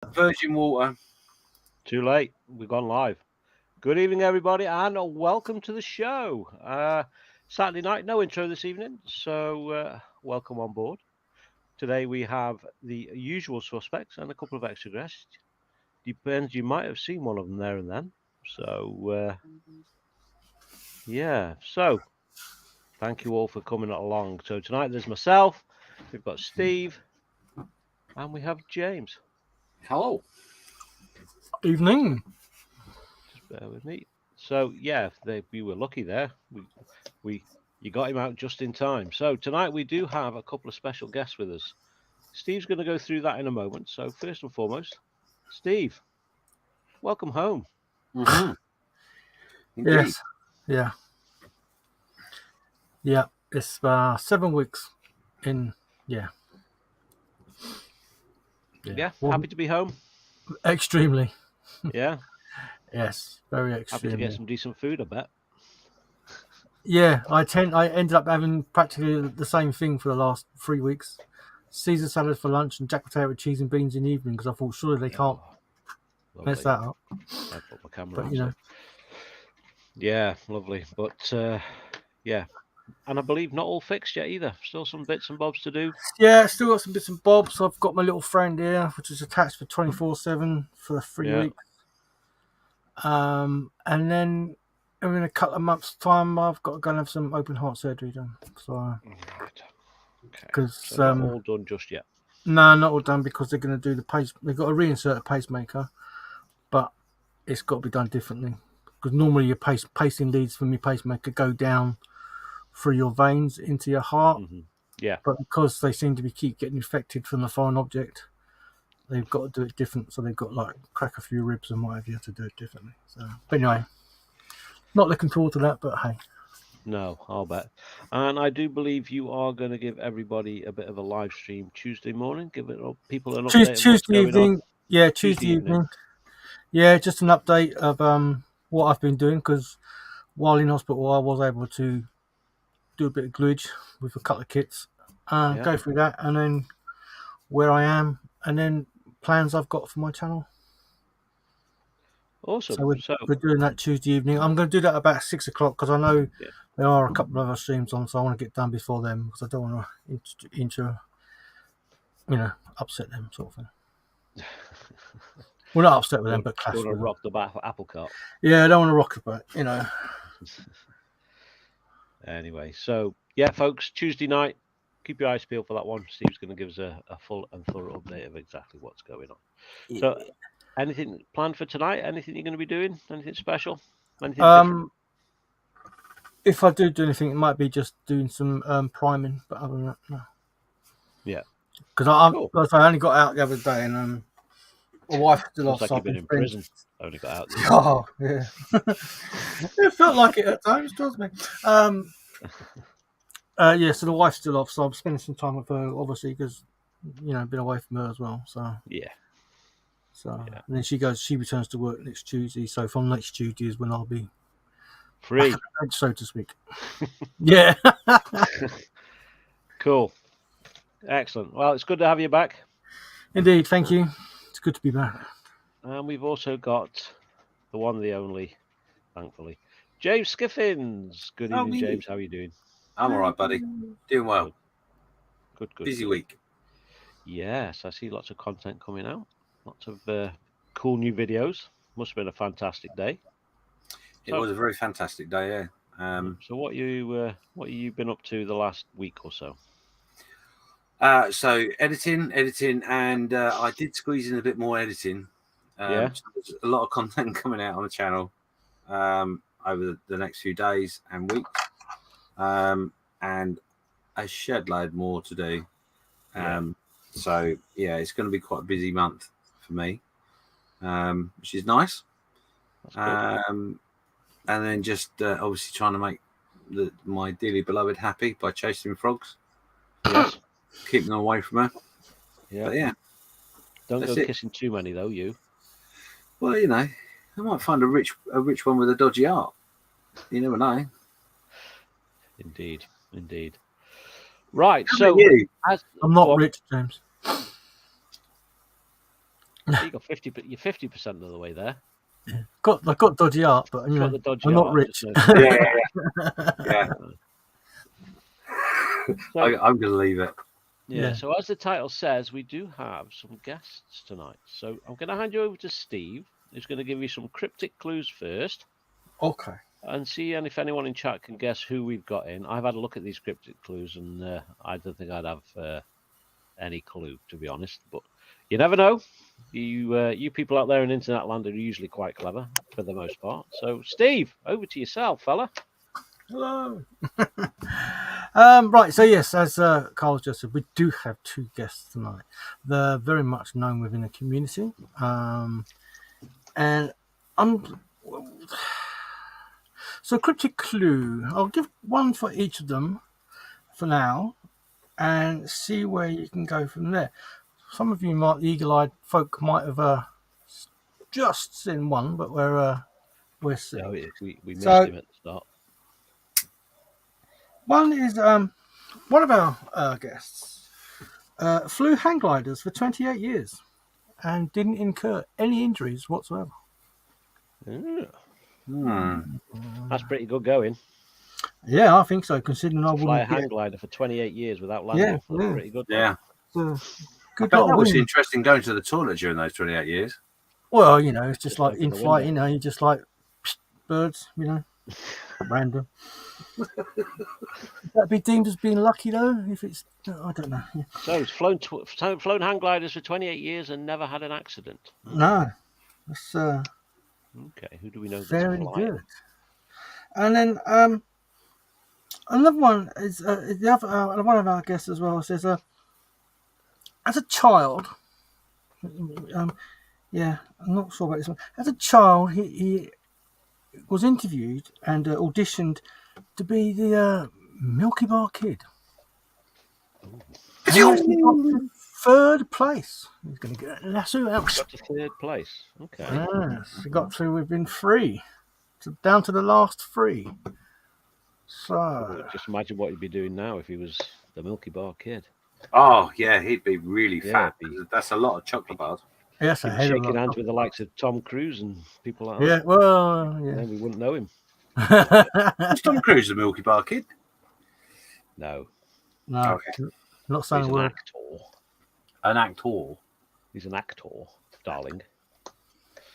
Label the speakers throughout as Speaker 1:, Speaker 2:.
Speaker 1: Virgin water.
Speaker 2: Too late. We've gone live. Good evening, everybody, and welcome to the show. Saturday night, no intro this evening, so welcome on board. Today we have the usual suspects and a couple of extra guests. Depends, you might have seen one of them there and then. So, so thank you all for coming along. So tonight there's myself, we've got Steve, and we have James.
Speaker 1: Hello.
Speaker 3: Evening.
Speaker 2: Just bear with me. So we were lucky there. You got him out just in time. So tonight we do have a couple of special guests with us. Steve's going to go through that in a moment. So first and foremost, Steve, welcome home.
Speaker 1: Mm-hmm.
Speaker 3: Yes. Yeah. It's 7 weeks in. Yeah.
Speaker 2: Happy to be home.
Speaker 3: Extremely.
Speaker 2: Yeah.
Speaker 3: Yes. Very
Speaker 2: Happy
Speaker 3: extremely.
Speaker 2: to get some decent food, I bet.
Speaker 3: Yeah, I ended up having practically the same thing for the last 3 weeks. Caesar salad for lunch and jack potato with cheese and beans in the evening because I thought surely they can't mess that up.
Speaker 2: I'll put my camera on.
Speaker 3: You know.
Speaker 2: Yeah, lovely. But and I believe not all fixed yet either. Still some bits and bobs to do.
Speaker 3: Yeah, still got some bits and bobs. I've got my little friend here, which is attached for 24/7 for 3 weeks. And then in a couple of months' time, I've got to go and have some open heart surgery done. So,
Speaker 2: because not all done just yet.
Speaker 3: No, not all done because they're going to do the pace. They've got to reinsert a pacemaker, but it's got to be done differently because normally your pacing leads from your pacemaker go down through your veins into your heart.
Speaker 2: Mm-hmm. Yeah,
Speaker 3: but because they seem to keep getting infected from the foreign object, they've got to do it different. So they've got crack a few ribs and what have you to do it differently. So, but anyway, not looking forward to that. But hey.
Speaker 2: No, I'll bet. And I do believe you are going to give everybody a bit of a live stream Tuesday morning. Give people an update.
Speaker 3: Tuesday evening. Yeah, Tuesday evening. Yeah, just an update of what I've been doing because while in hospital, I was able to do a bit of glitch with a couple of kits, go through that, and then where I am, and then plans I've got for my channel.
Speaker 2: Awesome.
Speaker 3: So we're doing that Tuesday evening. I'm going to do that about 6 o'clock because I know there are a couple of other streams on, so I want to get done before them because I don't want to upset them sort of thing. We're not upset with them, but clash.
Speaker 2: You want to rock the apple cart?
Speaker 3: Yeah, I don't want to rock it, but
Speaker 2: Anyway, so folks, Tuesday night, keep your eyes peeled for that one. Steve's going to give us a full and thorough update of exactly what's going on. Yeah. So, anything planned for tonight? Anything you're going to be doing? Anything special? Anything different?
Speaker 3: If I do anything, it might be just doing some priming, but other than that, no.
Speaker 2: Yeah.
Speaker 3: Because I only got out the other day and my wife still off.
Speaker 2: Like you've been in prison. Only got out.
Speaker 3: Oh yeah. It felt like it at times, trust me. So the wife's still off, so I'm spending some time with her, obviously, because been away from her as well. So and then she returns to work next Tuesday. So from next Tuesday is when I'll be
Speaker 2: free,
Speaker 3: so to speak. Yeah.
Speaker 2: Cool. Excellent. Well, it's good to have you back.
Speaker 3: Indeed, thank you. It's good to be back.
Speaker 2: And we've also got the one, the only, thankfully, James Skiffins. Good evening, James. How are you doing?
Speaker 1: I'm all right, buddy. Doing well.
Speaker 2: Good.
Speaker 1: Busy week.
Speaker 2: Yes, I see lots of content coming out. Lots of cool new videos. Must have been a fantastic day.
Speaker 1: It was a very fantastic day, yeah.
Speaker 2: So what you been up to the last week or so?
Speaker 1: So editing, and I did squeeze in a bit more editing. So there's a lot of content coming out on the channel over the next few days and weeks, and a shed load more to do. So it's going to be quite a busy month for me, which is nice. And then just obviously trying to make my dearly beloved happy by chasing frogs.
Speaker 2: Yes.
Speaker 1: Keeping them away from her.
Speaker 2: Yeah. But don't go kissing too many though, you.
Speaker 1: Well, I might find a rich one with a dodgy heart. You never know.
Speaker 2: Indeed. Right.
Speaker 1: So
Speaker 3: I'm not rich, James.
Speaker 2: You got 50. You're 50% of the way there.
Speaker 3: I've got dodgy art, but you know,
Speaker 2: Got the dodgy
Speaker 3: I'm not
Speaker 2: art,
Speaker 3: rich.
Speaker 1: Yeah.
Speaker 2: So,
Speaker 1: I'm going to leave it.
Speaker 2: Yeah. So as the title says, we do have some guests tonight. So I'm going to hand you over to Steve, who's going to give you some cryptic clues first.
Speaker 3: Okay.
Speaker 2: And see if anyone in chat can guess who we've got in. I've had a look at these cryptic clues, and I don't think I'd have any clue, to be honest. But you never know. You people out there in internet land are usually quite clever for the most part. So, Steve, over to yourself, fella.
Speaker 3: Hello. Right. So yes, as Karl just said, we do have 2 guests tonight. They're very much known within the community, and so cryptic clue. I'll give one for each of them for now, and see where you can go from there. Some of you eagle-eyed folk might have just seen one, but we're seeing.
Speaker 2: No, we missed him at the start.
Speaker 3: One is one of our guests flew hang gliders for 28 years and didn't incur any injuries whatsoever.
Speaker 2: That's pretty good going.
Speaker 3: Yeah, I think so. Considering I
Speaker 2: fly a
Speaker 3: wouldn't
Speaker 2: hang glider for 28 years without landing, that's pretty good.
Speaker 1: Yeah.
Speaker 3: Good.
Speaker 1: That was interesting going to the toilet during those 28 years.
Speaker 3: Well, you know, it's just like in flight. You know, you just like birds. You know, random. Would that be deemed as being lucky though? If it's, I don't know. Yeah.
Speaker 2: So he's flown hang gliders for 28 years and never had an accident.
Speaker 3: No, that's
Speaker 2: okay. Who do we know?
Speaker 3: Very good. And then another one is the other one of our guests as well says, as a child, yeah, I'm not sure about this one. As a child, he was interviewed and auditioned to be the Milky Bar Kid. He got to 3rd place. He's going to get a lasso out.
Speaker 2: Got to 3rd place. Okay.
Speaker 3: Yes, he got through within 3, down to the last 3. So
Speaker 2: just imagine what he'd be doing now if he was the Milky Bar Kid.
Speaker 1: Oh yeah, he'd be really fat. That's a lot of chocolate bars.
Speaker 3: Yes,
Speaker 2: he'd be shaking hands with the likes of Tom Cruise and people like that.
Speaker 3: Yeah, well, yeah.
Speaker 2: Then we wouldn't know him.
Speaker 1: Was Tom Cruise the Milky Bar Kid?
Speaker 2: No.
Speaker 3: Okay. Not saying
Speaker 2: he's an actor.
Speaker 1: An actor.
Speaker 2: He's an actor, darling.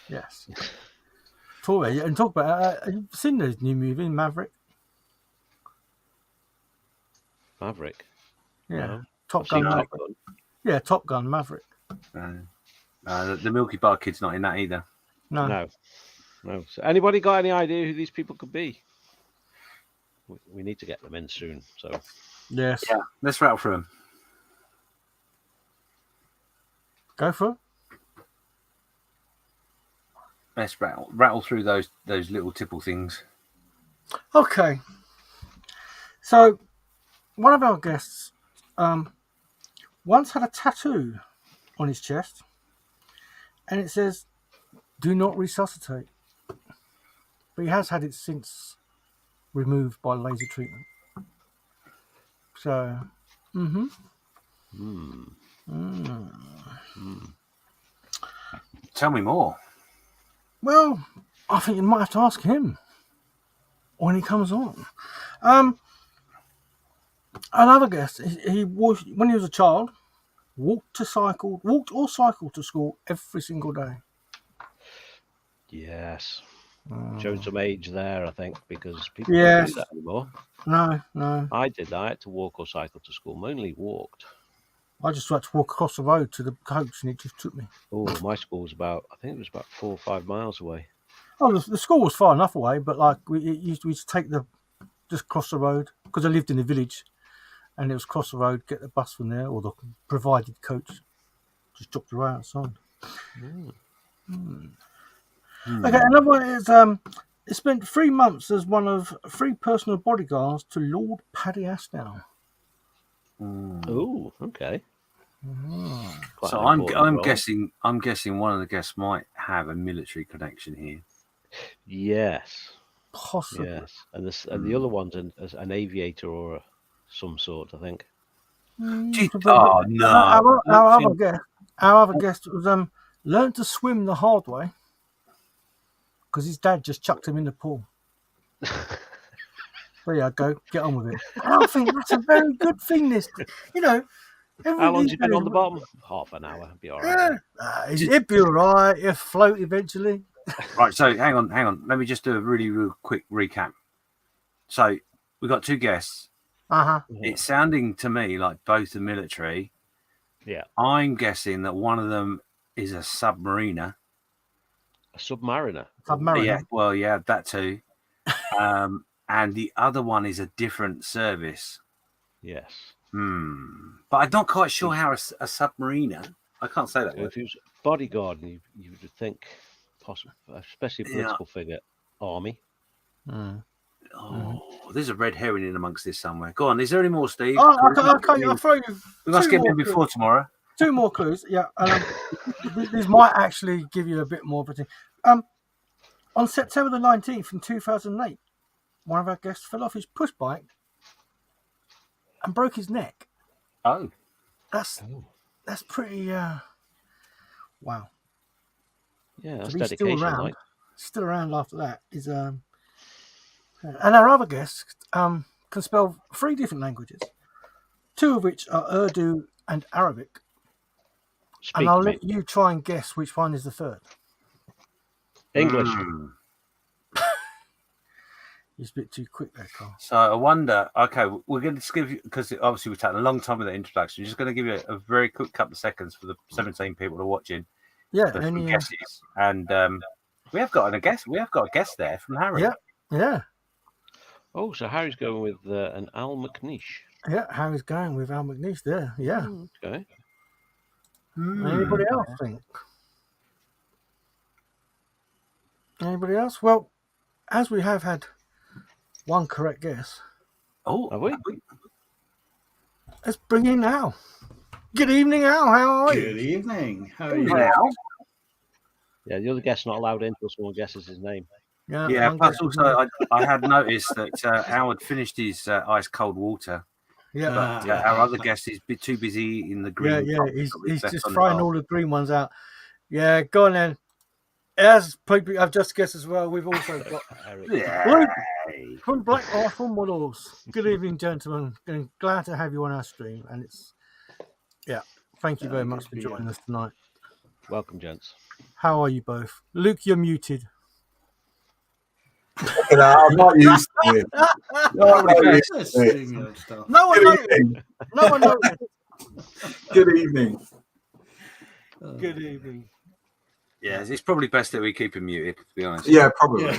Speaker 3: Yes. Talk about. Have you seen the new movie Maverick?
Speaker 2: Maverick.
Speaker 3: Yeah.
Speaker 2: No.
Speaker 3: Top Gun. Yeah, Top Gun Maverick.
Speaker 1: The Milky Bar Kid's not in that either.
Speaker 2: No. So anybody got any idea who these people could be? We need to get them in soon. So
Speaker 3: yes.
Speaker 1: Yeah. Let's rattle through them.
Speaker 3: Go for it.
Speaker 1: Let's rattle through those little tipple things.
Speaker 3: Okay. So one of our guests once had a tattoo on his chest, and it says, "Do not resuscitate." But he has had it since removed by laser treatment. So,
Speaker 1: Tell me more.
Speaker 3: Well, I think you might have to ask him when he comes on. Another guest, he was, when he was a child, walked or cycled to school every single day.
Speaker 2: Yes. Showing some age there, I think, because people don't do that anymore.
Speaker 3: No.
Speaker 2: I did that. I had to walk or cycle to school. Mainly walked.
Speaker 3: I just had to walk across the road to the coach, and it just took me.
Speaker 2: Oh, my school was about 4 or 5 miles away.
Speaker 3: Oh, the school was far enough away, but like we used to take just cross the road, because I lived in the village, and it was cross the road, get the bus from there, or the provided coach, just drop the right outside. Okay, another one is he spent 3 months as one of 3 personal bodyguards to Lord Paddy Asdown.
Speaker 2: Oh, okay.
Speaker 1: So I'm guessing one of the guests might have a military connection here.
Speaker 2: Yes,
Speaker 3: possibly.
Speaker 2: Yes, and the other one's an aviator or some sort, I think.
Speaker 1: Oh no!
Speaker 3: Our other guest was learned to swim the hard way because his dad just chucked him in the pool. There you go. Get on with it. And I think that's a very good thing. This, you know.
Speaker 2: How long's he been on the bottom? Half an hour. It'd be all right.
Speaker 3: It'd be all right. He'll float eventually.
Speaker 1: Right. So hang on. Let me just do a really quick recap. So we've got two guests. It's sounding to me like both are military.
Speaker 2: Yeah.
Speaker 1: I'm guessing that one of them is a submariner.
Speaker 2: A submariner.
Speaker 3: Submariner.
Speaker 1: Yeah. Well, yeah, that too. And the other one is a different service.
Speaker 2: Yes.
Speaker 1: But I'm not quite sure how a submariner. I can't say that word.
Speaker 2: If he was bodyguard, you would think, possibly, especially a political figure, army.
Speaker 1: There's a red herring in amongst this somewhere. Go on. Is there any more, Steve?
Speaker 3: I'll throw you.
Speaker 1: We must get in before tomorrow.
Speaker 3: 2 more clues. Yeah. These might actually give you a bit more of a thing. On September the 19th in 2008, one of our guests fell off his push bike and broke his neck.
Speaker 1: Oh.
Speaker 3: That's pretty wow.
Speaker 2: Yeah, that's
Speaker 3: to be
Speaker 2: dedication.
Speaker 3: Still around after that is and our other guests can spell 3 different languages, 2 of which are Urdu and Arabic. And I'll let you try and guess which one is the third.
Speaker 2: English.
Speaker 3: It's a bit too quick there, Carl.
Speaker 1: So I wonder, okay, we're going to give you, because obviously we've taken a long time with the introduction, just going to give you a very quick couple of seconds for the 17 people who are watching.
Speaker 3: Yeah.
Speaker 1: Any guesses. And we have got a guest there from Harry.
Speaker 3: Yeah.
Speaker 2: Oh, so Harry's going with an Al McNeish.
Speaker 3: Yeah, Harry's going with Al McNeish there. Yeah.
Speaker 2: Okay.
Speaker 3: Anybody else think? Anybody else? Well, as we have had one correct guess.
Speaker 1: Oh,
Speaker 2: have we?
Speaker 3: Let's bring in Al. Good evening, Al. How are you?
Speaker 4: Good evening. How are you?
Speaker 1: Al?
Speaker 2: Yeah, the other guest's not allowed in until someone guesses his name.
Speaker 1: Yeah. Plus, also, I had noticed that Al had finished his ice cold water.
Speaker 3: Yeah.
Speaker 1: But our other guest is too busy eating the green.
Speaker 3: Yeah. He's just throwing all the green ones out. Yeah, go on then. As people I've just guessed as well, we've also got Luke from Black Rifle Models. Good evening, gentlemen. Glad to have you on our stream, and thank you very much for joining us tonight.
Speaker 2: Welcome, gents.
Speaker 3: How are you both? Luke, you're muted.
Speaker 5: I'm not used to it.
Speaker 3: No one noticed.
Speaker 5: Good evening.
Speaker 3: Good evening.
Speaker 1: Yeah, it's probably best that we keep him muted, to be honest.
Speaker 5: Yeah, probably.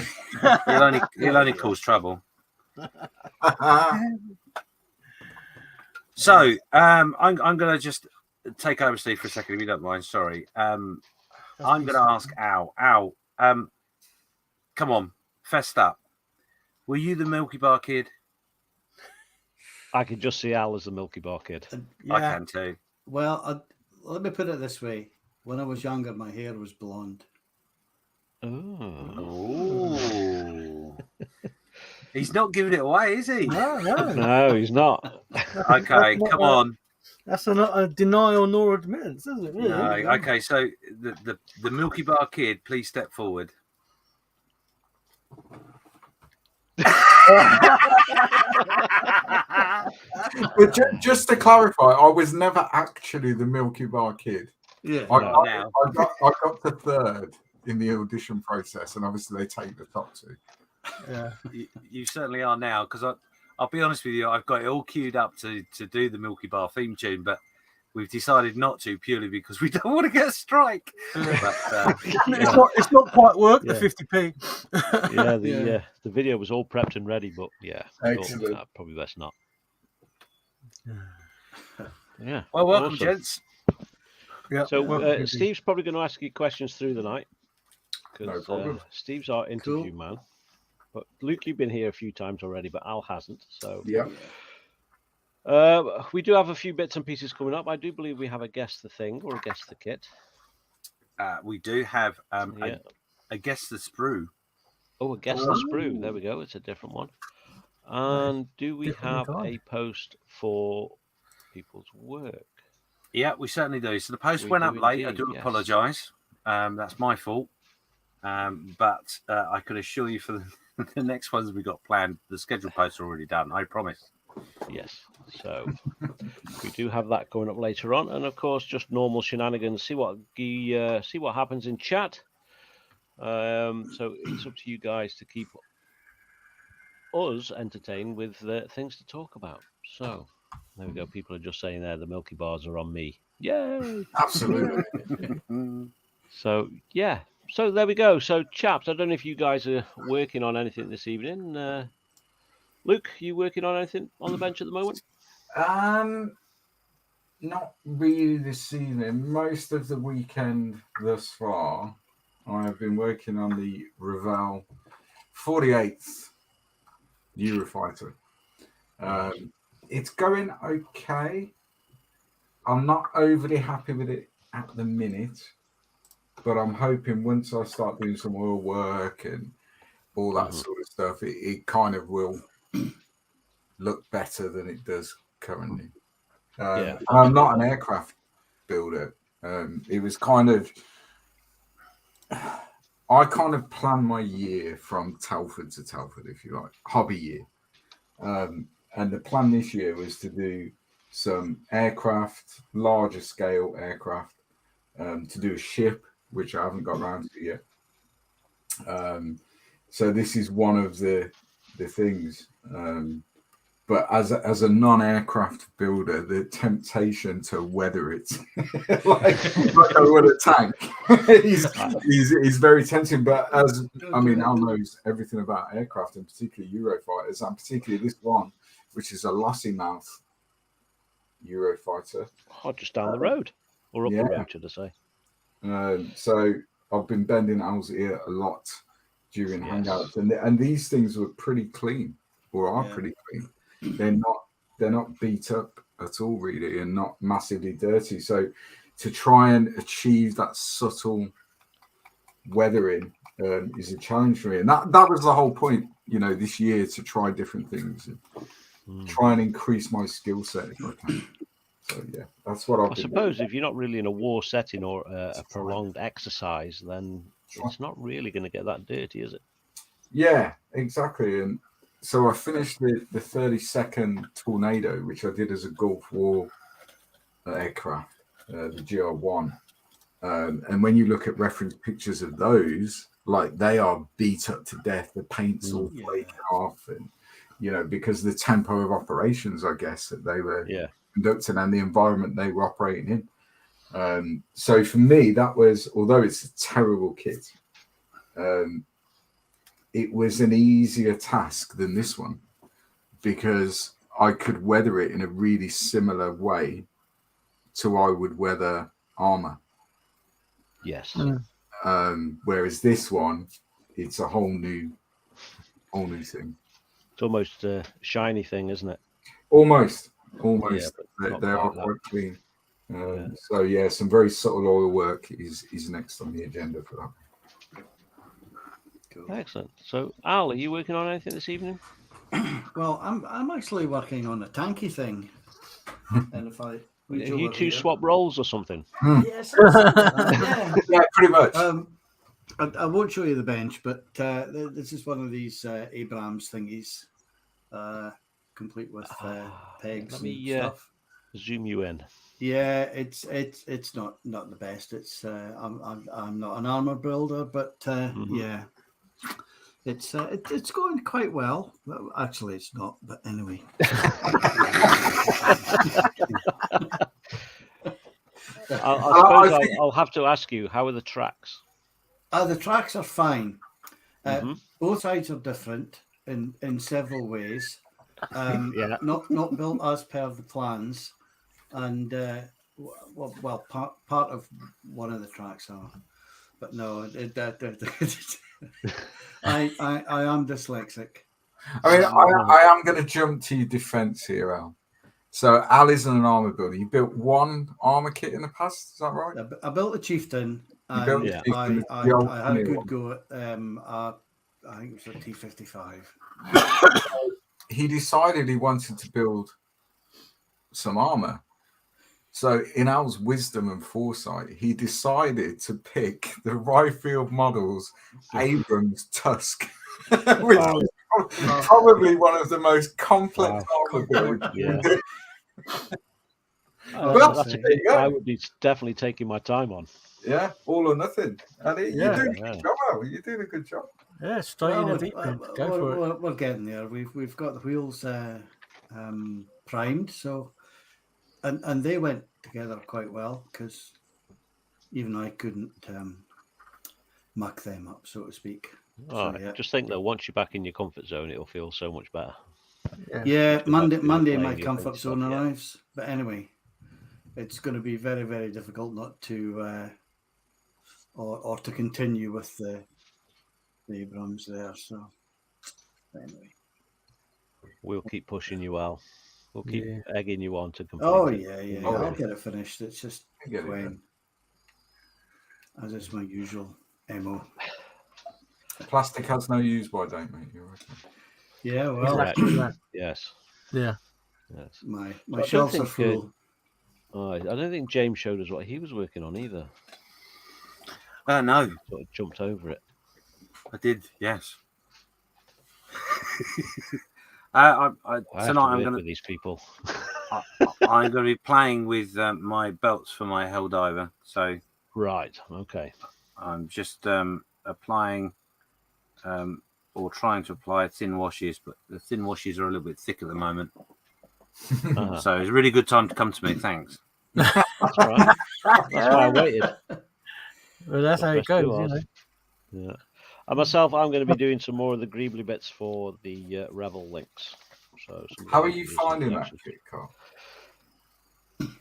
Speaker 1: He'll only cause trouble. So, I'm going to just take over, Steve, for a second, if you don't mind. Sorry. I'm going to ask Al. Al, come on, fessed up. Were you the Milky Bar kid?
Speaker 2: I can just see Al as the Milky Bar kid.
Speaker 1: I can too.
Speaker 4: Well, let me put it this way. When I was younger, my hair was blonde.
Speaker 1: Oh. He's not giving it away, is he?
Speaker 2: No, he's not.
Speaker 1: Okay, come on.
Speaker 3: That's not a denial nor admittance, is it? Really?
Speaker 1: No. Okay, so the Milky Bar kid, please step forward.
Speaker 5: But just to clarify, I was never actually the Milky Bar kid.
Speaker 4: Yeah.
Speaker 5: I got to third in the audition process, and obviously they take the top 2.
Speaker 3: Yeah,
Speaker 1: you certainly are now, because I'll be honest with you, I've got it all queued up to do the Milky Bar theme tune, but we've decided not to purely because we don't want to get a strike. But,
Speaker 3: it's not quite worked. The 50p.
Speaker 2: The video was all prepped and ready, but
Speaker 5: excellent.
Speaker 2: Probably best not. Yeah.
Speaker 1: Well, welcome, gents.
Speaker 3: Yeah.
Speaker 2: So Steve's probably going to ask you questions through the night because
Speaker 5: problem.
Speaker 2: Steve's our interview man. But Luke, you've been here a few times already, but Al hasn't. So
Speaker 5: yeah.
Speaker 2: We do have a few bits and pieces coming up. I do believe we have a guess the thing or a guess the kit.
Speaker 1: We do have a guess the sprue.
Speaker 2: Oh, a guess the sprue. There we go. It's a different one. And do we have a post for people's work?
Speaker 1: Yeah, we certainly do. So the post went up late. I do apologise. That's my fault. But I can assure you for the next ones we got planned, the schedule posts are already done. I promise.
Speaker 2: Yes. So we do have that going up later on, and of course, just normal shenanigans. See what happens in chat. So it's up to you guys to keep us entertained with things to talk about. So there we go. People are just saying there the Milky Bars are on me. Yay!
Speaker 5: Absolutely.
Speaker 2: So yeah. So there we go. So chaps, I don't know if you guys are working on anything this evening. Luke, you working on anything on the bench at the moment?
Speaker 5: Not really this evening. Most of the weekend thus far, I have been working on the Revell 48th Eurofighter. It's going okay. I'm not overly happy with it at the minute, but I'm hoping once I start doing some oil work and all that sort of stuff, it kind of will look better than it does currently. I'm not an aircraft builder. It was kind of, I kind of plan my year from Telford to Telford, if you like, hobby year. And the plan this year was to do some aircraft, larger scale aircraft, to do a ship, which I haven't got around to yet. So this is one of the things. But as a non-aircraft builder, the temptation to weather it like I would a tank is very tempting. But Al knows everything about aircraft, and particularly Eurofighters, and particularly this one, which is a Lossiemouth Eurofighter.
Speaker 2: Oh, just down the road, or up the road, should I say?
Speaker 5: So I've been bending Al's ear a lot during Hangouts, and these things were pretty clean, or are pretty clean. They're not beat up at all, really, and not massively dirty. So to try and achieve that subtle weathering is a challenge for me, and that was the whole point, this year, to try different things and try and increase my skill set if I can. So yeah, that's what I
Speaker 2: suppose if you're not really in a war setting or a prolonged exercise, then it's not really going to get that dirty, is it?
Speaker 5: Yeah, exactly. And so I finished the 32nd Tornado, which I did as a Gulf War aircraft, the GR1. And when you look at reference pictures of those, like, they are beat up to death. The paint's all flaking off, and because the tempo of operations, I guess, that they were conducting and the environment they were operating in. So for me, that was, although it's a terrible kit, it was an easier task than this one, because I could weather it in a really similar way to I would weather armor.
Speaker 2: Yes.
Speaker 5: Whereas this one, it's a whole new thing.
Speaker 2: It's almost a shiny thing, isn't it?
Speaker 5: Almost.
Speaker 2: Yeah,
Speaker 5: they are quite clean. So yeah, some very subtle oil work is next on the agenda for that.
Speaker 2: Cool. Excellent. So, Al, are you working on anything this evening?
Speaker 4: Well, I'm actually working on a tanky thing, and if I
Speaker 2: you two swap roles or something?
Speaker 4: Yes, yeah,
Speaker 5: pretty much.
Speaker 4: I won't show you the bench, but this is one of these Abrams thingies, complete with pegs and stuff.
Speaker 2: Zoom you in.
Speaker 4: Yeah, it's not the best. It's I'm not an armor builder, but yeah, it's going quite well. Well, actually, it's not. But anyway.
Speaker 2: I'll have to ask you, how are the tracks?
Speaker 4: The tracks are fine. Both sides are different in several ways. Not built as per the plans, and part of one of the tracks are, but no, I am dyslexic.
Speaker 5: I mean, I am going to jump to your defense here, Al. So Al isn't an armor builder. You built one armor kit in the past, is that right?
Speaker 4: I built a Chieftain. I had a good go at I think it was a T-55.
Speaker 5: He decided he wanted to build some armor. So in Al's wisdom and foresight, he decided to pick the Ryefield models Abrams Tusk, which is probably one of the most complex armor builds you can do.
Speaker 2: I would be definitely taking my time on.
Speaker 5: Yeah, all or nothing. And you're doing a good job, Al. You're doing a good job.
Speaker 3: Yeah, straight in a deep end. Go for it.
Speaker 4: We're getting there. We've got the wheels primed, so and they went together quite well because even I couldn't muck them up, so to speak.
Speaker 2: Just think that once you're back in your comfort zone, it'll feel so much better.
Speaker 4: Yeah, Monday my comfort zone arrives. But anyway, it's going to be very, very difficult not to or to continue with the Abrams there. So anyway,
Speaker 2: we'll keep pushing you, Al. We'll keep egging you on to complete.
Speaker 4: Oh yeah. I'll get it finished. It's just when, as is my usual MO.
Speaker 5: Plastic has no use by date, mate. You're okay.
Speaker 4: Yeah, well,
Speaker 2: yes.
Speaker 3: Yeah.
Speaker 2: Yes.
Speaker 4: My shelves are full.
Speaker 2: I don't think James showed us what he was working on either.
Speaker 1: No.
Speaker 2: Sort of jumped over it.
Speaker 1: I did, yes. Tonight I'm going to
Speaker 2: these people.
Speaker 1: I'm going to be playing with my belts for my Helldiver. So
Speaker 2: right, okay.
Speaker 1: I'm just applying or trying to apply thin washes, but the thin washes are a little bit thick at the moment. So it's a really good time to come to me. Thanks.
Speaker 2: That's right. That's why I waited.
Speaker 3: Well, that's how it goes,
Speaker 2: Yeah. And myself, I'm going to be doing some more of the greebly bits for the Revel links. So
Speaker 5: how are you finding that kit, Karl?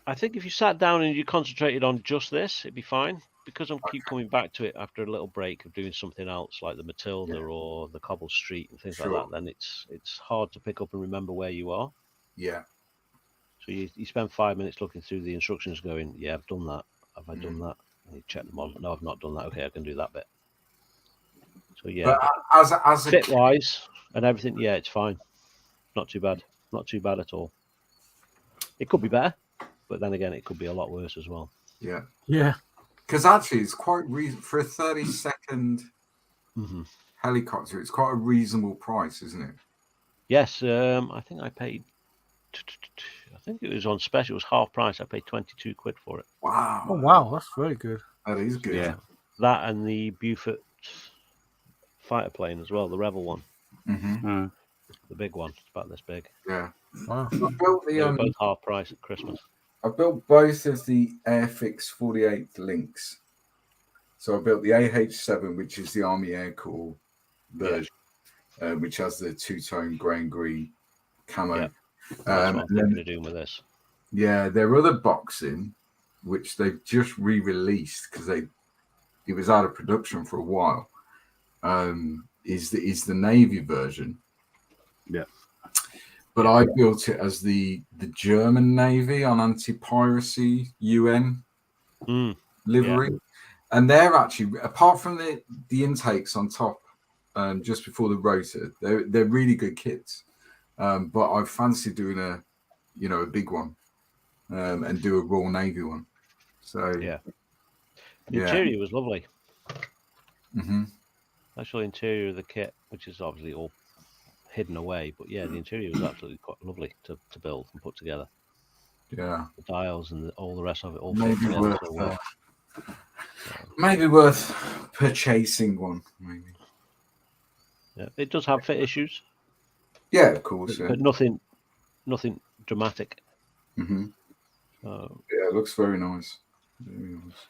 Speaker 2: I think if you sat down and you concentrated on just this, it'd be fine. Because I keep coming back to it after a little break of doing something else like the Matilda or the Cobble Street and things like that, then it's hard to pick up and remember where you are.
Speaker 5: Yeah.
Speaker 2: So you spend 5 minutes looking through the instructions going, yeah, I've done that. Have I done that? And you check them on. No, I've not done that. Okay, I can do that bit. So yeah.
Speaker 5: But as
Speaker 2: fit-wise and everything, yeah, it's fine. Not too bad. Not too bad at all. It could be better, but then again, it could be a lot worse as well.
Speaker 5: Yeah.
Speaker 3: Yeah.
Speaker 5: Because actually, it's quite for a 30-second helicopter. It's quite a reasonable price, isn't it?
Speaker 2: Yes, I think I paid. I think it was on special. It was half price. I paid £22 for it.
Speaker 5: Wow!
Speaker 3: Oh wow, that's very good.
Speaker 5: That is good.
Speaker 1: Yeah.
Speaker 2: That and the Buford fighter plane as well, the Revel one.
Speaker 5: Mm-hmm.
Speaker 2: The big one. It's about this big.
Speaker 5: Yeah.
Speaker 3: Wow.
Speaker 5: I built
Speaker 2: They were both half price at Christmas.
Speaker 5: I built both of the Airfix 48 links. So I built the AH7, which is the Army Air Corps version, which has the two-tone grey and green camo.
Speaker 2: Yeah. That's what I'm thinking of doing with this.
Speaker 5: Yeah, their other boxing, which they've just re-released because it was out of production for a while, is the Navy version.
Speaker 1: Yeah.
Speaker 5: But I built it as the German Navy on anti-piracy UN livery. Yeah. And they're actually, apart from the intakes on top, just before the rotor, they're really good kits. But I fancy doing a big one and do a Royal Navy one. So
Speaker 2: the interior was lovely.
Speaker 5: Mm-hmm.
Speaker 2: Actual interior of the kit, which is obviously all hidden away, but yeah, the interior was absolutely quite lovely to build and put together.
Speaker 5: Yeah,
Speaker 2: the dials and all the rest of it all
Speaker 5: maybe worth purchasing one. Maybe.
Speaker 2: Yeah, it does have fit issues.
Speaker 5: Yeah, of course.
Speaker 2: But nothing dramatic.
Speaker 5: Mm-hmm. It looks very nice.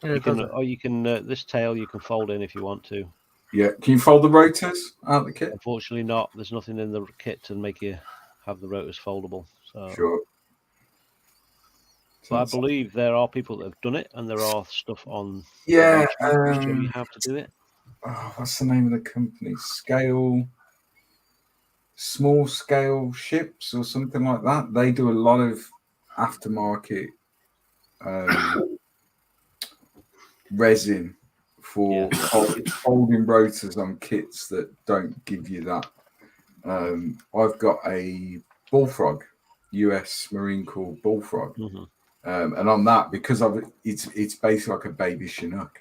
Speaker 2: Yeah, you can this tail you can fold in if you want to.
Speaker 5: Yeah, can you fold the rotors out of the kit?
Speaker 2: Unfortunately, not. There's nothing in the kit to make you have the rotors foldable. So.
Speaker 5: Sure.
Speaker 2: But I believe there are people that have done it, and there are stuff on.
Speaker 5: Yeah,
Speaker 2: show you how to do it.
Speaker 5: Oh, what's the name of the company? Small scale ships or something like that. They do a lot of aftermarket resin for folding rotors on kits that don't give you that. I've got a Bullfrog, US Marine Corps Bullfrog, And on that, because of it, it's basically like a baby Chinook.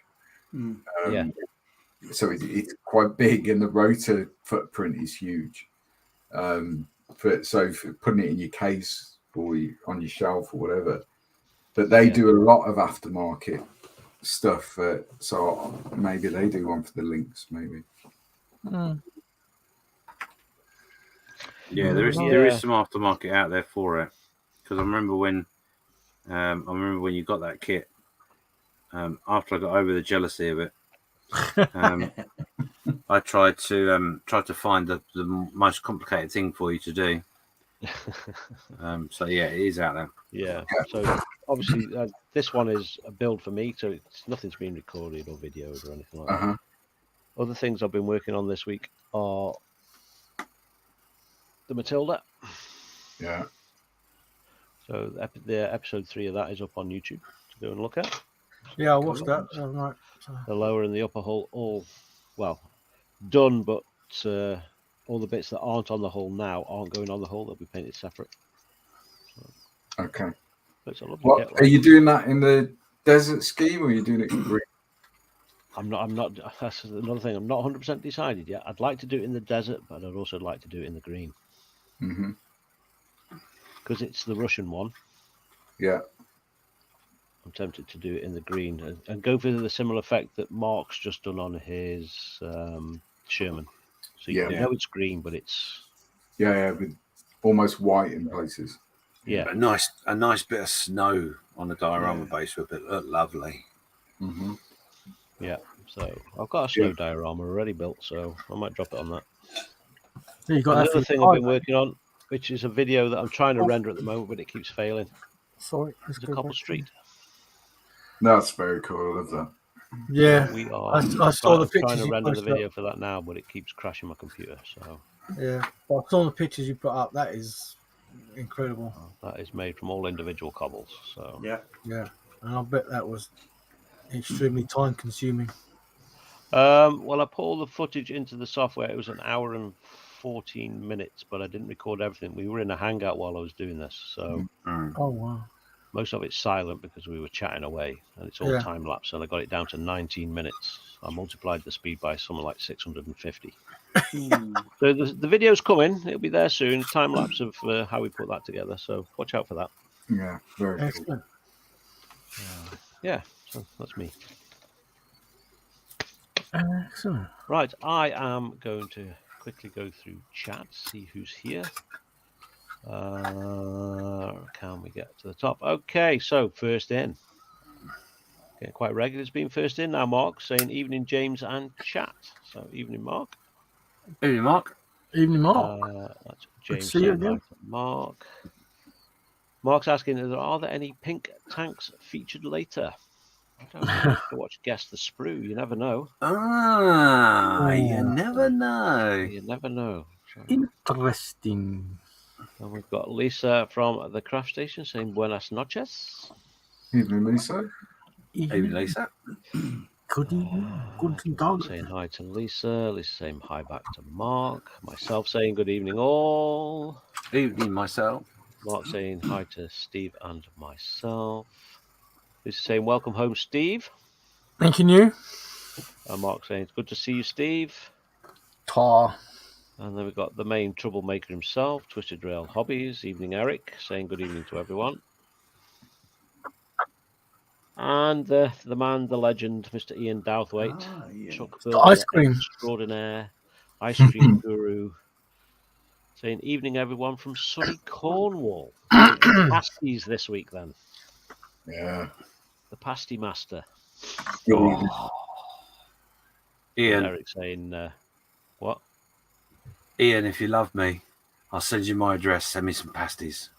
Speaker 5: So it's quite big, and the rotor footprint is huge. For putting it in your case or on your shelf or whatever. But they do a lot of aftermarket stuff. So maybe they do one for the Lynx, maybe.
Speaker 1: Yeah, there is some aftermarket out there for it. Because I remember when you got that kit. After I got over the jealousy of it, I tried to find the most complicated thing for you to do. So yeah, it is out there.
Speaker 2: Yeah. So obviously this one is a build for me, so nothing's been recorded or videoed or anything like that. Other things I've been working on this week are the Matilda.
Speaker 5: Yeah.
Speaker 2: So the episode 3 of that is up on YouTube to go and look at.
Speaker 3: Yeah, I watched that. Right.
Speaker 2: The lower and the upper hull all done, but all the bits that aren't on the hull now aren't going on the hull. They'll be painted separate. So,
Speaker 5: okay.
Speaker 2: It's a lovely kit.
Speaker 5: Are you doing that in the desert scheme, or are you doing it in green?
Speaker 2: I'm not. That's another thing. I'm not 100% decided yet. I'd like to do it in the desert, but I'd also like to do it in the green. Because it's the Russian one.
Speaker 5: Yeah.
Speaker 2: I'm tempted to do it in the green and go for the similar effect that Mark's just done on his Sherman. So you know it's green, but it's
Speaker 5: with almost white in places.
Speaker 2: Yeah,
Speaker 1: a nice bit of snow on the diorama base would look lovely.
Speaker 2: Yeah, so I've got a snow diorama already built, so I might drop it on that.
Speaker 3: Yeah, you got
Speaker 2: another thing I've been working on, which is a video that I'm trying to render at the moment, but it keeps failing.
Speaker 3: Sorry,
Speaker 2: it's a Cobble Street.
Speaker 5: That's very cool. I love that.
Speaker 3: Yeah,
Speaker 2: we are.
Speaker 3: I saw the pictures.
Speaker 2: Trying to render the video for that now, but it keeps crashing my computer. So
Speaker 3: yeah, but I saw the pictures you put up. That is incredible.
Speaker 2: That is made from all individual cobbles. So
Speaker 3: yeah, and I bet that was extremely time consuming.
Speaker 2: Well, I put all the footage into the software. It was an hour and 14 minutes, but I didn't record everything. We were in a Hangout while I was doing this, so
Speaker 3: oh wow.
Speaker 2: Most of it's silent because we were chatting away, and it's all time lapse. And I got it down to 19 minutes. I multiplied the speed by something like 650. So the video's coming. It'll be there soon. Time lapse of how we put that together. So watch out for that.
Speaker 5: Yeah, very
Speaker 3: excellent.
Speaker 5: Cool.
Speaker 2: Yeah, so that's me.
Speaker 3: Excellent.
Speaker 2: Right, I am going to quickly go through chat, see who's here. Can we get to the top? Okay, so first in. Getting quite regular. It's been first in now, Mark, saying evening, James and chat. So evening, Mark.
Speaker 1: Evening, Mark.
Speaker 3: Evening, Mark.
Speaker 2: That's James saying hi to Mark. Mark's asking, are there any pink tanks featured later? I don't know. To watch Guess the Sprue. You never know.
Speaker 1: You never know.
Speaker 2: You never know. So,
Speaker 3: interesting.
Speaker 2: And we've got Lisa from the craft station saying buenas noches.
Speaker 5: Evening, Lisa.
Speaker 1: Evening, Lisa.
Speaker 3: Good evening. Good dog.
Speaker 2: Saying hi to Lisa. Lisa saying hi back to Mark. Myself saying good evening all.
Speaker 1: Evening, myself.
Speaker 2: Mark saying hi to Steve and myself. Lisa saying welcome home, Steve.
Speaker 3: Thanking you.
Speaker 2: Mark saying it's good to see you, Steve.
Speaker 3: Tar.
Speaker 2: And then we've got the main troublemaker himself, Twisted Rail Hobbies. Evening, Eric, saying good evening to everyone. And the man, the legend, Mr. Ian Douthwaite, Chuck Builder,
Speaker 3: ice cream
Speaker 2: extraordinaire, ice cream guru, saying evening, everyone from sunny Cornwall. Pasties this week, then.
Speaker 5: Yeah.
Speaker 2: The pasty master.
Speaker 1: Oh. Ian.
Speaker 2: Eric saying, what?
Speaker 1: Ian, if you love me, I'll send you my address. Send me some pasties.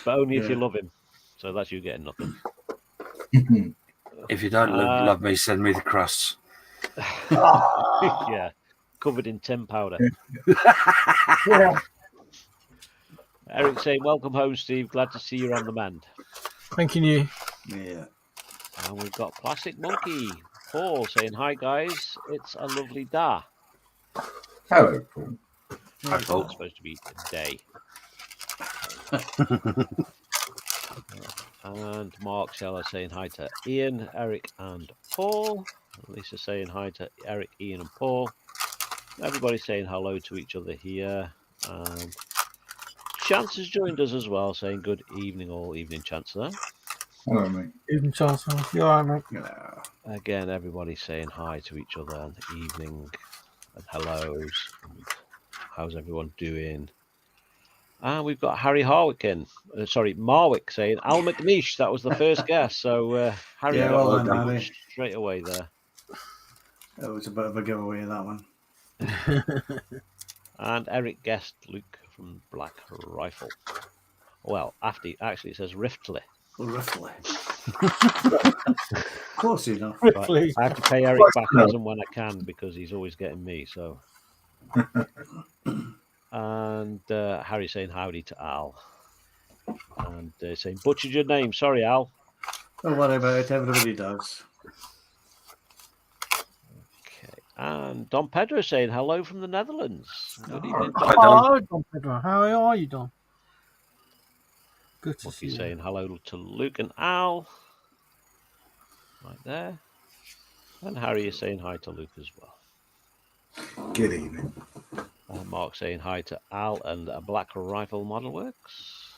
Speaker 2: But only if you love him. So that's you getting nothing.
Speaker 1: If you don't love me, send me the crusts.
Speaker 2: Yeah. Covered in tin powder.
Speaker 3: Yeah.
Speaker 2: Eric saying, welcome home, Steve. Glad to see you're on the mend.
Speaker 3: Thanking you.
Speaker 4: Yeah.
Speaker 2: And we've got Plastic Monkey. Paul saying, hi, guys. It's a lovely day.
Speaker 5: Hello, Paul.
Speaker 1: Hi, Paul.
Speaker 2: It's supposed to be a day. And Mark Scheller saying hi to Ian, Eric, and Paul. Lisa saying hi to Eric, Ian, and Paul. Everybody saying hello to each other here. And Chance has joined us as well, saying good evening, all evening, Chance there.
Speaker 5: Hello, mate.
Speaker 3: Evening, Chancellor. You all right, mate?
Speaker 4: Yeah.
Speaker 2: Again, everybody saying hi to each other and evening and hellos. And how's everyone doing? And we've got Harry Marwick saying Al McNeish. That was the first guess. So Harry
Speaker 4: Yeah,
Speaker 2: got
Speaker 4: well
Speaker 2: it
Speaker 4: done, Harry.
Speaker 2: straight away there.
Speaker 4: It was a bit of a giveaway, that one.
Speaker 2: And Eric guessed Luke from Black Rifle. Well, actually it says Riftley.
Speaker 4: Roughly. Close enough.
Speaker 2: But I have to pay Eric back as and when I can because he's always getting me. So. And Harry saying howdy to Al. And saying butchered your name. Sorry, Al.
Speaker 4: Don't worry about it. Everybody does.
Speaker 2: Okay. And Don Pedro saying hello from the Netherlands. Good evening, Don.
Speaker 3: Hello, Don Pedro. How are you, Don? Good to see you.
Speaker 2: Saying hello to Luke and Al. Right there. And Harry is saying hi to Luke as well.
Speaker 5: Good evening.
Speaker 2: Mark saying hi to Al and Black Rifle Model Works.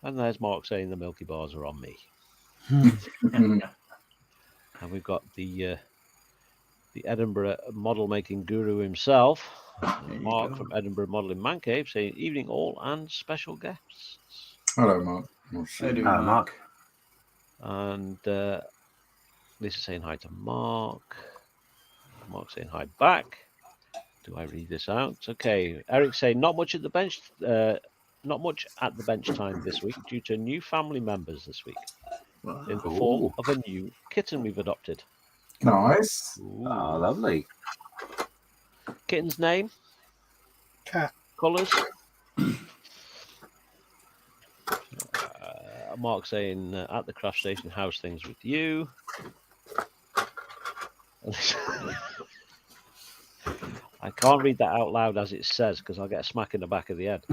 Speaker 2: And there's Mark saying the Milky Bars are on me. And we've got the Edinburgh model making guru himself, Mark from Edinburgh Modelling Man Cave, saying evening all and special guests.
Speaker 5: Hello, Mark.
Speaker 4: Hello, Mark.
Speaker 2: And Lisa saying hi to Mark. Mark saying hi back. Do I read this out? Okay. Eric saying not much at the bench. Not much at the bench time this week due to new family members this week.
Speaker 4: Wow.
Speaker 2: In the form of a new kitten we've adopted.
Speaker 5: Nice.
Speaker 1: Oh, lovely.
Speaker 2: Kitten's name?
Speaker 3: Cat.
Speaker 2: Colours? Mark saying at the craft station, how's things with you? I can't read that out loud as it says because I'll get a smack in the back of the head.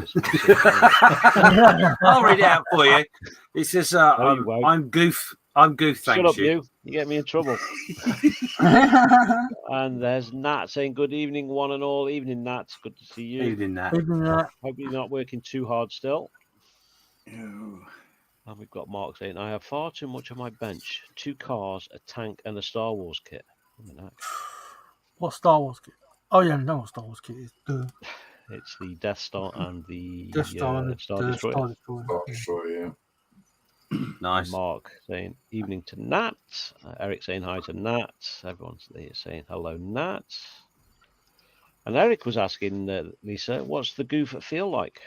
Speaker 1: I'll read it out for you. It says, I'm Goof. I'm Goof, thank you.
Speaker 2: Shut up, you. You get me in trouble. And there's Nat saying, good evening, one and all. Evening, Nat. Good to see you.
Speaker 1: Evening, Nat.
Speaker 2: Hope you're not working too hard still.
Speaker 4: Ew.
Speaker 2: And we've got Mark saying, I have far too much on my bench. 2 cars, a tank, and a Star Wars kit.
Speaker 3: What Star Wars kit? Oh, yeah, no, what Star Wars kit is.
Speaker 2: It's the Death Star and the
Speaker 3: Death Star and
Speaker 2: Star Destroyer.
Speaker 5: Star Destroyer, yeah.
Speaker 1: Nice.
Speaker 2: Mark saying evening to Nat. Eric saying hi to Nat. Everyone's there saying hello, Nat. And Eric was asking Lisa, what's the goof feel like?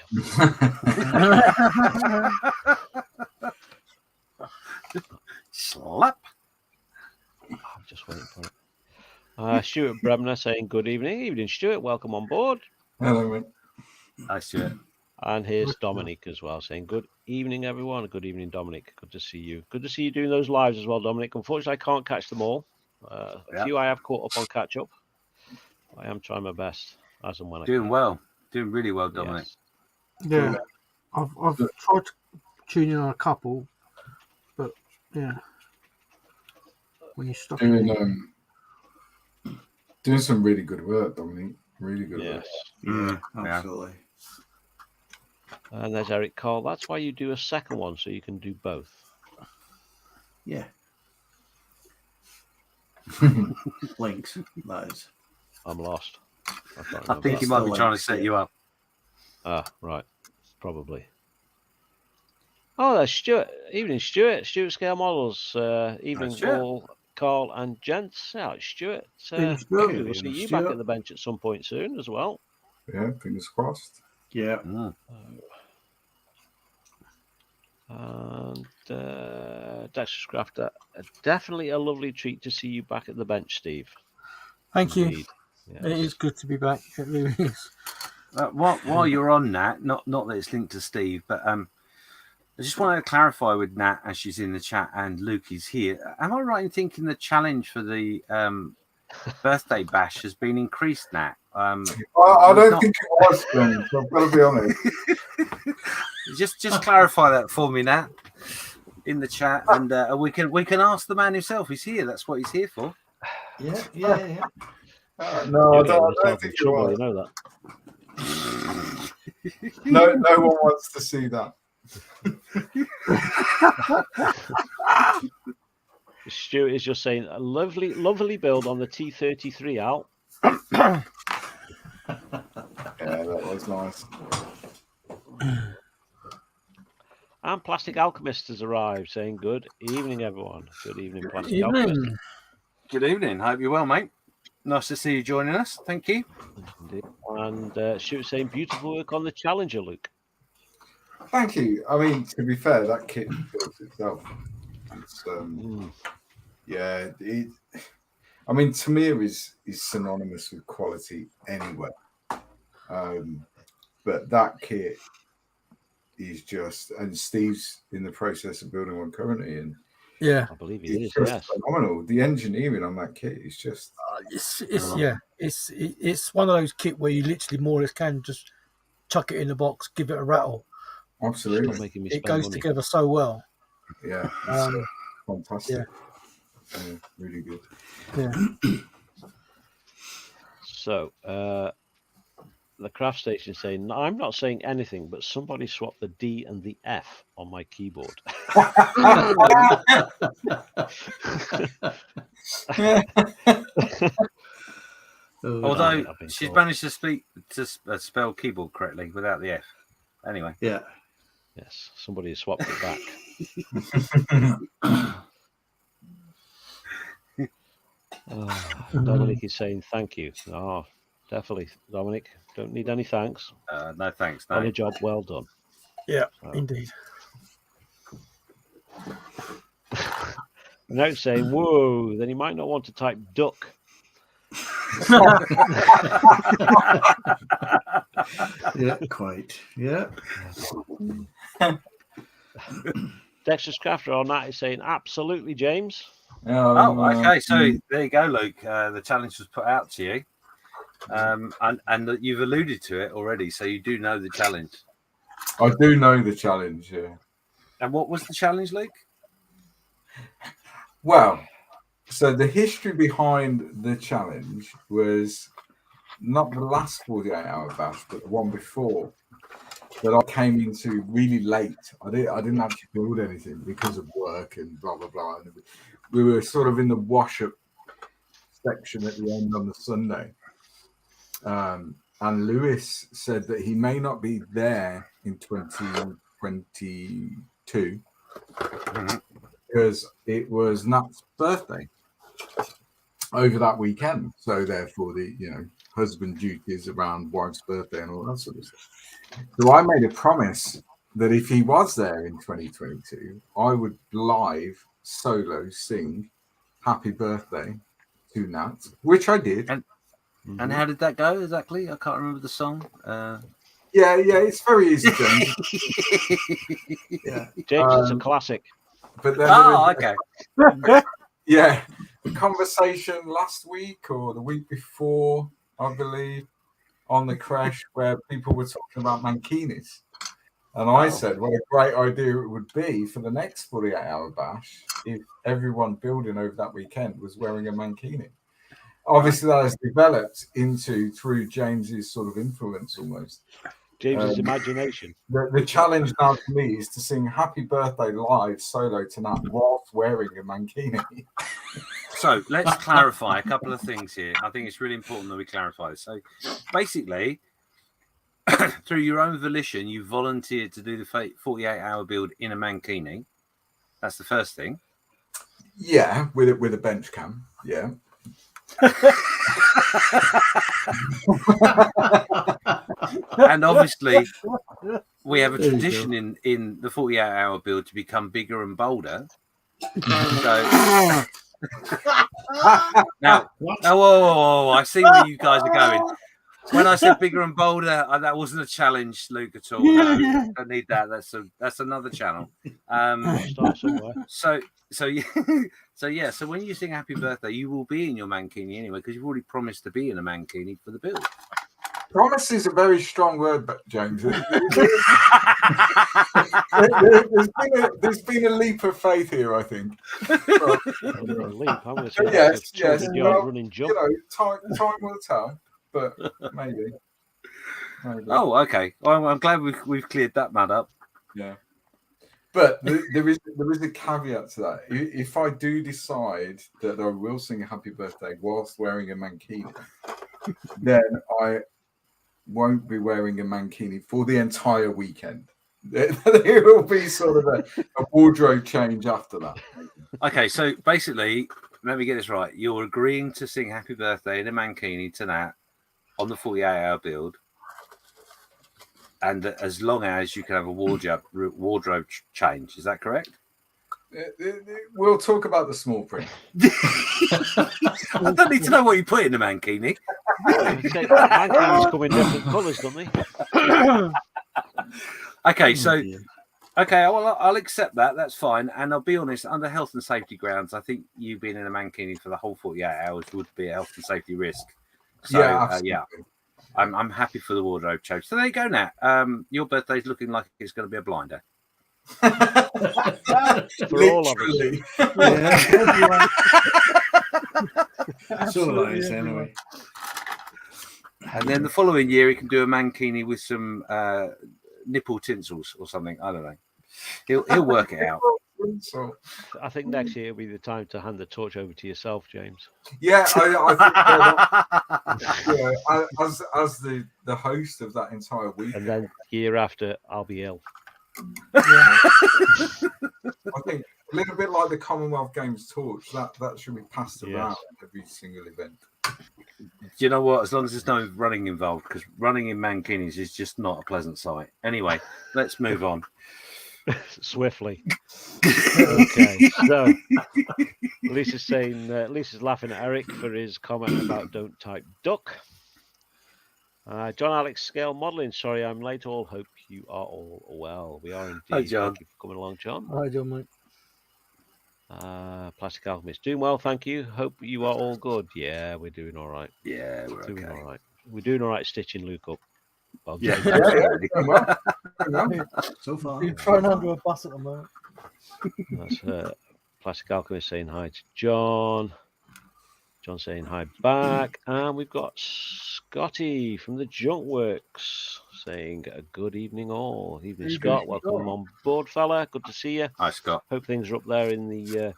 Speaker 1: Slap.
Speaker 2: I'm just waiting for it. Stuart Bremner saying good evening. Evening, Stuart. Welcome on board.
Speaker 5: Hello, mate.
Speaker 1: Hi, Stuart.
Speaker 2: And here's Dominic as well saying good evening, everyone. Good evening, Dominic. Good to see you. Good to see you doing those lives as well, Dominic. Unfortunately, I can't catch them all. A few I have caught up on catch up. I am trying my best as and when I can.
Speaker 1: Doing well. Doing really well, Dominic.
Speaker 3: Yes. Yeah. I've tried to tune in on a couple, but yeah. When you're stuck
Speaker 5: doing some really good work, Dominic. Really good work.
Speaker 4: Yeah, absolutely.
Speaker 2: And there's Eric Karl. That's why you do a second one, so you can do both.
Speaker 4: Yeah. Links, that is.
Speaker 2: I'm lost.
Speaker 1: I think he might be trying to set you up.
Speaker 2: Ah, right. Probably. Oh, that's Stuart. Evening, Stuart. Stuart Scale Models. Evening, all Karl and gents. Yeah, Stuart. We'll see you back at the bench at some point soon as well.
Speaker 5: Yeah, fingers crossed.
Speaker 4: Yeah.
Speaker 2: And Dexter's Crafter, definitely a lovely treat to see you back at the bench, Steve.
Speaker 3: Thank you.
Speaker 2: Yes.
Speaker 3: It is good to be back. It really is.
Speaker 1: While you're on Nat, not that it's linked to Steve, but I just want to clarify with Nat as she's in the chat and Luke is here. Am I right in thinking the challenge for the birthday bash has been increased, Nat?
Speaker 5: I don't think it was, Ben. I've got to be honest.
Speaker 1: Just clarify that for me, Nat, in the chat, and we can ask the man himself. He's here. That's what he's here for.
Speaker 4: Yeah.
Speaker 5: No, I don't think you're
Speaker 2: trouble,
Speaker 5: right.
Speaker 2: you know that.
Speaker 5: No one wants to see that.
Speaker 2: Stuart is just saying a lovely build on the T33 out.
Speaker 5: Yeah, that was nice.
Speaker 2: And Plastic Alchemist has arrived, saying good evening, everyone. Good evening, Plastic Alchemist.
Speaker 1: Good evening. Hope you're well, mate. Nice to see you joining us. Thank you.
Speaker 2: Indeed. And Stuart saying beautiful work on the Challenger, Luke.
Speaker 5: Thank you. I mean, to be fair, that kit builds itself. It's, yeah. I mean, Tamir is synonymous with quality anyway. But that kit is just, and Steve's in the process of building one currently, and
Speaker 3: yeah,
Speaker 2: I believe he is.
Speaker 5: Just
Speaker 2: yes,
Speaker 5: phenomenal. The engineering on that kit is just.
Speaker 3: It's one of those kit where you literally more or less can just chuck it in the box, give it a rattle.
Speaker 5: Absolutely,
Speaker 3: it goes together so well.
Speaker 5: Yeah, fantastic. Yeah, really good.
Speaker 3: Yeah.
Speaker 2: So, the craft station saying, I'm not saying anything, but somebody swapped the D and the F on my keyboard.
Speaker 1: Although she's managed to spell keyboard correctly without the F. Anyway.
Speaker 4: Yeah.
Speaker 2: Yes, somebody has swapped it back. Dominic is saying thank you. Oh, definitely, Dominic. Don't need any thanks.
Speaker 1: No thanks. No.
Speaker 2: On a job well done.
Speaker 3: Yeah, indeed.
Speaker 2: Note saying, whoa, then you might not want to type duck.
Speaker 4: Yeah, quite. Yeah.
Speaker 2: Dexter's Crafter on that is saying, absolutely, James.
Speaker 1: Okay. So there you go, Luke. The challenge was put out to you. And you've alluded to it already, so you do know the challenge.
Speaker 5: I do know the challenge, yeah.
Speaker 1: And what was the challenge, Luke?
Speaker 5: Well, so the history behind the challenge was not the last 48-hour bash, but the one before that I came into really late. I didn't actually build anything because of work and blah, blah, blah. And we were sort of in the wash-up section at the end on the Sunday. And Lewis said that he may not be there in 2022 because it was Nat's birthday over that weekend. So therefore, the husband duties around wife's birthday and all that sort of stuff. So I made a promise that if he was there in 2022, I would live solo sing "Happy Birthday" to Nat, which I did.
Speaker 1: And how did that go exactly? I can't remember the song.
Speaker 5: Yeah, it's very easy, James.
Speaker 2: James, it's a classic.
Speaker 5: But then
Speaker 1: okay.
Speaker 5: Yeah, the conversation last week or the week before, I believe, on the Creche where people were talking about mankinis. And I said, what a great idea it would be for the next 48-hour bash if everyone building over that weekend was wearing a mankini. Obviously, that has developed through James's sort of influence almost.
Speaker 2: James's imagination.
Speaker 5: The challenge now for me is to sing Happy Birthday live solo tonight whilst wearing a mankini.
Speaker 1: So let's clarify a couple of things here. I think it's really important that we clarify this. So basically, through your own volition, you volunteered to do the 48-hour build in a mankini. That's the first thing.
Speaker 5: Yeah, with a bench cam. Yeah.
Speaker 1: And obviously we have a tradition in the 48-hour build to become bigger and bolder. So now whoa, I see where you guys are going. When I said bigger and bolder, that wasn't a challenge, Luke, at all. No, don't need that. That's another channel. So when you sing Happy Birthday, you will be in your mankini anyway, because you've already promised to be in a mankini for the build.
Speaker 5: Promise is a very strong word, James. There's been a leap of faith here, I think.
Speaker 2: A leap. I'm going to say
Speaker 5: yes.
Speaker 2: Well, running jump.
Speaker 5: Time will tell, but maybe.
Speaker 1: Oh, okay. Well, I'm glad we've cleared that mud up.
Speaker 5: Yeah. But there is a caveat to that. If I do decide that I will sing a happy birthday whilst wearing a mankini, then I won't be wearing a mankini for the entire weekend. There will be sort of a wardrobe change after that.
Speaker 1: Okay, so basically, let me get this right. You're agreeing to sing happy birthday in a mankini to Nat on the 48-hour build. And as long as you can have a wardrobe change, is that correct?
Speaker 5: We'll talk about the small print.
Speaker 1: I don't need to know what you put in the mankini.
Speaker 2: Mankinis come in different colours, don't they?
Speaker 1: Okay, so I'll accept that. That's fine. And I'll be honest, under health and safety grounds, I think you being in a mankini for the whole 48 hours would be a health and safety risk. So, yeah. I'm happy for the wardrobe change. So there you go, Nat. Your birthday's looking like it's going to be a blinder.
Speaker 2: For all of us.
Speaker 4: So nice, anyway.
Speaker 1: And then the following year, he can do a mankini with some nipple tinsels or something. I don't know. He'll work it out.
Speaker 2: I think next year will be the time to hand the torch over to yourself, James.
Speaker 5: Yeah, I think as the host of that entire week.
Speaker 2: And then year after, I'll be ill.
Speaker 5: I think a little bit like the Commonwealth Games torch, that should be passed around every single event.
Speaker 1: Do you know what? As long as there's no running involved, because running in mankinis is just not a pleasant sight. Anyway, let's move on.
Speaker 2: Swiftly. Okay, so Lisa's laughing at Eric for his comment about don't type duck. John Alex Scale Modelling. Sorry, I'm late. All hope you are all well. We are indeed.
Speaker 1: Hi, John.
Speaker 2: Thank you for coming along, John.
Speaker 3: Hi, John, mate.
Speaker 2: Plastic Alchemist. Doing well, thank you. Hope you are all good. Yeah, we're doing all right.
Speaker 1: Yeah, we're
Speaker 2: doing
Speaker 1: okay.
Speaker 2: all right. We're doing all right stitching Luke up.
Speaker 1: Yeah.
Speaker 4: So far.
Speaker 3: You're thrown under a bus at the moment.
Speaker 2: That's Plastic Alchemist saying hi to John. John saying hi back. And we've got Scotty from the Junkworks saying a good evening all. Evening, Scott. Welcome on board, fella. Good to see you.
Speaker 1: Hi, Scott.
Speaker 2: Hope things are up there in the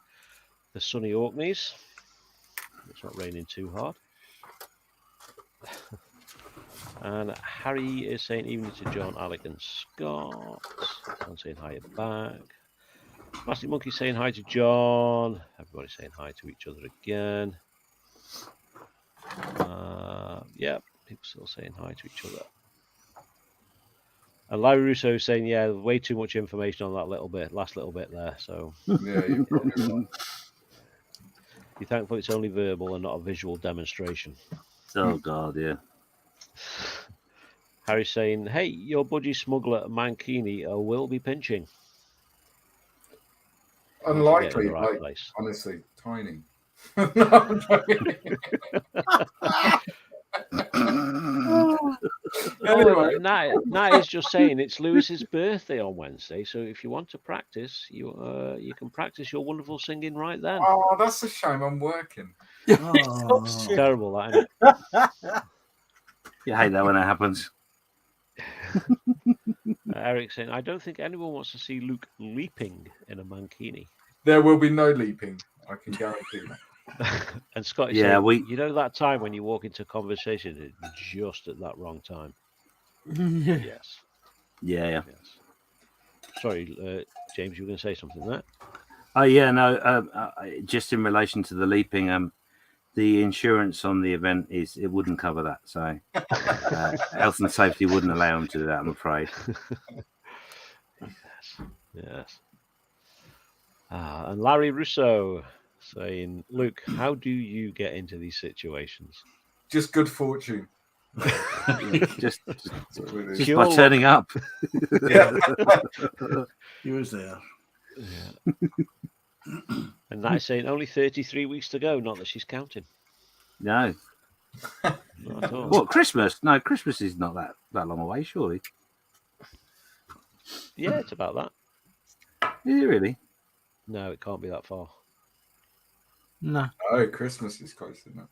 Speaker 2: sunny Orkneys. It's not raining too hard. And Harry is saying evening to John, Alec and Scott. John saying hi back. Plastic Monkey saying hi to John. Everybody saying hi to each other again. People still saying hi to each other. And Larry Russo saying, yeah, way too much information on that last little bit there. So
Speaker 5: you're
Speaker 2: thankful it's only verbal and not a visual demonstration.
Speaker 1: Oh God, yeah.
Speaker 2: Harry saying, hey, your budgie smuggler Mankini will be pinching.
Speaker 5: Unlikely, honestly, tiny. No, I'm joking.
Speaker 2: Anyway, Nat is just saying it's Lewis's birthday on Wednesday, so if you want to practice, you can practice your wonderful singing right then.
Speaker 5: Oh, that's a shame. I'm working.
Speaker 2: It's terrible, that, isn't it?
Speaker 1: You hate that when that happens.
Speaker 2: Eric saying, I don't think anyone wants to see Luke leaping in a mankini.
Speaker 5: There will be no leaping. I can guarantee that.
Speaker 2: And Scott is saying, you know that time when you walk into a conversation, it's just at that wrong time. Yes.
Speaker 1: Yeah.
Speaker 2: Yes. Sorry, James, you were going to say something there?
Speaker 1: Oh yeah, no. Just in relation to the leaping, the insurance on the event it wouldn't cover that. So health and safety wouldn't allow them to do that, I'm afraid.
Speaker 2: Yes. And Larry Russo saying, Luke, how do you get into these situations?
Speaker 5: Just good fortune.
Speaker 1: just by turning up.
Speaker 4: Yeah. He was there.
Speaker 2: Yeah. And that is saying only 33 weeks to go, not that she's counting.
Speaker 1: No.
Speaker 2: Not at all.
Speaker 1: What, Christmas? No, Christmas is not that long away, surely.
Speaker 2: Yeah, it's about that.
Speaker 1: Is it really?
Speaker 2: No, it can't be that far.
Speaker 3: No.
Speaker 5: Oh, Christmas is close, isn't it?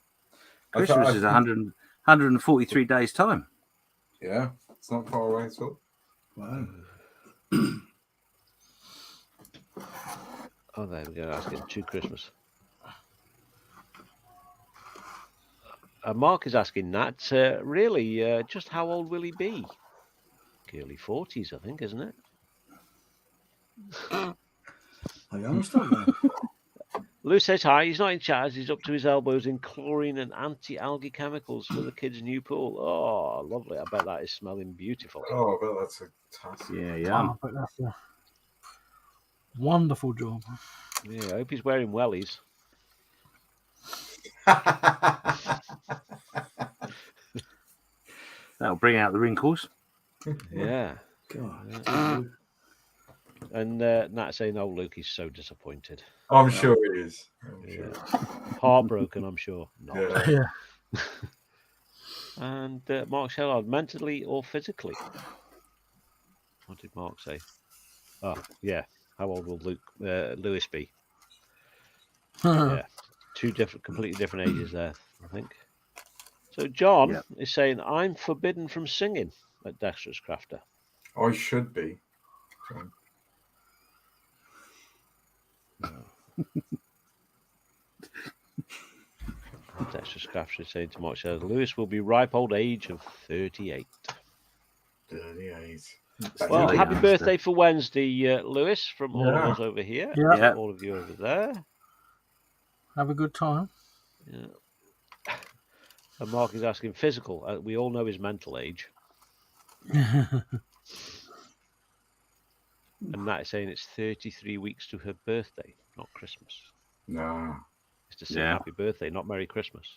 Speaker 1: Christmas is 143 days' time.
Speaker 5: Yeah, it's not far away at all.
Speaker 4: Wow.
Speaker 2: Oh, there we go. Asking to Christmas. Mark is asking that. Really, just how old will he be? Early 40s, I think, isn't it?
Speaker 4: I understand that.
Speaker 2: Lou says hi. He's not in chat. He's up to his elbows in chlorine and anti-algae chemicals for the kids' new pool. Oh, lovely. I bet that is smelling beautiful.
Speaker 5: Oh, I bet that's a task.
Speaker 1: Yeah.
Speaker 3: I bet that's a wonderful job.
Speaker 2: Yeah, I hope he's wearing wellies.
Speaker 1: That'll bring out the wrinkles.
Speaker 2: Yeah.
Speaker 4: God.
Speaker 2: And Nat saying, "Oh, Luke, he's so disappointed.
Speaker 5: I'm sure it is.
Speaker 2: Heartbroken, I'm sure." Not.
Speaker 5: Yeah.
Speaker 2: And Mark Shellard, mentally or physically? What did Mark say? Oh, yeah. How old will Lewis be? Yeah, completely different ages there, I think. So John is saying, "I'm forbidden from singing at Dexterous Crafter."
Speaker 5: I should be. So.
Speaker 2: Dexterous Crafter is saying to Mark Shellard, "Lewis will be ripe old age of 38.
Speaker 5: 38.
Speaker 2: Well, happy birthday for Wednesday, Lewis, from all of us over here.
Speaker 3: Yeah.
Speaker 2: All of you over there.
Speaker 3: Have a good time.
Speaker 2: Yeah. And Mark is asking physical. We all know his mental age. And Nat is saying it's 33 weeks to her birthday, not Christmas.
Speaker 5: No.
Speaker 2: It's to say happy birthday, not Merry Christmas.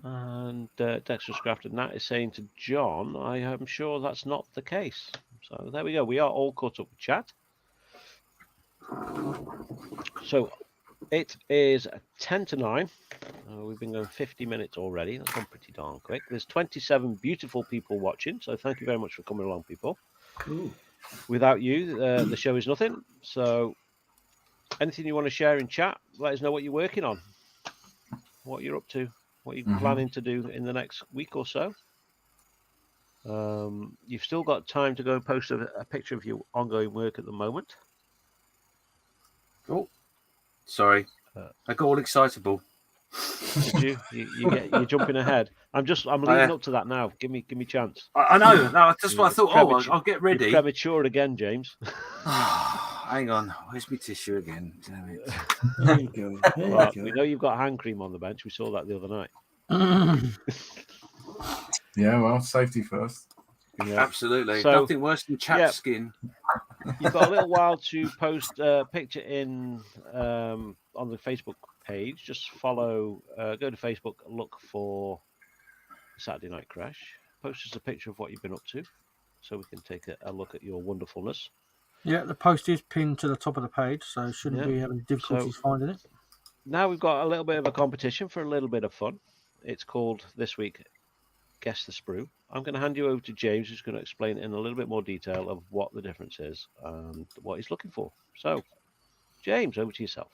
Speaker 2: And Dexterous Crafter Nat is saying to John, I am sure that's not the case. So there we go. We are all caught up with chat. So it is 10 to 9. We've been going 50 minutes already. That's gone pretty darn quick. There's 27 beautiful people watching. So thank you very much for coming along, people.
Speaker 4: Ooh.
Speaker 2: Without you, the show is nothing. So anything you want to share in chat, let us know what you're working on, what you're up to, what you're planning to do in the next week or so. You've still got time to go and post a picture of your ongoing work at the moment.
Speaker 1: Oh, sorry. I got all excitable.
Speaker 2: Did you? You're jumping ahead. I'm leading up to that now. Give me chance.
Speaker 1: I know. No, that's what I thought. I'll get ready.
Speaker 2: You're premature again, James.
Speaker 1: Hang on. Where's my tissue again? Damn it.
Speaker 4: There you go.
Speaker 2: Well, we know you've got hand cream on the bench. We saw that the other night.
Speaker 5: Yeah, well, safety first.
Speaker 1: Yeah. Absolutely.
Speaker 2: So,
Speaker 1: nothing worse than chapped skin.
Speaker 2: You've got a little while to post a picture in on the Facebook page. Just follow, go to Facebook, look for Saturday Night Creche. Post us a picture of what you've been up to so we can take a look at your wonderfulness.
Speaker 3: Yeah, the post is pinned to the top of the page, so shouldn't be having difficulties finding it.
Speaker 2: Now we've got a little bit of a competition for a little bit of fun. It's called this week Guess the Sprue. I'm going to hand you over to James, who's going to explain in a little bit more detail of what the difference is and what he's looking for. So, James, over to yourself.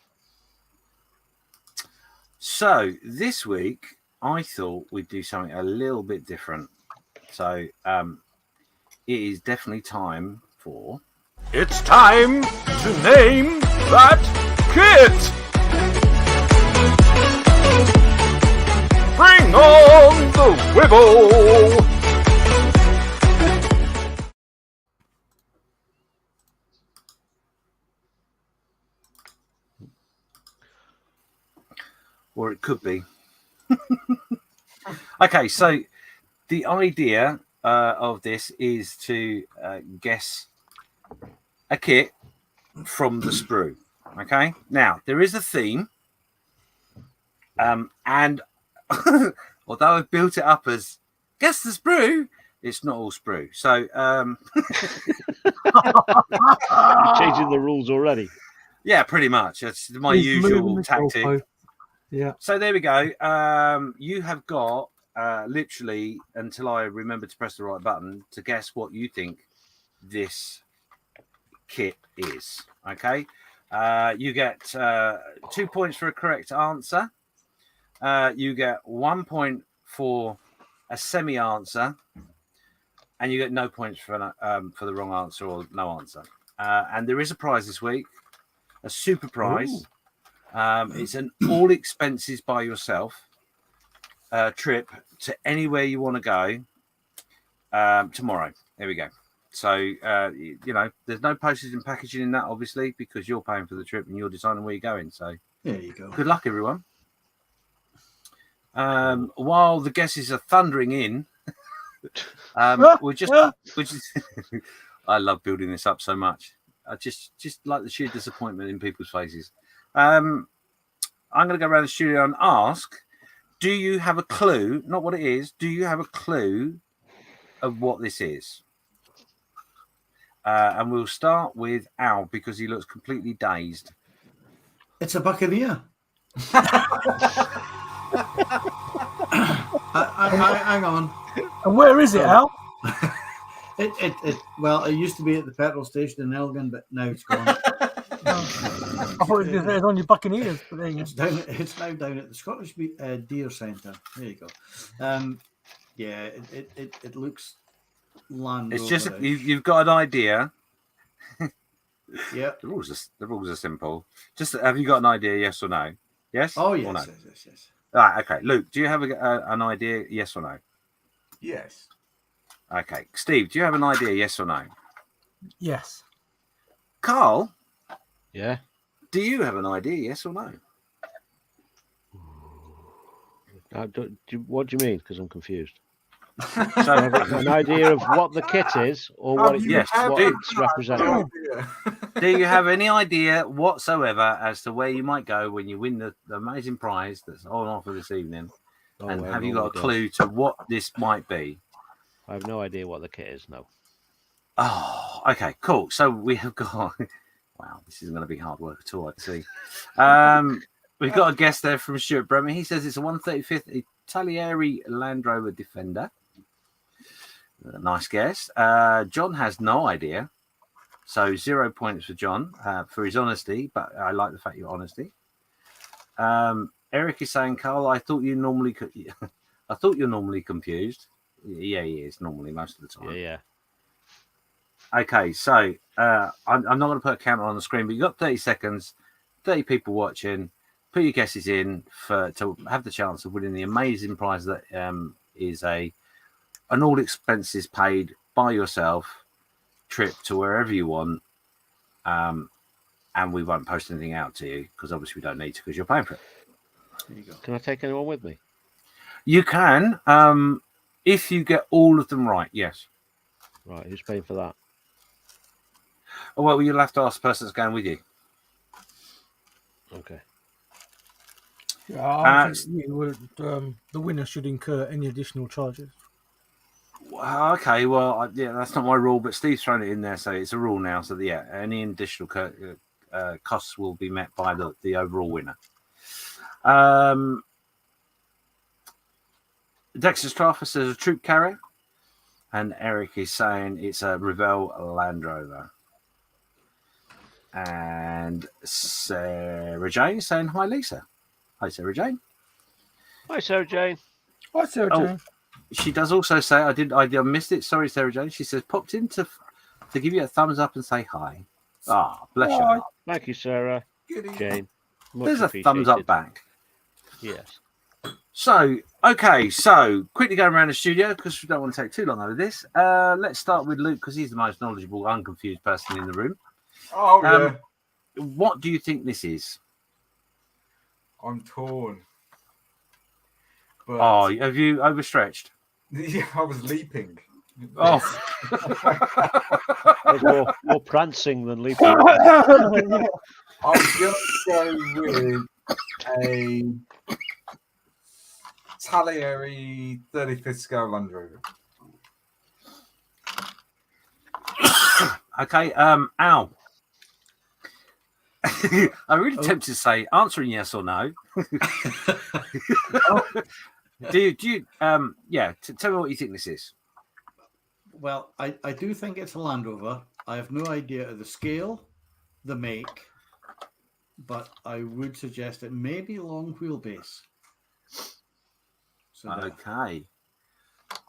Speaker 1: So, this week, I thought we'd do something a little bit different. So, it is definitely time for...
Speaker 6: It's time to name that kit! Bring on the Wibble!
Speaker 1: Or it could be. Okay, so the idea of this is to guess a kit from the sprue. Okay, now there is a theme, and although I've built it up as guess the sprue, it's not all sprue. So
Speaker 2: you're changing the rules already.
Speaker 1: Yeah, pretty much. That's my
Speaker 3: He's moving
Speaker 1: usual
Speaker 3: the
Speaker 1: tactic.
Speaker 3: goalpost. Yeah.
Speaker 1: So there we go. You have got literally until I remember to press the right button to guess what you think this kit is. Okay. You get 2 points for a correct answer. You get 1 point for a semi answer, and you get no points for the wrong answer or no answer. And there is a prize this week, a super prize. It's an all expenses by yourself trip to anywhere you want to go tomorrow. There we go. So, you know, there's no postage and packaging in that, obviously, because you're paying for the trip and you're deciding where you're going. So
Speaker 4: there you go.
Speaker 1: Good luck, everyone. While the guesses are thundering in, we're just I love building this up so much. I just like the sheer disappointment in people's faces. I'm going to go around the studio and ask, do you have a clue? Not what it is. Do you have a clue of what this is? And we'll start with Al because he looks completely dazed.
Speaker 4: It's a buccaneer. Hang on.
Speaker 3: And where is it, Al?
Speaker 4: Well, it used to be at the petrol station in Elgin, but now it's gone.
Speaker 3: I thought it was on your Buccaneers. But there you go.
Speaker 4: It's now down at the Scottish Deer Centre. There you go. Yeah, it looks Land
Speaker 1: It's
Speaker 4: Rover.
Speaker 1: just you've got an idea.
Speaker 4: Yeah.
Speaker 1: The rules are simple. Just have you got an idea? Yes or no? Yes.
Speaker 4: Oh yes,
Speaker 1: or no?
Speaker 4: yes.
Speaker 1: Right. Okay. Luke, do you have an idea? Yes or no?
Speaker 5: Yes.
Speaker 1: Okay. Steve, do you have an idea? Yes or no?
Speaker 3: Yes.
Speaker 1: Karl.
Speaker 2: Yeah.
Speaker 1: Do you have an idea? Yes or no?
Speaker 2: What do you mean? Because I'm confused.
Speaker 1: So,
Speaker 2: an idea of what the kit is or what it's representing.
Speaker 1: Do you have any idea whatsoever as to where you might go when you win the amazing prize that's on offer this evening? And have you got a clue to what this might be?
Speaker 2: I have no idea what the kit is, no.
Speaker 1: Oh, okay, cool. So we have got... Wow, this isn't going to be hard work at all, I'd see. We've got a guest there from Stuart Bremen. He says it's a 135th Italieri Land Rover Defender. Nice guess. John has no idea. So 0 points for John for his honesty, but I like the fact you're honesty. Eric is saying, Karl, I thought you're normally confused. Yeah, he is normally most of the time.
Speaker 2: Yeah.
Speaker 1: Okay, so I'm not going to put a counter on the screen, but you've got 30 seconds, 30 people watching. Put your guesses in to have the chance of winning the amazing prize that is an all expenses paid by yourself trip to wherever you want. And we won't post anything out to you because obviously we don't need to because you're paying for it.
Speaker 4: There you go.
Speaker 2: Can I take anyone with me?
Speaker 1: You can, if you get all of them right, yes.
Speaker 2: Right, who's paying for that?
Speaker 1: Oh, well, you'll have to ask the person that's going with you.
Speaker 2: Okay.
Speaker 3: Yeah, the winner should incur any additional charges.
Speaker 1: Okay, well, yeah, that's not my rule, but Steve's thrown it in there, so it's a rule now. So, yeah, any additional costs will be met by the overall winner. Dexter Straffer says a troop carrier, and Eric is saying it's a Revell Land Rover. And Sarah Jane is saying hi, Lisa. Hi, Sarah Jane.
Speaker 2: Hi, Sarah Jane.
Speaker 3: Hi, Sarah Jane.
Speaker 1: She does also say I missed it. Sorry, Sarah Jane. She says popped in to give you a thumbs up and say hi. Ah, bless you.
Speaker 2: Thank you, Sarah Jane.
Speaker 1: There's a thumbs up back.
Speaker 2: Yes.
Speaker 1: So, okay, quickly going around the studio because we don't want to take too long over this. Let's start with Luke because he's the most knowledgeable, unconfused person in the room.
Speaker 5: Oh, yeah.
Speaker 1: What do you think this is?
Speaker 5: I'm torn. But...
Speaker 1: Oh, have you overstretched?
Speaker 5: Yeah, I was leaping.
Speaker 1: Oh.
Speaker 2: more prancing than leaping.
Speaker 5: I'm going to go with a Talieri 35th scale Land Rover.
Speaker 1: Okay, Al. I'm really tempted to say answering yes or no. Do you tell me what you think this is.
Speaker 4: Well, I do think it's a Land Rover. I have no idea of the scale, the make, but I would suggest it may be long wheelbase. So
Speaker 1: okay.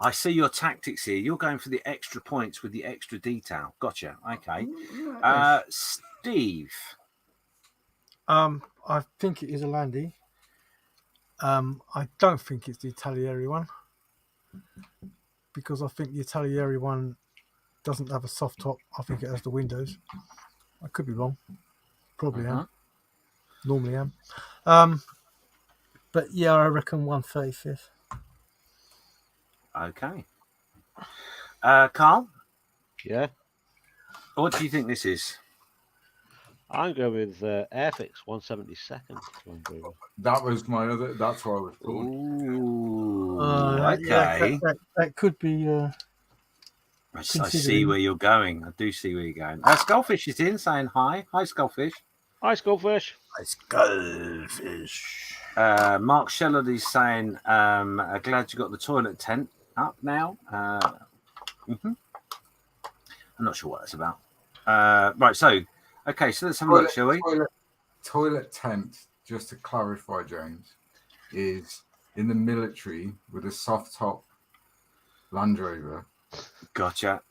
Speaker 1: I see your tactics here. You're going for the extra points with the extra detail. Gotcha. Okay. Steve.
Speaker 3: I think it is a Landy. I don't think it's the Italieri one, because I think the Italieri one doesn't have a soft top. I think it has the windows. I could be wrong. Probably am. Normally am. But yeah, I reckon 135th.
Speaker 1: Okay. Karl?
Speaker 2: Yeah.
Speaker 1: What do you think this is?
Speaker 2: I'm going with Airfix 172nd.
Speaker 5: That was my other. That's what I was told.
Speaker 1: Ooh,
Speaker 3: okay. Yeah, that could be.
Speaker 1: I see where you're going. I do see where you're going. Skullfish is in saying hi. Hi, Skullfish.
Speaker 2: Hi, Skullfish.
Speaker 3: Hi, Skullfish.
Speaker 1: Mark Shellard is saying, glad you got the toilet tent up now. I'm not sure what that's about. Right, so, okay, so let's have a look, shall we?
Speaker 5: Toilet tent, just to clarify, James, is in the military with a soft top Land Rover.
Speaker 1: Gotcha.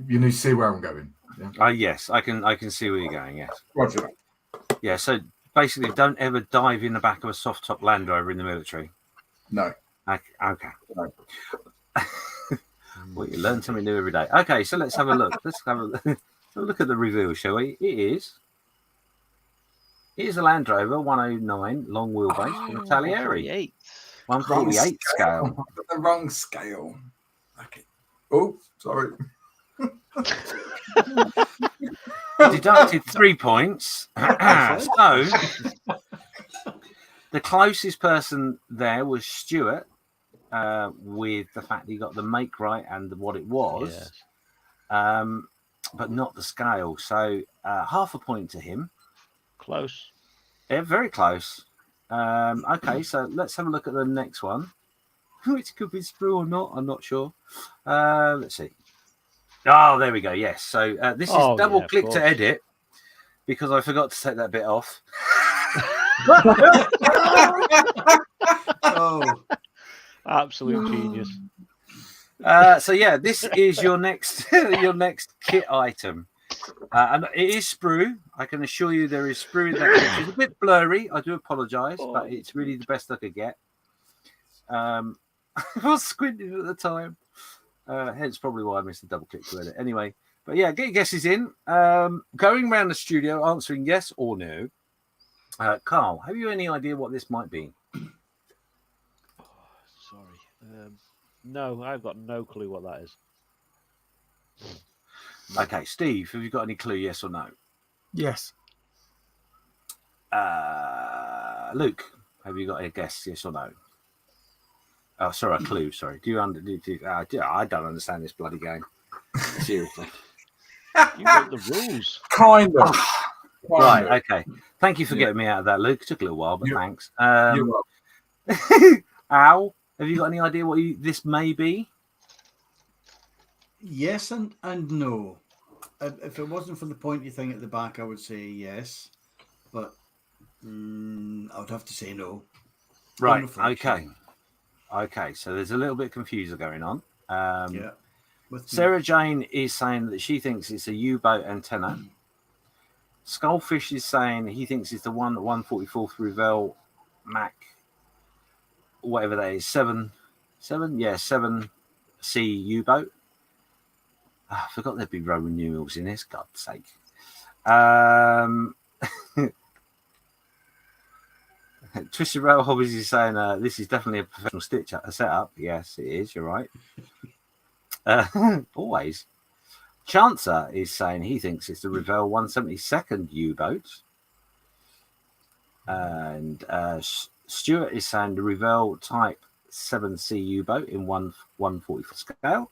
Speaker 5: You need to see where I'm going. Yeah?
Speaker 1: Yes, I can see where you're going. Yes.
Speaker 5: Roger.
Speaker 1: Yeah. So basically, don't ever dive in the back of a soft top Land Rover in the military.
Speaker 5: No.
Speaker 1: Okay.
Speaker 5: No.
Speaker 1: Well, you learn something new every day. Okay, so let's have a look. Let's have a look at the reveal, shall we? It is a Land Rover 109 long wheelbase from Italieri. 148 scale.
Speaker 5: The wrong scale. Okay. Oh, sorry.
Speaker 1: Deducted 3 points. So the closest person there was Stuart, with the fact that he got the make right and what it was, but not the scale. So half a point to him.
Speaker 2: Close.
Speaker 1: Yeah, very close. Okay, so let's have a look at the next one. Which could be sprue or not, I'm not sure. Let's see. Oh, there we go. Yes. So this is double click to edit because I forgot to take that bit off.
Speaker 2: Absolute genius.
Speaker 1: So yeah, this is your next kit item. And it is sprue. I can assure you there is sprue in that picture. It's a bit blurry. I do apologise, but it's really the best I could get. I was squinting at the time. Hence probably why I missed the double click to edit. Anyway, but yeah, get your guesses in. Going around the studio answering yes or no. Karl, have you any idea what this might be?
Speaker 2: Sorry. No, I've got no clue what that is.
Speaker 1: Okay, Steve, have you got any clue, yes or no?
Speaker 3: Yes.
Speaker 1: Luke, have you got a guess, yes or no? Oh, sorry, a clue. Sorry. I don't understand this bloody game. Seriously.
Speaker 2: You got the rules.
Speaker 5: Kind of.
Speaker 1: Right. Okay. Thank you for getting me out of that, Luke. It took a little while, but thanks.
Speaker 5: You're welcome.
Speaker 1: Al, have you got any idea what this may be?
Speaker 4: Yes and no. If it wasn't for the pointy thing at the back, I would say yes, but I would have to say no.
Speaker 1: Right. Okay. So there's a little bit of confusion going on. Sarah Jane is saying that she thinks it's a U-boat antenna. Skullfish is saying he thinks it's the 144th Revell Mac, whatever that is, 7C U-boat. I forgot there'd be Roman numerals in this, God's sake. Twisted Rail Hobbies is saying this is definitely a professional setup. Yes, it is. You're right. Always. Chancer is saying he thinks it's the Revell 172nd U-boat. And Stuart is saying the Revell Type 7C U-boat in 1/144 scale.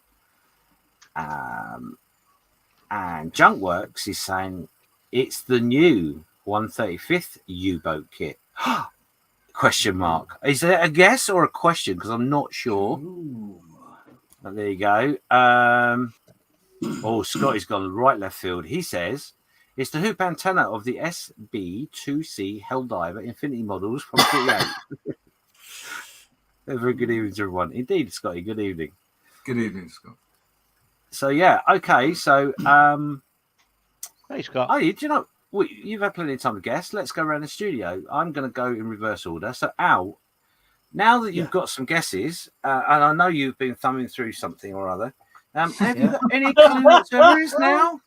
Speaker 1: And Junkworks is saying it's the new 135th U-boat kit. Question mark. Is there a guess or a question? Because I'm not sure. But there you go. Scotty's gone right left field. He says it's the hoop antenna of the SB2C Helldiver Infinity models from 48. Very good evening to everyone. Indeed, Scotty. Good evening.
Speaker 5: Good evening, Scott.
Speaker 1: So yeah, okay. So
Speaker 2: hey, Scott.
Speaker 1: Oh, do you know? You've had plenty of time to guess. Let's go around the studio. I'm going to go in reverse order. So, Al, now that you've got some guesses, and I know you've been thumbing through something or other, have you got any clue what it is now?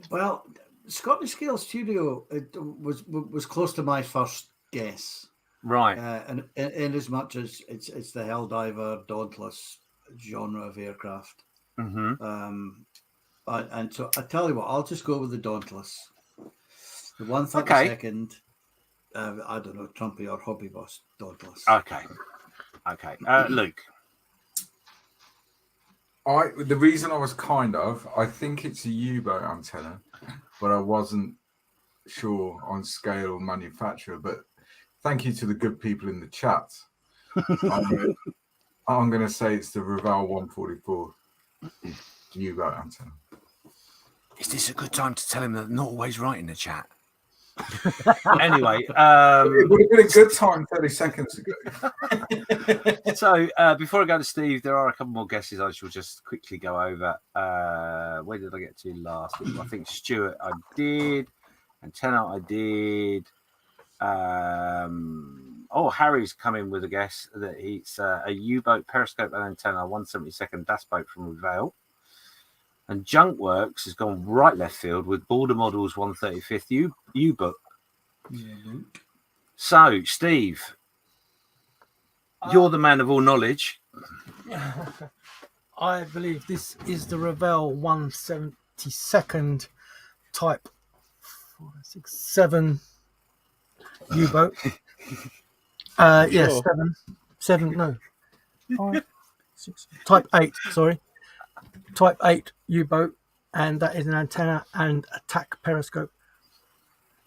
Speaker 4: Well, Scottish Scale Studio was close to my first guess,
Speaker 1: right?
Speaker 4: And in as much as it's the Helldiver Dauntless genre of aircraft.
Speaker 1: Mm-hmm.
Speaker 4: And so I tell you what, I'll just go with the Dauntless. The 132nd, I don't know, Trumpy or Hobby Boss Dauntless.
Speaker 1: Okay. Luke.
Speaker 5: The reason I was I think it's a U-boat antenna, but I wasn't sure on scale or manufacturer. But thank you to the good people in the chat. I'm going to say it's the Ravel 144 U-boat antenna.
Speaker 1: Is this a good time to tell him that not always right in the chat? Anyway,
Speaker 5: it would have been a good time 30 seconds ago.
Speaker 1: So before I go to Steve, there are a couple more guesses I shall just quickly go over. Where did I get to last? I think Stuart I did. Antenna I did. Harry's come in with a guess that it's a U-boat periscope and antenna 172nd DAS boat from Revale. And Junkworks has gone right left field with Border Models 135th U-boat. So, Steve, you're the man of all knowledge.
Speaker 3: I believe this is the Revell 172nd Type 467 U-boat. Yes, seven. No, 5, 6. Type 8. Sorry. Type 8 U-boat, and that is an antenna and attack periscope.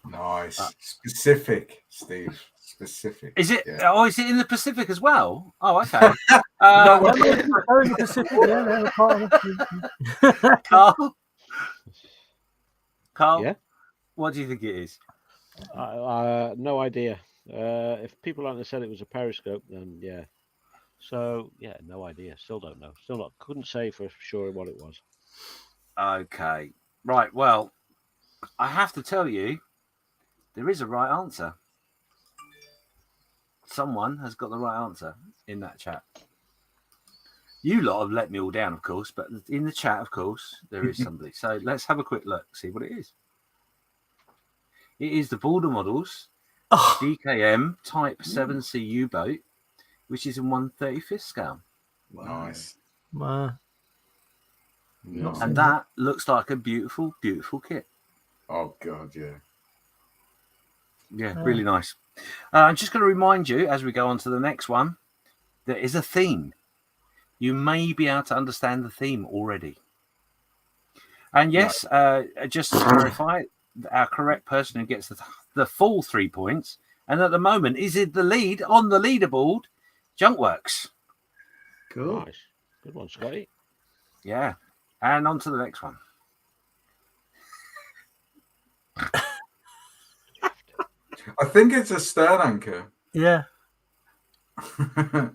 Speaker 5: Nice. Specific, Steve. Specific.
Speaker 1: Is it? Yeah. Oh, is it in the Pacific as well? Oh, okay.
Speaker 3: In the Pacific, yeah.
Speaker 1: Carl?
Speaker 2: Yeah?
Speaker 1: What do you think it is?
Speaker 2: No idea. If people hadn't said it was a periscope, then yeah. So, yeah, no idea. Still don't know. Still not. Couldn't say for sure what it was.
Speaker 1: Okay. Right. Well, I have to tell you, there is a right answer. Someone has got the right answer in that chat. You lot have let me all down, of course, but in the chat, of course, there is somebody. So let's have a quick look, see what it is. It is the Border Models DKM Type 7C U-boat, which is in 135th scale.
Speaker 5: Nice.
Speaker 3: Wow.
Speaker 1: And that looks like a beautiful, beautiful kit.
Speaker 5: Oh, God, yeah.
Speaker 1: Yeah, really nice. I'm just going to remind you, as we go on to the next one, there is a theme. You may be able to understand the theme already. And yes, just to clarify, our correct person who gets the full 3 points, and at the moment is in the lead on the leaderboard, Junkworks.
Speaker 4: Cool.
Speaker 2: Nice. Good one, Scotty.
Speaker 1: Yeah. And on to the next one.
Speaker 5: I think it's a stern anchor.
Speaker 3: Yeah. A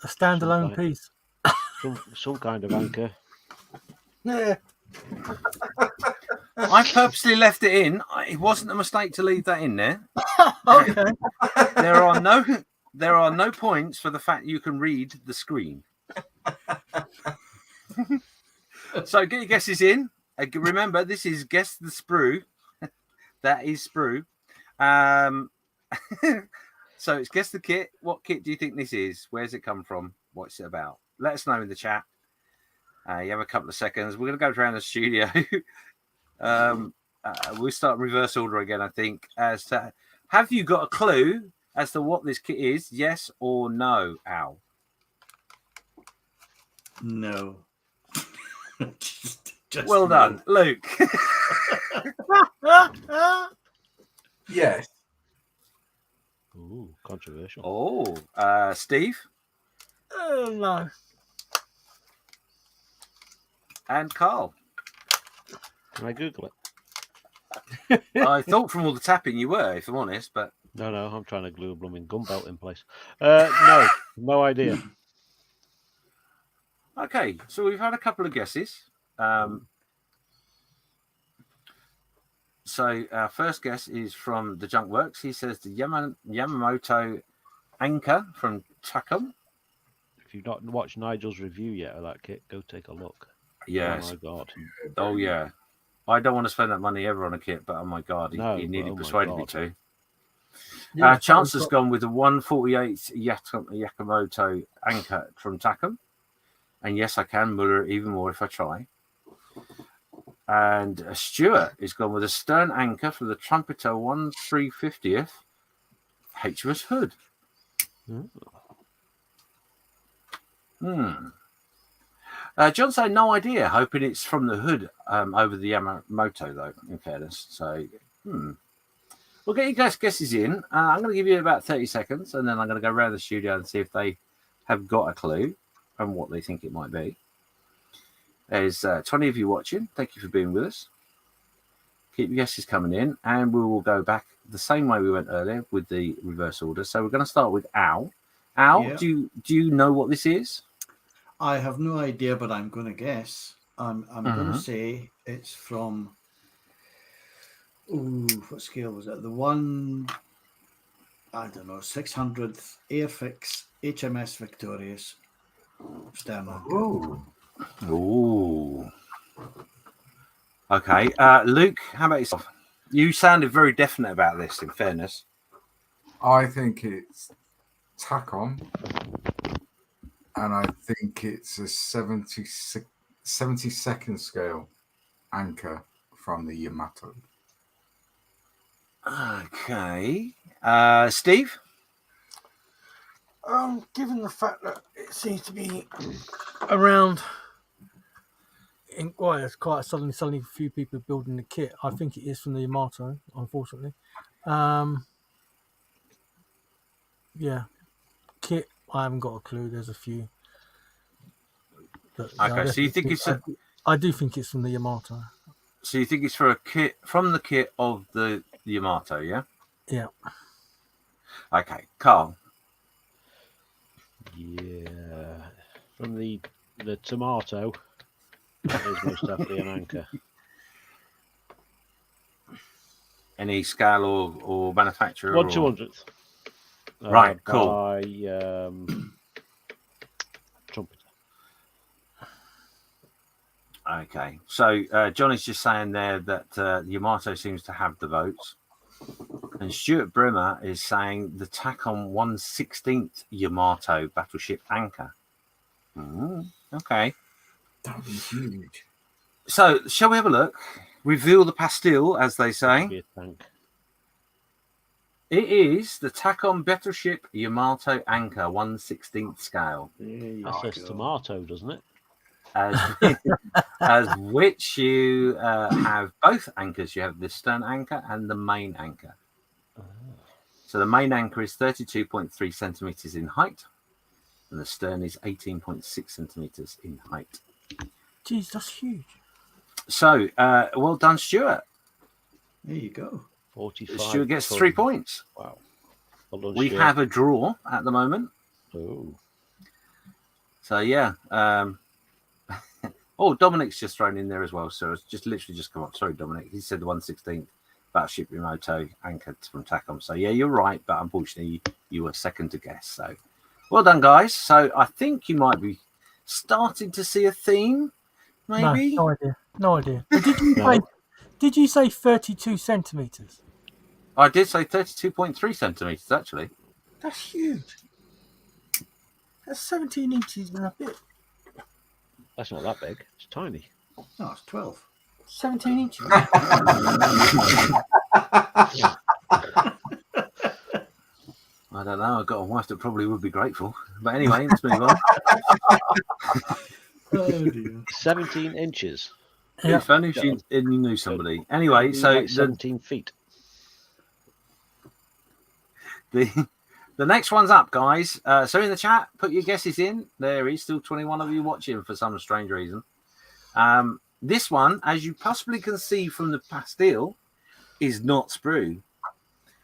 Speaker 3: standalone piece.
Speaker 2: Some kind of anchor.
Speaker 3: Yeah.
Speaker 1: I purposely left it in. It wasn't a mistake to leave that in there.
Speaker 3: Okay.
Speaker 1: There are no points for the fact you can read the screen. So get your guesses in. Remember, this is Guess the Sprue. That is Sprue. So it's Guess the Kit. What kit do you think this is? Where's it come from? What's it about? Let us know in the chat. You have a couple of seconds. We're going to go around the studio. We'll start reverse order again, I think. As to, have you got a clue as to what this kit is? Yes or no, Al?
Speaker 4: No.
Speaker 1: Well done, Luke.
Speaker 5: Yes.
Speaker 2: Ooh, controversial.
Speaker 1: Oh, Steve
Speaker 3: No.
Speaker 1: and Karl.
Speaker 2: Can I Google it?
Speaker 1: I thought from all the tapping you were, if I'm honest, but
Speaker 2: No, I'm trying to glue a blooming gun belt in place. No idea.
Speaker 1: okay. So we've had a couple of guesses. So our first guess is from the Junk Works. He says the Yamamoto Anchor from Tacom.
Speaker 2: If you've not watched Nigel's review yet of that kit, go take a look.
Speaker 1: Yes.
Speaker 2: Oh my god.
Speaker 1: Oh yeah. I don't want to spend that money ever on a kit, but oh my god, he nearly persuaded me to.
Speaker 3: Yeah,
Speaker 1: Chance has gone with the 148 Yamamoto Anchor from Tacom. And yes, I can muller it even more if I try. And Stuart is gone with a stern anchor for the Trumpeter 1350th HMS Hood. John said no idea, hoping it's from the hood over the Yamamoto, though, in fairness. So, we'll get your guesses in. I'm going to give you about 30 seconds, and then I'm going to go around the studio and see if they have got a clue and what they think it might be. There's 20 of you watching. Thank you for being with us. Keep your guesses coming in, and we will go back the same way we went earlier with the reverse order. So we're going to start with Al. Al, do you know what this is?
Speaker 4: I have no idea, but I'm going to guess. I'm going to say it's from. What scale was it? The one, I don't know, 600th Airfix HMS Victorious stern anchor.
Speaker 1: Ooh. Okay. Luke, how about yourself? You sounded very definite about this, in fairness.
Speaker 5: I think it's Tacom, and I think it's a 72nd scale anchor from the Yamato.
Speaker 1: Okay. Steve?
Speaker 3: Given the fact that it seems to be around, it's quite suddenly a few people building the kit. I think it is from the Yamato, unfortunately. Yeah, kit. I haven't got a clue. There's a few. But,
Speaker 1: okay, so you think it's?
Speaker 3: I do think it's from the Yamato.
Speaker 1: So you think it's for a kit from the kit of the Yamato, yeah?
Speaker 3: Yeah.
Speaker 1: Okay, Karl.
Speaker 2: Yeah, from the tomato, that is most definitely an anchor.
Speaker 1: Any scale or manufacturer?
Speaker 2: 1/200th.
Speaker 1: Right, cool.
Speaker 2: By Trumpeter.
Speaker 1: Okay, so Johnny's just saying there that Yamato seems to have the votes. And Stuart Brimmer is saying the Tacom 1/16th Yamato battleship anchor. Okay.
Speaker 5: That would be huge.
Speaker 1: So, shall we have a look? Reveal the pastille, as they say. It is the Tacom battleship Yamato anchor 1/16th scale.
Speaker 2: That says tomato, doesn't it?
Speaker 1: As which you have both anchors. You have the stern anchor and the main anchor. So the main anchor is 32.3 centimeters in height, and the stern is 18.6 centimeters in height.
Speaker 3: Jeez, that's huge.
Speaker 1: So, well done, Stuart.
Speaker 4: There you go.
Speaker 2: 45.
Speaker 1: Stuart gets 3 points.
Speaker 2: Wow. Well done,
Speaker 1: we
Speaker 2: Stuart.
Speaker 1: have a draw at the moment.
Speaker 2: Oh.
Speaker 1: So, yeah. Dominic's just thrown in there as well. So it's literally just come up. Sorry, Dominic. He said the 1/16th battleship Yamato anchored from Tacom. So, yeah, you're right. But unfortunately, you were second to guess. So, well done, guys. So, I think you might be starting to see a theme, maybe?
Speaker 3: No idea. But did you say 32 centimeters?
Speaker 1: I did say 32.3 centimeters, actually.
Speaker 3: That's huge. That's 17 inches and a bit.
Speaker 2: That's not that big. It's tiny.
Speaker 4: No, it's 12.
Speaker 3: 17 inches.
Speaker 1: I don't know. I've got a wife that probably would be grateful. But anyway, let's move on.
Speaker 4: Oh, dear.
Speaker 2: 17 inches.
Speaker 3: Yeah.
Speaker 1: If only you knew somebody. Anyway, so
Speaker 2: like 17 feet.
Speaker 1: The next one's up, guys. So in the chat, put your guesses in. There is still 21 of you watching for some strange reason. This one, as you possibly can see from the pastille, is not sprue.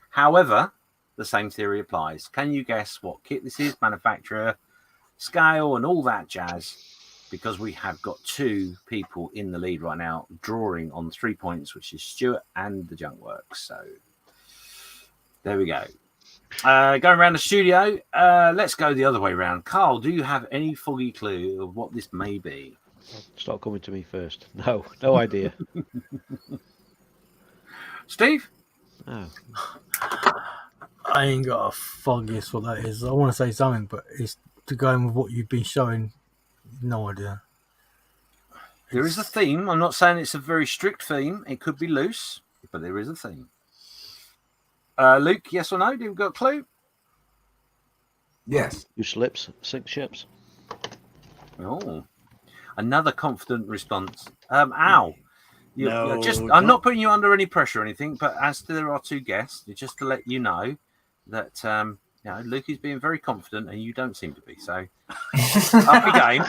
Speaker 1: However, the same theory applies. Can you guess what kit this is, manufacturer, scale, and all that jazz? Because we have got two people in the lead right now, drawing on 3 points, which is Stuart and the Junkworks. So there we go. Going around the studio, let's go the other way around. Karl, do you have any foggy clue of what this may be?
Speaker 2: Stop coming to me first. No idea.
Speaker 1: Steve?
Speaker 2: Oh.
Speaker 3: I ain't got a foggiest what that is. I want to say something, but it's to go in with what you've been showing. No idea.
Speaker 1: There is a theme. I'm not saying it's a very strict theme. It could be loose, but there is a theme. Luke, yes or no? Do you got a clue?
Speaker 5: Yes.
Speaker 2: 2 slips, 6 ships.
Speaker 1: Oh, another confident response. Al,
Speaker 4: No,
Speaker 1: I'm not putting you under any pressure or anything, but as there are 2 guests, just to let you know that Luke is being very confident and you don't seem to be. So, up your game.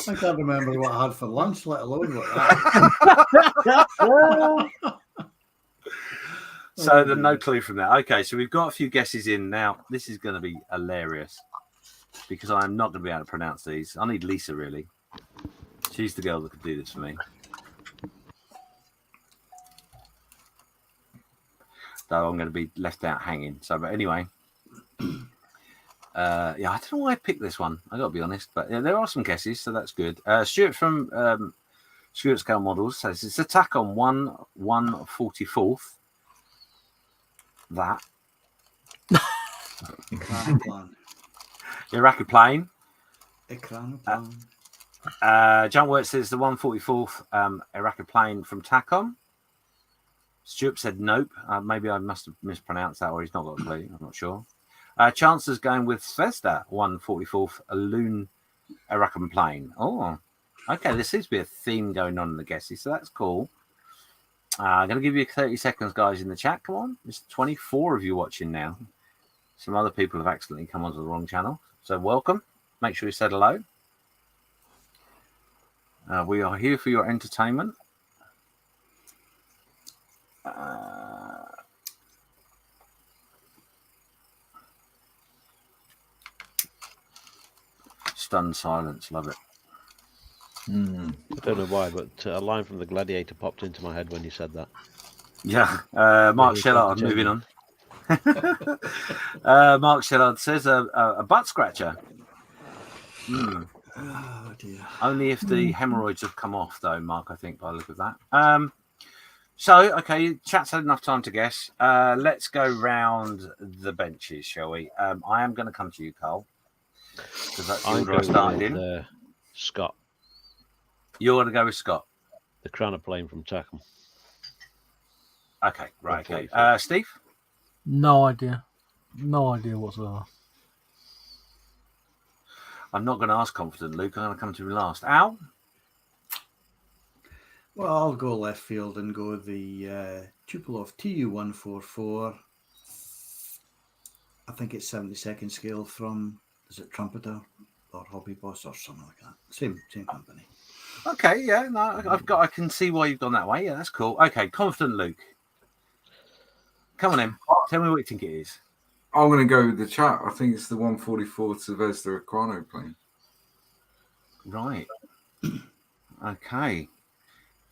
Speaker 4: I can't remember what I had for lunch, let alone what that.
Speaker 1: So there's no clue from that. Okay, so we've got a few guesses in now. This is going to be hilarious because I'm not going to be able to pronounce these. I need Lisa, really. She's the girl that could do this for me. Though I'm going to be left out hanging. So, but anyway, I don't know why I picked this one. I got to be honest, but there are some guesses, so that's good. Stuart from Stuart Scale Models says it's attack on 1/144th. That Iraqi plane. Junkworks says the 144th Iraqi plane from TACOM. Stuart said nope. Maybe I must have mispronounced that, or he's not got a clue. I'm not sure. Chancellor's going with Zvezda 144th Loon Iraqi plane. Oh, okay. There seems to be a theme going on in the guesses, so that's cool. I'm going to give you 30 seconds, guys, in the chat. Come on. There's 24 of you watching now. Some other people have accidentally come onto the wrong channel. So welcome. Make sure you said hello. We are here for your entertainment. Stunned silence. Love it.
Speaker 2: I don't know why, but a line from the Gladiator popped into my head when you said that.
Speaker 1: Yeah, Mark Shellard, moving on. Mark Shellard says a butt scratcher.
Speaker 4: Oh dear.
Speaker 1: Only if the hemorrhoids have come off, though, Mark, I think, by the look of that. So, okay, chat's had enough time to guess. Let's go round the benches, shall we? I am going to come to you, Karl, because that's the order I started in.
Speaker 2: Scott.
Speaker 1: You're going to go with Scott.
Speaker 2: The Crown plane from TACOM.
Speaker 1: Okay, right, okay. Steve?
Speaker 3: No idea. No idea whatsoever.
Speaker 1: I'm not going to ask confident, Luke. I'm going to come to you last. Al?
Speaker 4: Well, I'll go left field and go the Tupolev Tu-144. I think it's 72nd scale from, is it Trumpeter or Hobby Boss or something like that? Same company.
Speaker 1: Okay, yeah, no, I can see why you've gone that way. Yeah, that's cool. Okay, confident Luke. Come on in. Tell me what you think it is.
Speaker 5: I'm going to go with the chat. I think it's the 144 Zvezda Chrono plane.
Speaker 1: Right. Okay.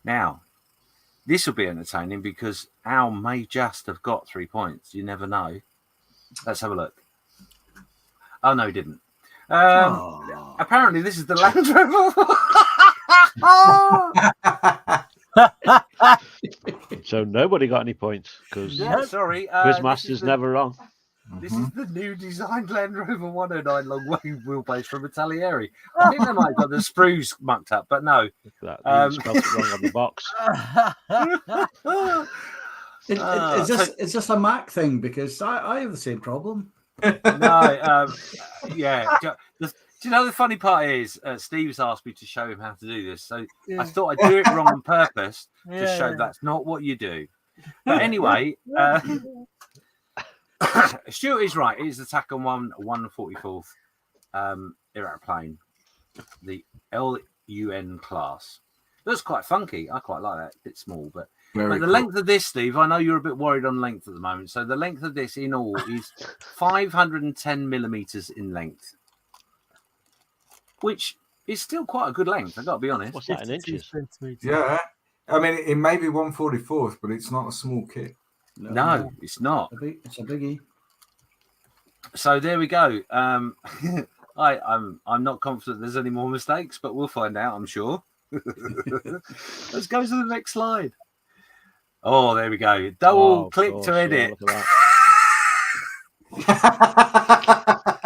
Speaker 1: Now, this will be entertaining because Al may just have got 3 points. You never know. Let's have a look. Oh, no, he didn't. Apparently, this is the Land Rover.
Speaker 2: So nobody got any points because
Speaker 1: sorry,
Speaker 2: Quizmaster's never wrong.
Speaker 1: This is the new designed Land Rover 109 long wheelbase from Italieri. I think they might have got the sprues mucked up, but no.
Speaker 2: Spelled it wrong on the box.
Speaker 4: Is this a Mac thing? Because I have the same problem.
Speaker 1: No, yeah. Do you know the funny part is Steve's asked me to show him how to do this, so I thought I'd do it wrong on purpose to show that's not what you do. But anyway, Stuart is right. It is the TACOM 144th aeroplane, the LUN class. Looks quite funky. I quite like that. A bit small, but the length of this, Steve, I know you're a bit worried on length at the moment. So the length of this in all is 510 millimeters in length, which is still quite a good length. I've got to be honest.
Speaker 2: What's that in inches?
Speaker 5: Yeah. I mean, it may be 144th, but it's not a small kit.
Speaker 1: No, it's not.
Speaker 4: It's a biggie.
Speaker 1: So there we go. I'm not confident there's any more mistakes, but we'll find out, I'm sure. Let's go to the next slide. Oh, there we go. Double click to edit.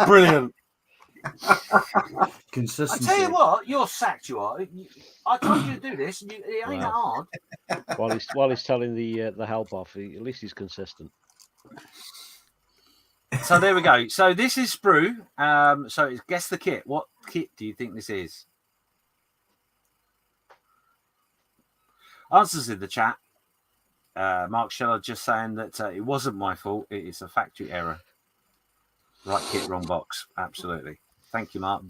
Speaker 1: Brilliant.
Speaker 4: Consistency.
Speaker 1: I tell you what, you're sacked. You are. I told you to do this. And it ain't that hard.
Speaker 2: While he's telling the help off, at least he's consistent.
Speaker 1: So there we go. So this is Sprue. So it's guess the kit. What kit do you think this is? Answers in the chat. Mark Scheller just saying that it wasn't my fault. It is a factory error. Right kit, wrong box. Absolutely. Thank you, Mark.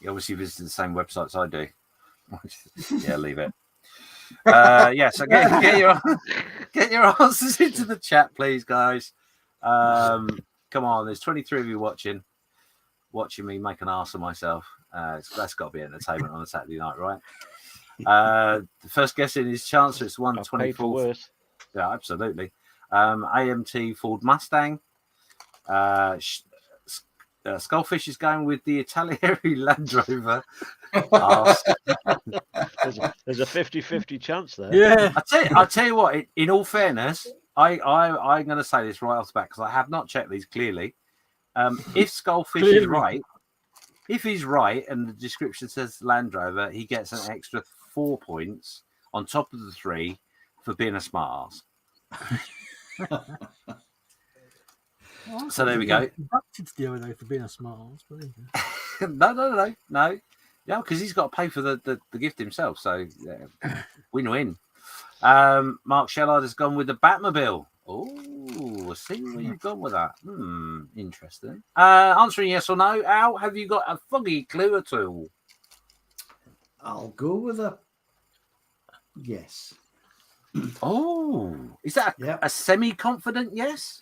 Speaker 1: You obviously visited the same websites I do. Yeah, leave it. So get your answers into the chat, please, guys. Come on, there's 23 of you watching me make an arse of myself. That's got to be entertainment on a Saturday night, right? The first guess in his chance, it's 124. Yeah, absolutely. AMT Ford Mustang. Skullfish is going with the Italieri Land Rover.
Speaker 2: There's a 50-50 chance there.
Speaker 3: Yeah.
Speaker 1: I tell you what, in all fairness, I'm going to say this right off the bat because I have not checked these clearly. If Skullfish is right, if he's right and the description says Land Rover, he gets an extra 4 points on top of the 3 for being a smart ass. So there we go.
Speaker 3: The other day for being a smart ass.
Speaker 1: No. Yeah, because he's got to pay for the gift himself. So win-win. Mark Shellard has gone with the Batmobile. Oh, see where you've gone with that. Interesting. Answering yes or no. Al, have you got a foggy clue at all?
Speaker 4: I'll go with a yes.
Speaker 1: Oh, is that a semi-confident yes?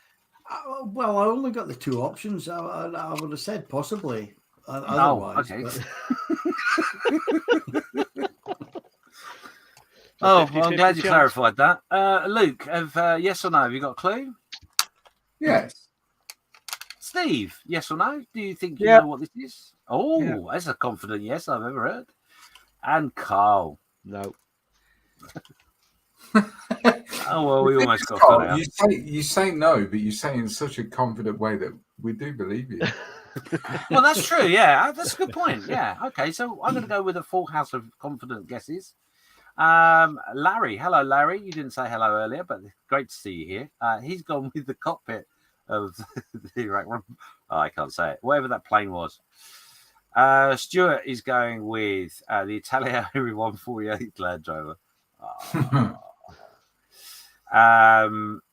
Speaker 4: Well, I only got the 2 options. I would have said possibly. Otherwise,
Speaker 1: okay.
Speaker 4: But...
Speaker 1: well, I'm glad you clarified that. Luke, yes or no? Have you got a clue?
Speaker 5: Yes.
Speaker 1: Steve, yes or no? Do you think you know what this is? Oh, that's a confident yes I've ever heard. And Karl,
Speaker 2: no.
Speaker 1: Oh well, we almost got that out.
Speaker 5: You say no, but you say in such a confident way that we do believe you.
Speaker 1: Well, that's true. Yeah, that's a good point. Yeah. Okay, so I'm going to go with a full house of confident guesses. Larry, hello, Larry. You didn't say hello earlier, but great to see you here. He's gone with the cockpit of the Iraq. I can't say it. Whatever that plane was. Stuart is going with the Italieri 148 Land Rover.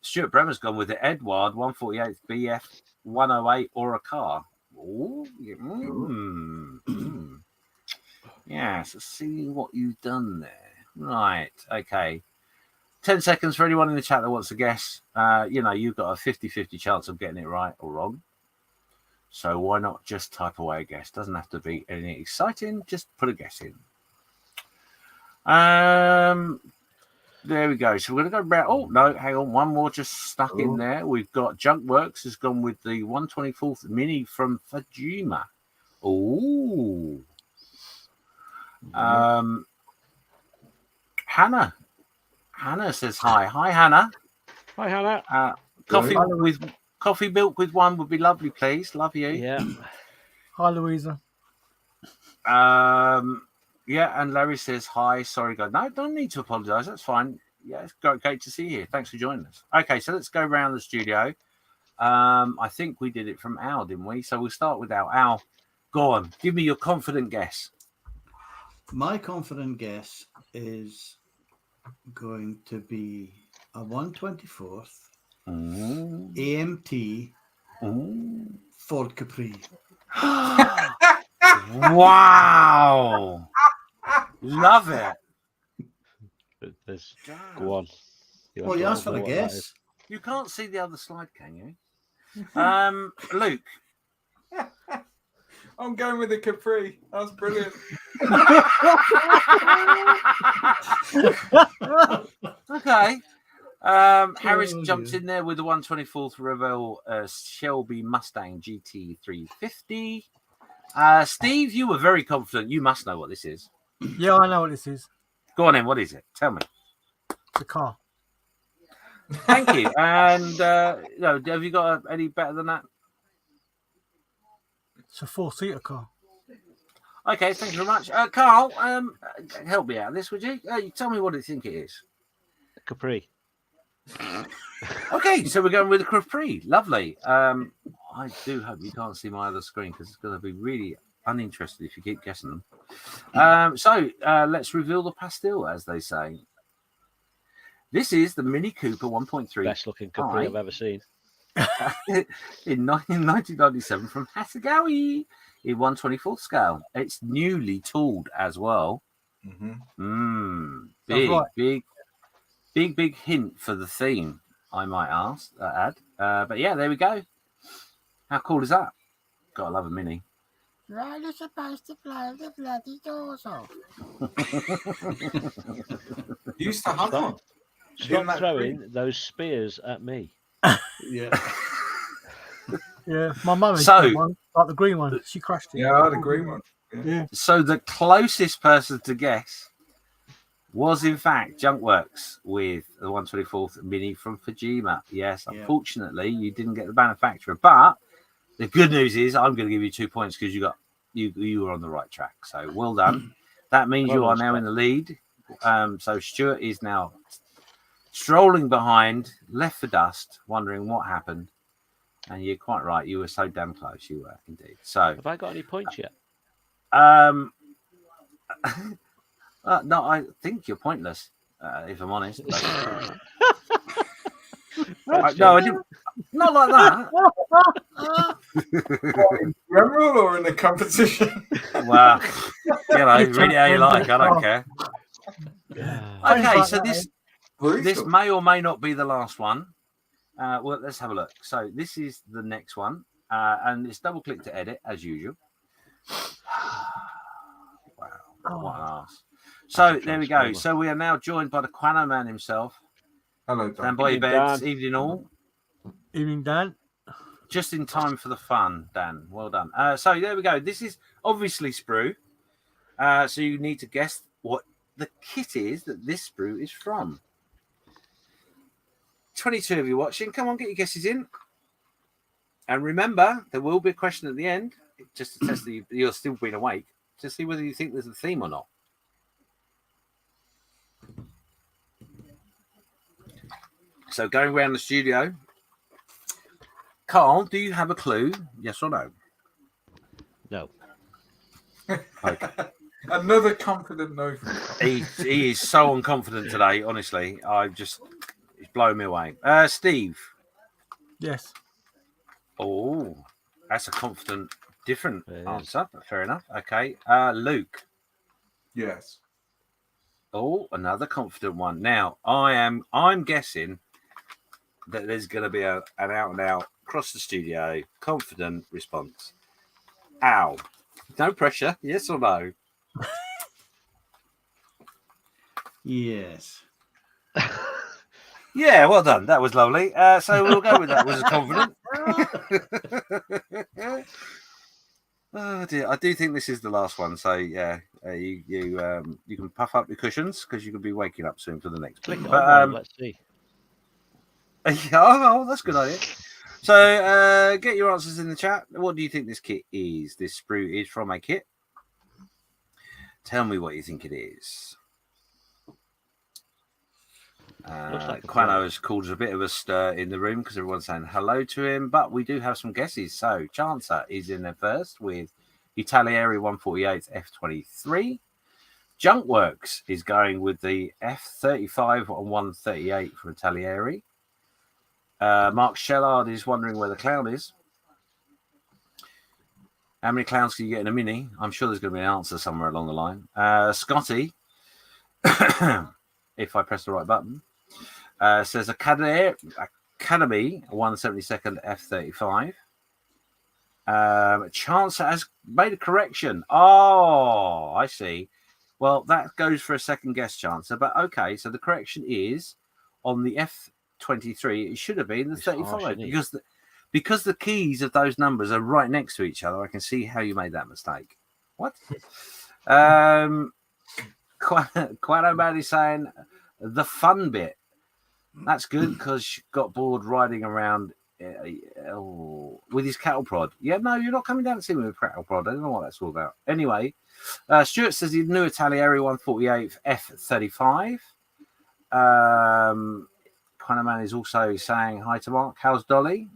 Speaker 1: Stuart Bremer's gone with the Edward 148 BF 108 or a car. Ooh, Yes, let's see what you've done there. Right, okay. 10 seconds for anyone in the chat that wants to guess. You've got a 50-50 chance of getting it right or wrong. So why not just type away a guess? Doesn't have to be anything exciting. Just put a guess in. There we go. So we're going to go back. Oh, no, hang on. One more just stuck in there. We've got Junkworks has gone with the 124th Mini from Fujima. Oh. Hannah. Hannah says hi. Hi, Hannah.
Speaker 2: Hi, Hannah.
Speaker 1: Coffee milk with one would be lovely, please. Love you.
Speaker 2: Yeah.
Speaker 3: Hi, Louisa.
Speaker 1: Yeah, and Larry says hi. Sorry, God. No, don't need to apologise. That's fine. Yeah, it's great to see you here. Thanks for joining us. Okay, so let's go around the studio. I think we did it from Al, didn't we? So we'll start with Al. Al, Go on, give me your confident guess.
Speaker 4: My confident guess is going to be a 124th AMT Ford Capri.
Speaker 1: Wow. Love it.
Speaker 2: Go on.
Speaker 4: Well, you asked for the guess.
Speaker 1: You can't see the other slide, can you? Luke.
Speaker 5: I'm going with the Capri. That's brilliant.
Speaker 1: Okay. Harris jumps in there with the 124th Revell Shelby Mustang GT 350. Steve, you were very confident. You must know what this is.
Speaker 3: Yeah, I know what this is.
Speaker 1: Go on, then. What is it? Tell me.
Speaker 3: It's a car.
Speaker 1: Thank you. And have you got any better than that?
Speaker 3: It's a 4-seater car.
Speaker 1: Okay, thank you very much. Karl, help me out on this, would you? You tell me what you think it is.
Speaker 2: Capri.
Speaker 1: Okay, so we're going with the Capri. Lovely. I do hope you can't see my other screen because it's going to be really uninteresting if you keep guessing them. So let's reveal the pastel, as they say. This is the Mini Cooper 1.3.
Speaker 2: Best looking Capri I've ever seen.
Speaker 1: In 1997 from Hasegawa in 1/24th scale. It's newly tooled as well. Big hint for the theme, I might add. But yeah, there we go. How cool is that? Gotta love a Mini.
Speaker 3: Right, you're supposed to blow the bloody doors off.
Speaker 5: Used to have one.
Speaker 2: Stop throwing those spears at me.
Speaker 4: Yeah.
Speaker 3: Yeah, my mum had one, like the green one. She crashed it.
Speaker 5: Yeah, I had a green one.
Speaker 3: Yeah.
Speaker 1: So the closest person to guess was in fact Junkworks with the 1/24th Mini from Fujima. Yes, unfortunately you didn't get the manufacturer, but the good news is I'm going to give you 2 points because you were on the right track. So well done. That means you are now in the lead. So Stuart is now strolling behind, left for dust, wondering what happened. And you're quite right. You were so damn close. You were indeed. So
Speaker 2: have I got any points yet?
Speaker 1: No, I think you're pointless, if I'm honest. No, I didn't. Not like that.
Speaker 5: In general or in the competition?
Speaker 1: Well, really how you like. I don't care. Okay, so this may or may not be the last one. Well, let's have a look. So this is the next one, and it's double click to edit as usual. Wow, what an ass. So there we go. So we are now joined by the Quano Man himself.
Speaker 5: Hello, Dan.
Speaker 1: Dan by your beds. Evening all.
Speaker 3: Evening, Dan.
Speaker 1: Just in time for the fun, Dan. Well done. So there we go. This is obviously sprue. So you need to guess what the kit is that this sprue is from. 22 of you watching. Come on, get your guesses in. And remember, there will be a question at the end, just to test that you're still being awake, to see whether you think there's a theme or not. So going around the studio, Karl, do you have a clue? Yes or no?
Speaker 2: No.
Speaker 1: Okay.
Speaker 5: Another confident no.
Speaker 1: He is so unconfident today, honestly. It's blowing me away. Steve.
Speaker 3: Yes.
Speaker 1: Oh, that's a confident, different answer. Fair enough. Okay. Luke.
Speaker 5: Yes.
Speaker 1: Oh, another confident one. Now, I'm guessing that there's going to be an out and out across the studio confident response. Ow. No pressure. Yes or no?
Speaker 4: Yes.
Speaker 1: Yeah, well done. That was lovely. So we'll go with that. Was confident. Oh dear, I do think this is the last one. So yeah, you can puff up your cushions because you could be waking up soon for the next.
Speaker 2: Click on let's see.
Speaker 1: Oh, that's a good idea. So get your answers in the chat. What do you think this kit is? This sprue is from a kit. Tell me what you think it is. Quano has caused a bit of a stir in the room because everyone's saying hello to him, but we do have some guesses. So Chancer is in there first with Italieri 148 F23. Junkworks is going with the F35 on 138 for Italieri. Mark Shellard is wondering where the clown is. How many clowns can you get in a Mini? I'm sure there's going to be an answer somewhere along the line. Scotty, if I press the right button, says Academy 172nd F35. Chancer has made a correction. Oh, I see. Well, that goes for a second guess, Chancer. But okay, so the correction is on the F23. It should have been the 35 because the keys of those numbers are right next to each other. I can see how you made that mistake. What? Quite bad is saying the fun bit. That's good because she got bored riding around with his cattle prod. Yeah, no, you're not coming down to see me with cattle prod. I don't know what that's all about. Anyway, Stuart says the new Italieri 148 F35. Man is also saying hi to Mark. How's Dolly?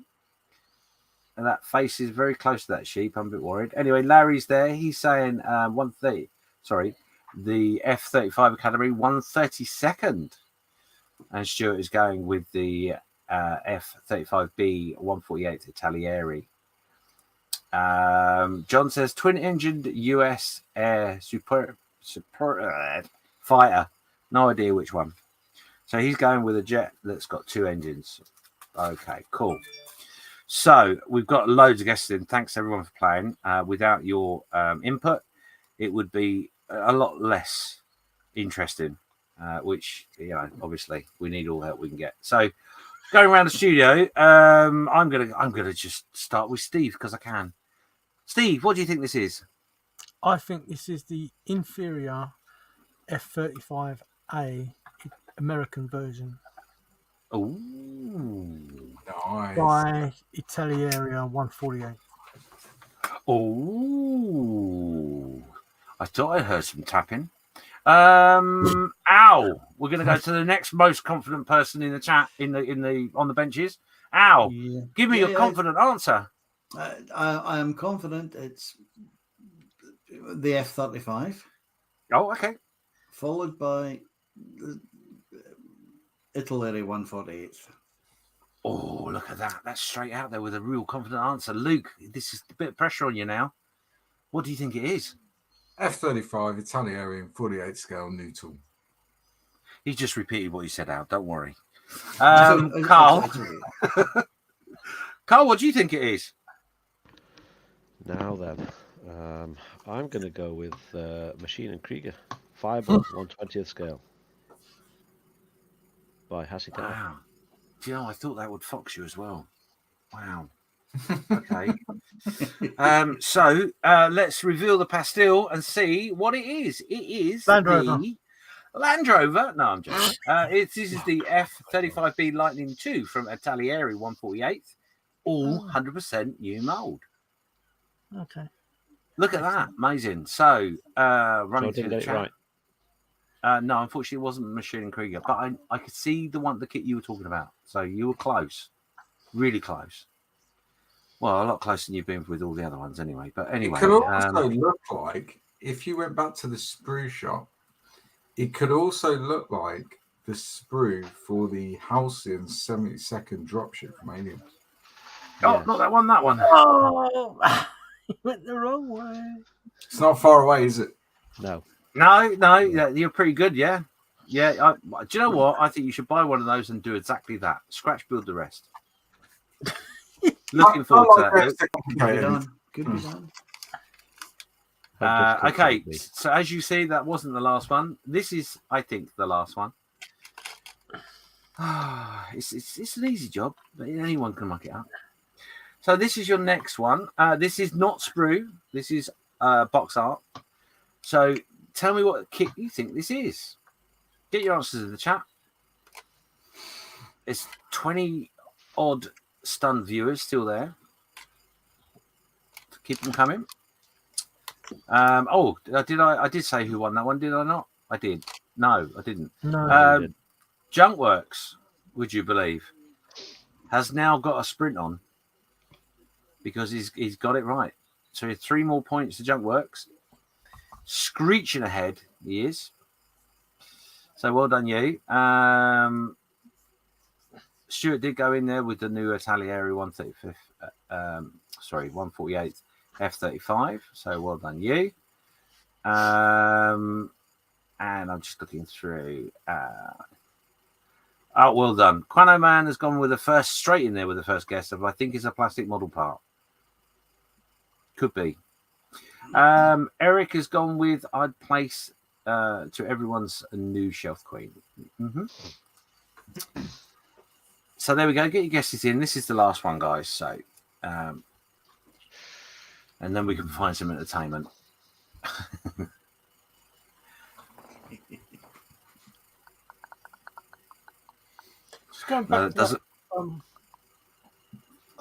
Speaker 1: And that face is very close to that sheep. I'm a bit worried. Anyway, Larry's there. He's saying 130. Sorry, the F35 Academy 132nd. And Stuart is going with the F35B 148 Italieri. John says twin-engined US Air Super Fighter. No idea which one. So he's going with a jet that's got two engines. Okay, cool. So we've got loads of guests in. Thanks everyone for playing. Without your input, it would be a lot less interesting. Which obviously we need all the help we can get. So going around the studio, I'm gonna just start with Steve because I can. Steve, what do you think this is?
Speaker 3: I think this is the inferior F35A American version.
Speaker 1: Oh,
Speaker 5: nice.
Speaker 3: By Italieri 148.
Speaker 1: Oh, I thought I heard some tapping. Al, we're going to go to the next most confident person in the chat on the benches. Al, give me your confident answer.
Speaker 4: I am confident it's the F35.
Speaker 1: Oh, okay.
Speaker 4: Followed by Italy 148.
Speaker 1: Oh, look at that. That's straight out there with a real confident answer. Luke, this is a bit of pressure on you now. What do you think it is?
Speaker 5: F35 Italieri 48 scale neutral.
Speaker 1: He just repeated what you said out. Don't worry. Karl. Karl, what do you think it is?
Speaker 2: Now then, I'm going to go with Machine and Krieger Fireball 120th scale by Hasekar.
Speaker 1: Wow. Do you know, I thought that would fox you as well. Wow. Okay. So let's reveal the pastille and see what it is. It is
Speaker 3: Land Rover.
Speaker 1: the Land Rover. No, I'm joking. This is the F35B Lightning 2 from Italieri 148. All 100% new mold.
Speaker 3: Okay.
Speaker 1: Look at that. Amazing. So running
Speaker 2: So I didn't
Speaker 1: through the
Speaker 2: get it
Speaker 1: chat.
Speaker 2: right.
Speaker 1: No, unfortunately, it wasn't Machine and Krieger, but I could see the kit you were talking about. So you were close. Really close. Well, a lot closer than you've been with all the other ones anyway. But anyway.
Speaker 5: It could also look like, if you went back to the sprue shop, it could also look like the sprue for the Halcyon 72nd dropship from Alien.
Speaker 1: Oh, not that one, that one.
Speaker 3: Oh, you went the wrong way.
Speaker 5: It's not far away, is it?
Speaker 2: No.
Speaker 1: No, you're pretty good, yeah. Yeah, do you know what? I think you should buy one of those and do exactly that. Scratch build the rest. Looking forward to that.
Speaker 4: Good be done.
Speaker 1: Okay, so as you see, that wasn't the last one. This is, I think, the last one. It's an easy job, but anyone can muck it up. So this is your next one. This is not sprue. This is box art. So tell me what kit you think this is. Get your answers in the chat. It's 20 odd stunned viewers still there. Keep them coming. I did say who won that one, did I not? I did. No, I didn't.
Speaker 3: No.
Speaker 1: Junkworks, would you believe, has now got a sprint on because he's got it right. So 3 more points to Junk Works. Screeching ahead, he is. So well done, you. Stuart did go in there with the new Italieri 148 F-35. So well done, you. And I'm just looking through. Well done. Quano Man has gone with straight in there with the first guess of, I think it's a plastic model part. Could be. Eric has gone with, I'd place to everyone's a new Shelf Queen. Mm-hmm. So there we go. Get your guesses in. This is the last one, guys. So, and then we can find some entertainment.
Speaker 3: Just going back to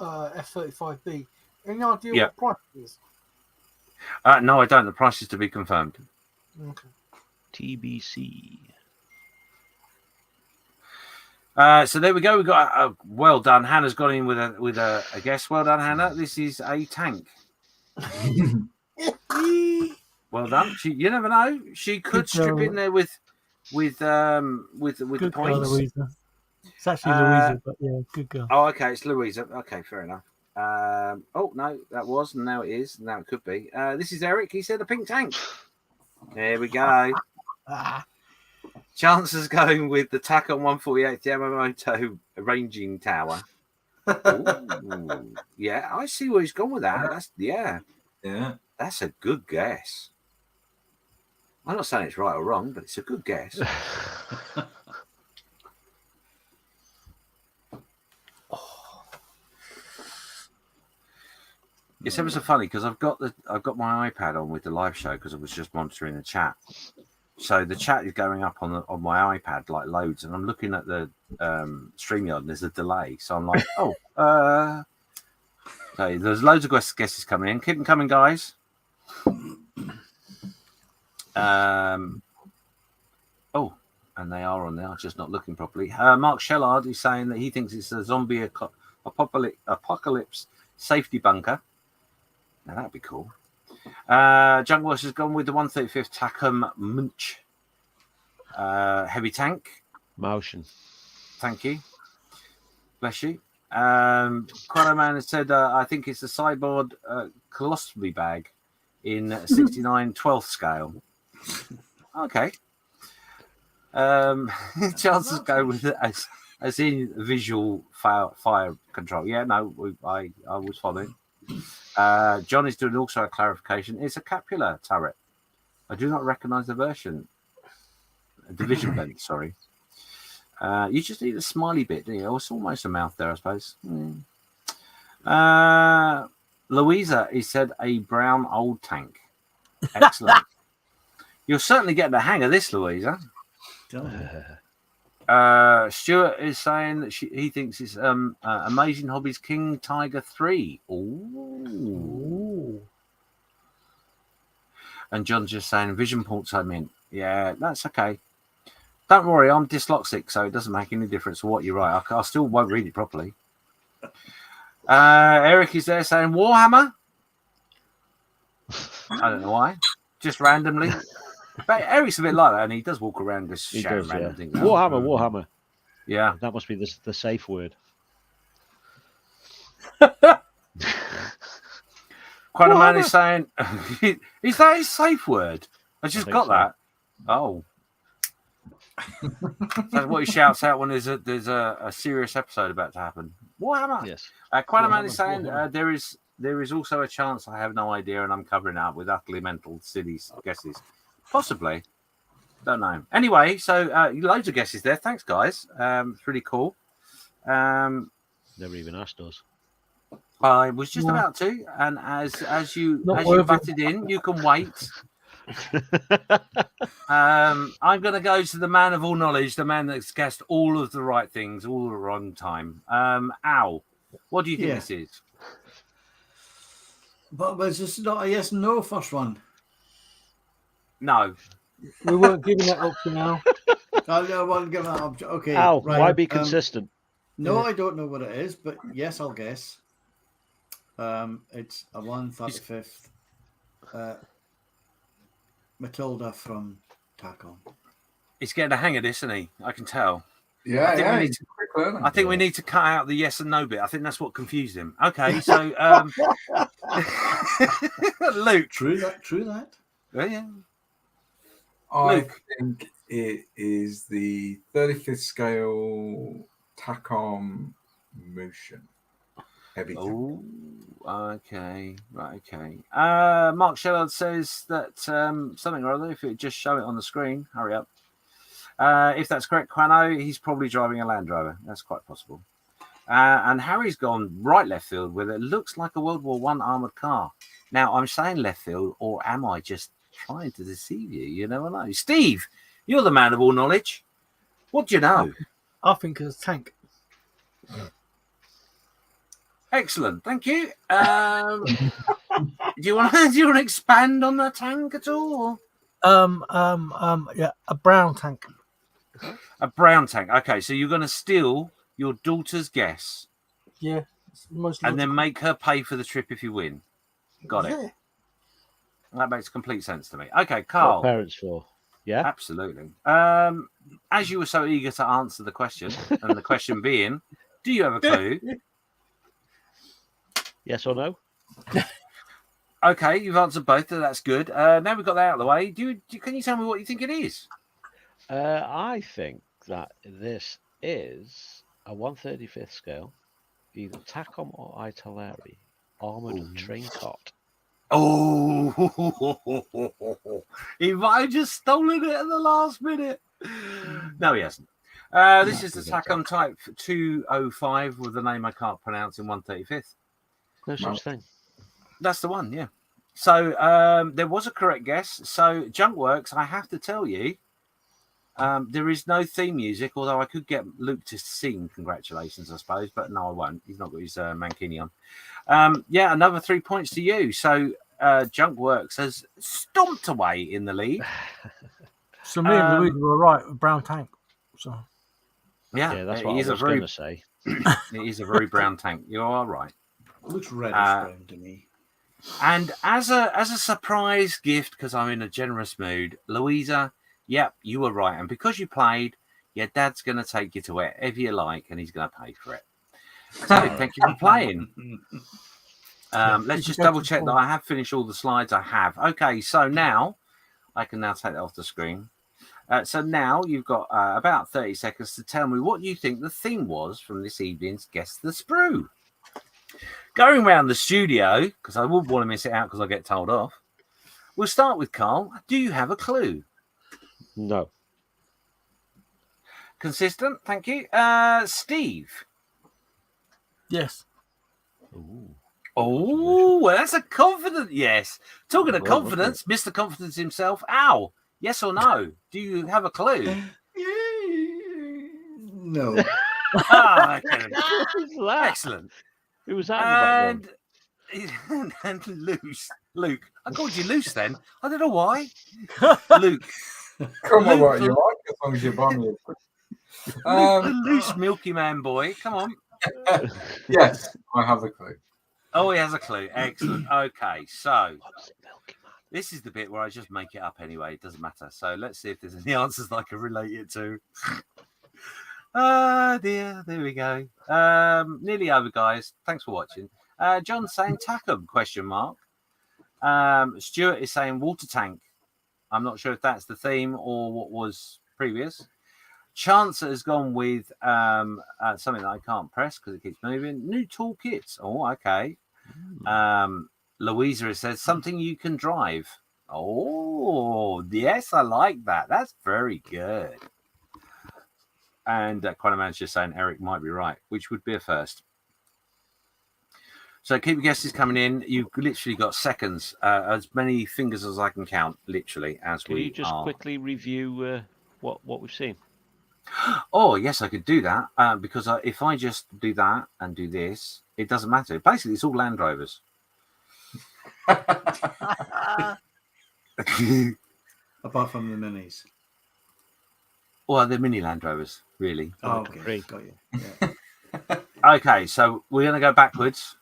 Speaker 3: F-35B. Any idea what price it is?
Speaker 1: No, I don't. The price is to be confirmed.
Speaker 3: Okay.
Speaker 2: TBC.
Speaker 1: So there we go. We got well done. Hannah's gone in with a guess. Well done, Hannah. This is a tank. Well done. You never know. She could strip in there with the points.
Speaker 3: Louisa. It's actually Louisa, but yeah, good girl.
Speaker 1: Oh, okay, it's Louisa. Okay, fair enough. Oh no, that was, and now it is. Now it could be. This is Eric. He said a pink tank. There we go. Chances going with the Takon 148 Yamamoto ranging tower. Ooh, yeah, I see where he's gone with that. That's a good guess. I'm not saying it's right or wrong, but it's a good guess. It's ever so funny because I've got my iPad on with the live show because I was just monitoring the chat. So the chat is going up on my iPad like loads, and I'm looking at the StreamYard and there's a delay. So I'm like, so there's loads of guesses coming in. Keep them coming, guys. And they are on there. I'm just not looking properly. Mark Shellard is saying that he thinks it's a zombie apocalypse safety bunker. Now that'd be cool. Junkworth has gone with the 135th Takum Munch heavy tank.
Speaker 2: Motion.
Speaker 1: Thank you. Bless you. Quano Man has said, I think it's a cyborg colostomy bag in 69 12th scale. Okay. Chances go with it as in visual fire control. Yeah, no, I was following. John is doing also a clarification. It's a Capula turret. I do not recognise the version. Division vent, sorry. You just need a smiley bit, do you? Oh, it's almost a mouth there, I suppose. Louisa, he said, a brown old tank. Excellent. You're certainly getting the hang of this, Louisa. Stuart is saying that he thinks it's Amazing Hobbies King Tiger 3. Ooh. And John's just saying Vision ports I'm in. Yeah, that's okay. Don't worry, I'm dyslexic, so it doesn't make any difference what you write. I still won't read it properly. Eric is there saying Warhammer. I don't know why. Just randomly. But Eric's a bit like that, and he does walk around just shouting random things.
Speaker 2: Warhammer.
Speaker 1: Yeah.
Speaker 2: That must be the safe word.
Speaker 1: Quite a man is saying, is that his safe word? I just got that. Oh. That's what he shouts out when there's a serious episode about to happen. Warhammer.
Speaker 2: Yes.
Speaker 1: Quite a man is saying there is also a chance I have no idea, and I'm covering it up with utterly mental silly guesses. Possibly. Don't know. Anyway, so loads of guesses there. Thanks, guys. It's really cool.
Speaker 2: Never even asked us.
Speaker 1: I was just about to, and as you butted in, you can wait. I'm going to go to the man of all knowledge, the man that's guessed all of the right things all the wrong time. Al, what do you think this is?
Speaker 4: But was this not a yes no first one?
Speaker 1: No.
Speaker 3: We weren't giving that option now.
Speaker 4: I wasn't giving that option. Okay.
Speaker 2: Al,
Speaker 4: right.
Speaker 2: why be consistent?
Speaker 4: No, I don't know what it is, but yes, I'll guess. It's a 135th. Matilda from Tacom.
Speaker 1: He's getting the hang of this, isn't he? I can tell.
Speaker 5: Yeah,
Speaker 1: I think we need to cut out the yes and no bit. I think that's what confused him. Okay, so Luke.
Speaker 4: True that.
Speaker 1: Yeah.
Speaker 5: I think it is the 35th scale Tacom motion. Heavy.
Speaker 1: Oh, okay. Right, okay. Mark Shellard says that something or other, if it just show it on the screen, hurry up. If that's correct, Quano, he's probably driving a Land Rover. That's quite possible. And Harry's gone right left field with it looks like a World War I armoured car. Now, I'm saying left field, or am I just trying to deceive you? You never know. Steve, you're the man of all knowledge. What do you know?
Speaker 3: I think it's a tank.
Speaker 1: Excellent, thank you. Do you want to expand on the tank at all?
Speaker 3: Yeah, a brown tank.
Speaker 1: A brown tank. Okay, so you're going to steal your daughter's guess.
Speaker 3: Yeah,
Speaker 1: and then make her pay for the trip if you win. Got it.
Speaker 3: Yeah.
Speaker 1: That makes complete sense to me. Okay, Karl.
Speaker 2: What parents for? Yeah,
Speaker 1: absolutely. As you were so eager to answer the question, and the question being, do you have a clue?
Speaker 2: Yes or no?
Speaker 1: Okay, you've answered both. So that's good. Now we've got that out of the way. Can you tell me what you think it is?
Speaker 2: I think that this is a 135th scale, either Tacom or Italeri armoured train cart.
Speaker 1: Oh, he might have just stolen it at the last minute. No, he hasn't. This is the Tacom Type 205 with a name I can't pronounce in 135th.
Speaker 2: No such thing.
Speaker 1: That's the one, yeah. So there was a correct guess. So Junkworks, I have to tell you, there is no theme music, although I could get Luke to sing congratulations, I suppose, but no, I won't. He's not got his mankini on. Yeah, another 3 points to you. So Junkworks has stomped away in the lead.
Speaker 3: So me and Louise were right with brown tank. So
Speaker 1: yeah,
Speaker 2: that's what I was going to say.
Speaker 1: It is a very brown tank. You are right.
Speaker 4: It looks reddish brown to me.
Speaker 1: And as a surprise gift, because I'm in a generous mood, Louisa, yep, you were right. And because you played, your dad's going to take you to wherever you like, and he's going to pay for it. So thank you for playing. Let's just double check that I have finished all the slides I have. Okay, so now I can now take that off the screen. So now you've got about 30 seconds to tell me what you think the theme was from this evening's Guess the Sprue. Going around the studio, because I wouldn't want to miss it out because I get told off. We'll start with Karl. Do you have a clue?
Speaker 2: No.
Speaker 1: Consistent, thank you. Steve?
Speaker 3: Yes.
Speaker 2: Ooh.
Speaker 1: Oh, well, that's a confident yes. Talking of confidence, Mr. Confidence himself, Al, yes or no? Do you have a clue?
Speaker 4: No.
Speaker 1: Okay. Excellent.
Speaker 2: Who was that in the background?
Speaker 1: And Luke. I called you Loose then. I don't know why. Luke.
Speaker 5: Come on, what you like, as long as you buy me
Speaker 1: the loose Milky Man boy. Come on.
Speaker 5: Yes, I have a clue.
Speaker 1: Oh, he has a clue. Excellent. Okay, so this is the bit where I just make it up anyway. It doesn't matter. So let's see if there's any answers that I can relate it to. Oh dear, there we go. Nearly over, guys. Thanks for watching. John's saying Tacom, question mark. Stuart is saying water tank. I'm not sure if that's the theme or what was previous. Chance has gone with something that I can't press because it keeps moving. New toolkits. Oh, okay. Louisa says something you can drive. Oh, yes, I like that. That's very good. And Quanaman's just saying Eric might be right, which would be a first. So keep your guesses coming in. You've literally got seconds, as many fingers as I can count, literally, as
Speaker 2: can you just quickly review what we've seen?
Speaker 1: Oh, yes, I could do that, because if I just do that and do this, it doesn't matter. Basically, it's all Land Rovers.
Speaker 4: Apart from the minis.
Speaker 1: Well, they're mini Land Rovers, really.
Speaker 4: Oh, okay. Got you. Yeah.
Speaker 1: Okay, so we're going to go backwards.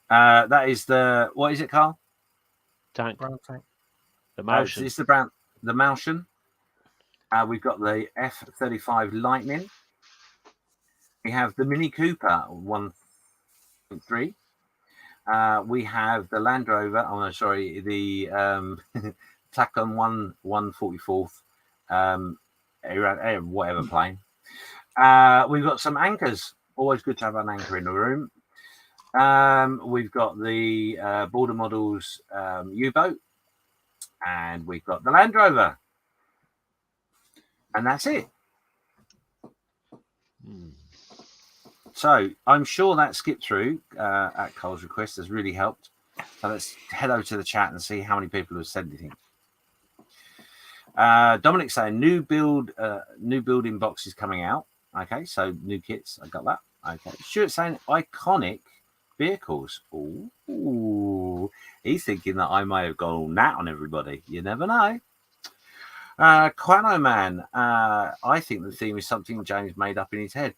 Speaker 1: That is what is it, Karl?
Speaker 2: Tank.
Speaker 3: Brown tank.
Speaker 2: The Martian.
Speaker 1: It's the Martian. We've got the F-35 Lightning. We have the Mini Cooper 1.3. We have the Land Rover. Oh no, sorry, the Tacon 144th. Whatever plane. We've got some anchors. Always good to have an anchor in the room. We've got the Border Models U-boat, and we've got the Land Rover, and that's it. So I'm sure that skip through at Karl's request has really helped. So let's head over to the chat and see how many people have said anything. Dominic saying new building boxes coming out. Okay, so new kits. I got that. Okay. Stuart saying iconic vehicles. Ooh, he's thinking that I may have gone all nat on everybody. You never know. Quano Man, I think the theme is something James made up in his head.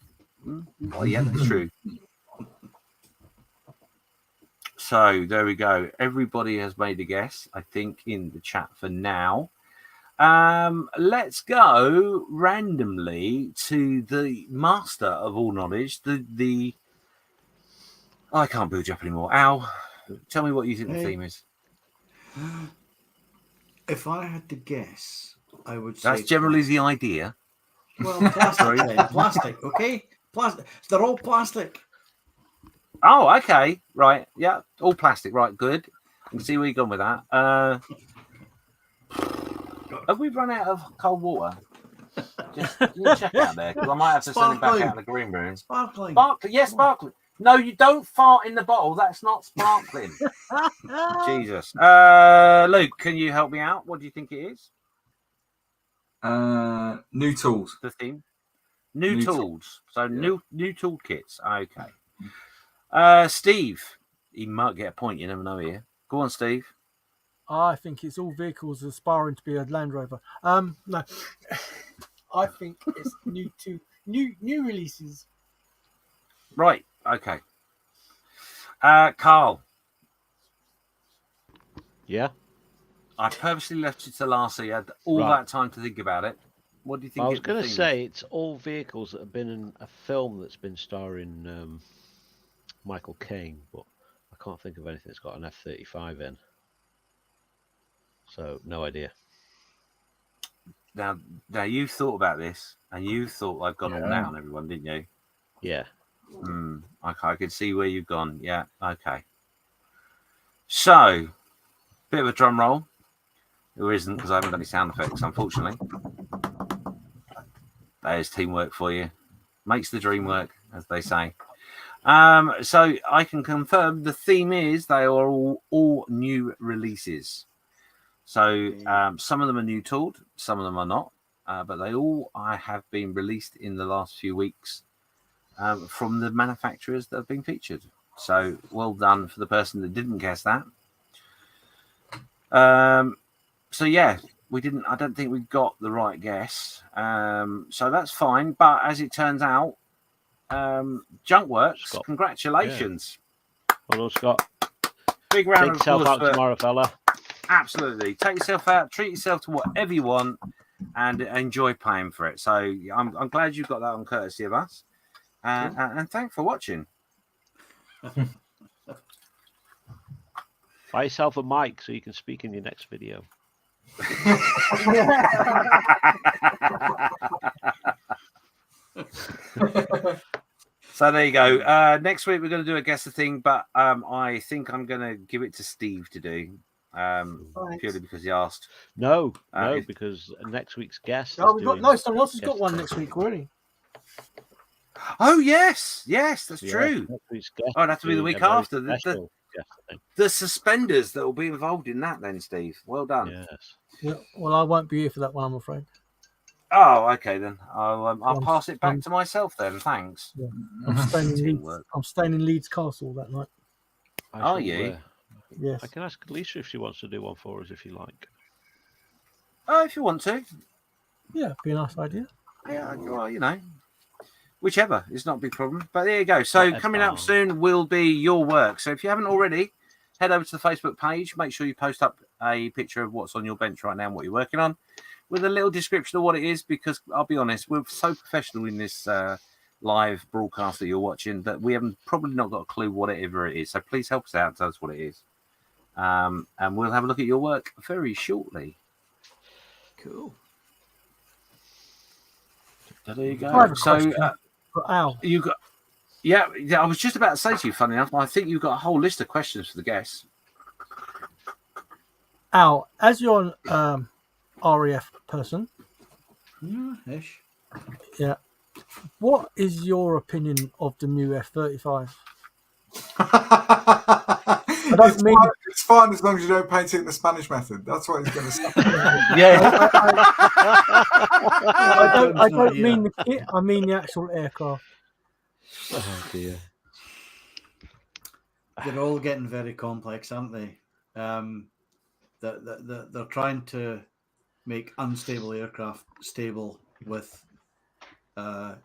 Speaker 1: Oh, yeah, that's true. So there we go. Everybody has made a guess, I think, in the chat for now. Let's go randomly to the master of all knowledge. I can't build you up anymore. Al, tell me what you think the theme is.
Speaker 4: If I had to guess, I would say
Speaker 1: that's generally the idea.
Speaker 4: Well, plastic, then. Plastic, okay? Plastic. They're all plastic.
Speaker 1: Oh, okay. Right. Yeah. All plastic. Right. Good. I can see where you're going with that. Have we run out of cold water? Just check out there, because I might have to send it back out in the green room.
Speaker 4: Sparkling.
Speaker 1: Yes, sparkling. No, you don't fart in the bottle. That's not sparkling. Jesus. Luke, can you help me out? What do you think it is?
Speaker 5: New tools.
Speaker 1: The theme. New tools. So
Speaker 5: yeah.
Speaker 1: new toolkits. Okay. Steve, he might get a point. You never know here. Go on, Steve.
Speaker 3: I think it's all vehicles aspiring to be a Land Rover. No, I think it's new releases.
Speaker 1: Right. Okay. Karl.
Speaker 2: Yeah.
Speaker 1: I purposely left you to last, so you had all that time to think about it. What do you think?
Speaker 2: I was going to say it's all vehicles that have been in a film that's been starring Michael Caine, but I can't think of anything that's got an F-35 in. So no idea.
Speaker 1: Now you've thought about this, and you thought I've gone all down, everyone, didn't you?
Speaker 2: Yeah.
Speaker 1: I could see where you've gone. Yeah. Okay. So, bit of a drum roll. There isn't, because I haven't got any sound effects, unfortunately. There's teamwork for you. Makes the dream work, as they say. So I can confirm the theme is they are all new releases. So some of them are new tooled, some of them are not, but they all have been released in the last few weeks from the manufacturers that have been featured. So well done for the person that didn't guess that. So yeah, I don't think we got the right guess. So that's fine. But as it turns out, Junkworks,
Speaker 2: Scott.
Speaker 1: Congratulations.
Speaker 2: Yeah. Well done, Scott.
Speaker 1: Big round
Speaker 2: Take
Speaker 1: of
Speaker 2: yourself
Speaker 1: applause
Speaker 2: out tomorrow, fella.
Speaker 1: Absolutely. Take yourself out, treat yourself to whatever you want, and enjoy paying for it. So I'm glad you got that on courtesy of us. And thanks for watching.
Speaker 2: Buy yourself a mic so you can speak in your next video.
Speaker 1: So there you go. Next week we're going to do a guess the thing, but I think I'm going to give it to Steve to do, purely because he asked.
Speaker 2: No, because next week's guest.
Speaker 3: Someone else has got one next week already.
Speaker 1: Oh yes, that's true.
Speaker 2: Next week's guest
Speaker 1: it'd have to be the week after. The suspenders that will be involved in that, then, Steve. Well done.
Speaker 2: Yes.
Speaker 3: Yeah, well, I won't be here for that one, I'm afraid.
Speaker 1: Oh, okay then. I'll pass it back to myself then. Thanks.
Speaker 3: Yeah. I'm staying in Leeds Castle that night.
Speaker 1: Are you?
Speaker 3: Yes.
Speaker 2: I can ask Lisa if she wants to do one for us, if you like.
Speaker 1: Oh, if you want to.
Speaker 3: Yeah, be a nice idea.
Speaker 1: Yeah, well, you know, whichever. It's not a big problem. But there you go. So coming up soon will be your work. So if you haven't already, head over to the Facebook page. Make sure you post up a picture of what's on your bench right now and what you're working on, with a little description of what it is. Because I'll be honest, we're so professional in this live broadcast that you're watching that we haven't probably not got a clue whatever it is. So please help us out and tell us what it is. And we'll have a look at your work very shortly.
Speaker 4: Cool.
Speaker 1: So there you go. So
Speaker 3: Al,
Speaker 1: you got, yeah. I was just about to say to you, funny enough, I think you've got a whole list of questions for the guests.
Speaker 3: Al, as you're an RAF person,
Speaker 4: Ish.
Speaker 3: yeah, what is your opinion of the new F-35?
Speaker 5: It's fine as long as you don't paint it in the Spanish method. That's what he's going to say.
Speaker 1: Yeah.
Speaker 3: I don't mean the kit. I mean the actual aircraft.
Speaker 2: Oh dear.
Speaker 4: They're all getting very complex, aren't they? They're trying to make unstable aircraft stable with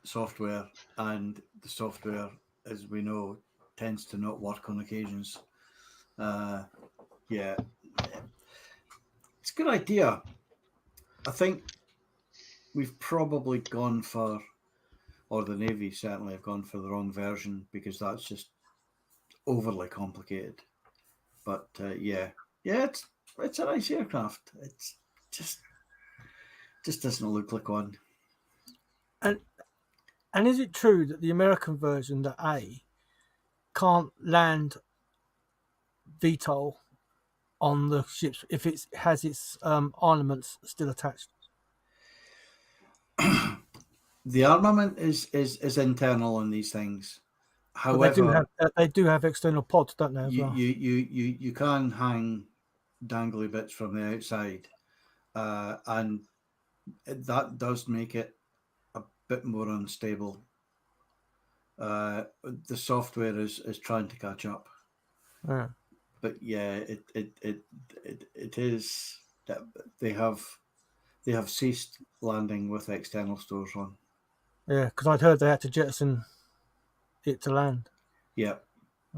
Speaker 4: software, and the software, as we know, tends to not work on occasions. Yeah, it's a good idea. I think we've probably gone for, or the Navy certainly have gone for the wrong version, because that's just overly complicated. But it's a nice aircraft. It's just doesn't look like one.
Speaker 3: And is it true that the American version, the A, can't land VTOL on the ships if it has its armaments still attached?
Speaker 4: The armament is internal on these things. However,
Speaker 3: they do have external pods, don't they? As well?
Speaker 4: You can hang dangly bits from the outside, and that does make it a bit more unstable. The software is trying to catch up.
Speaker 3: Yeah.
Speaker 4: But yeah, it is. They have ceased landing with external stores on.
Speaker 3: Yeah, because I'd heard they had to jettison it to land.
Speaker 4: Yeah,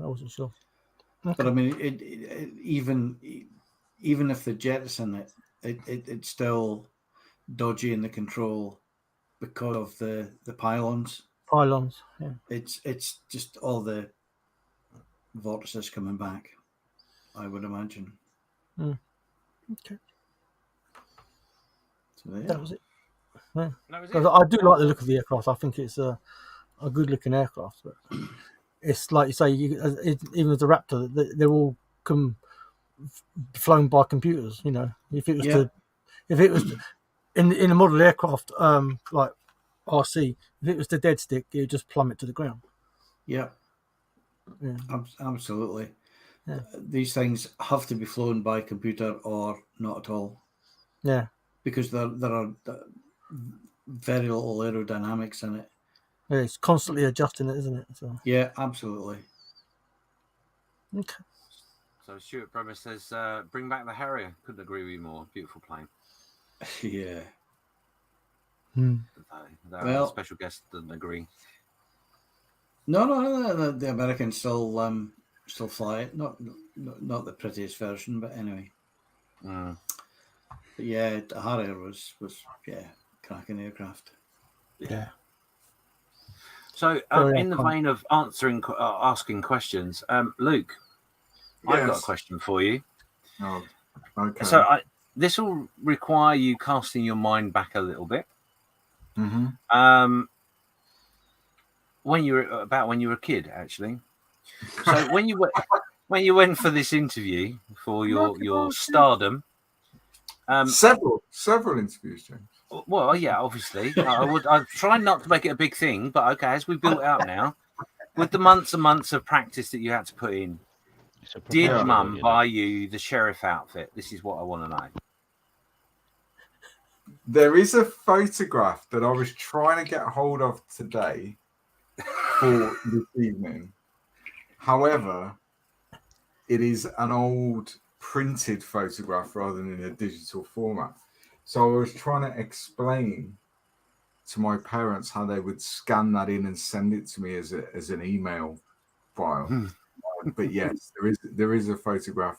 Speaker 3: I wasn't sure.
Speaker 4: Okay. But I mean, even if they jettison it, it's still dodgy in the control because of the pylons.
Speaker 3: Pylons. Yeah.
Speaker 4: It's just all the vortices coming back, I would imagine.
Speaker 3: Okay.
Speaker 4: So yeah.
Speaker 3: That was it. Yeah. I do like the look of the aircraft. I think it's a good looking aircraft. But it's like you say, even as the Raptor, they're all flown by computers. You know, if it was in a model aircraft like RC, if it was the dead stick, it would just plummet to the ground.
Speaker 4: Yeah. Absolutely. Yeah. These things have to be flown by computer or not at all.
Speaker 3: Yeah.
Speaker 4: Because there are very little aerodynamics in it.
Speaker 3: Yeah, it's constantly adjusting it, isn't it? So.
Speaker 4: Yeah, absolutely.
Speaker 3: Okay.
Speaker 1: So Stuart Bremer says, bring back the Harrier. Couldn't agree with you more. Beautiful plane.
Speaker 4: Yeah.
Speaker 1: The special guest doesn't agree.
Speaker 4: No, the Americans still fly it. Not the prettiest version, but anyway. But yeah, the Harrier was cracking aircraft.
Speaker 3: Yeah.
Speaker 1: So in the vein of asking questions, Luke, yes. I've got a question for you.
Speaker 5: Oh, okay.
Speaker 1: So this will require you casting your mind back a little bit.
Speaker 5: Mm-hmm.
Speaker 1: When you were a kid, actually. So when you went for this interview for your stardom,
Speaker 5: several interviews, James.
Speaker 1: Well, yeah, obviously. I'd try not to make it a big thing, but okay, as we built out now, with the months and months of practice that you had to put in, did Mum buy you the sheriff outfit? This is what I want to know.
Speaker 5: There is a photograph that I was trying to get hold of today for this evening. However, it is an old printed photograph rather than in a digital format. So I was trying to explain to my parents how they would scan that in and send it to me as an email file. But yes, there is a photograph.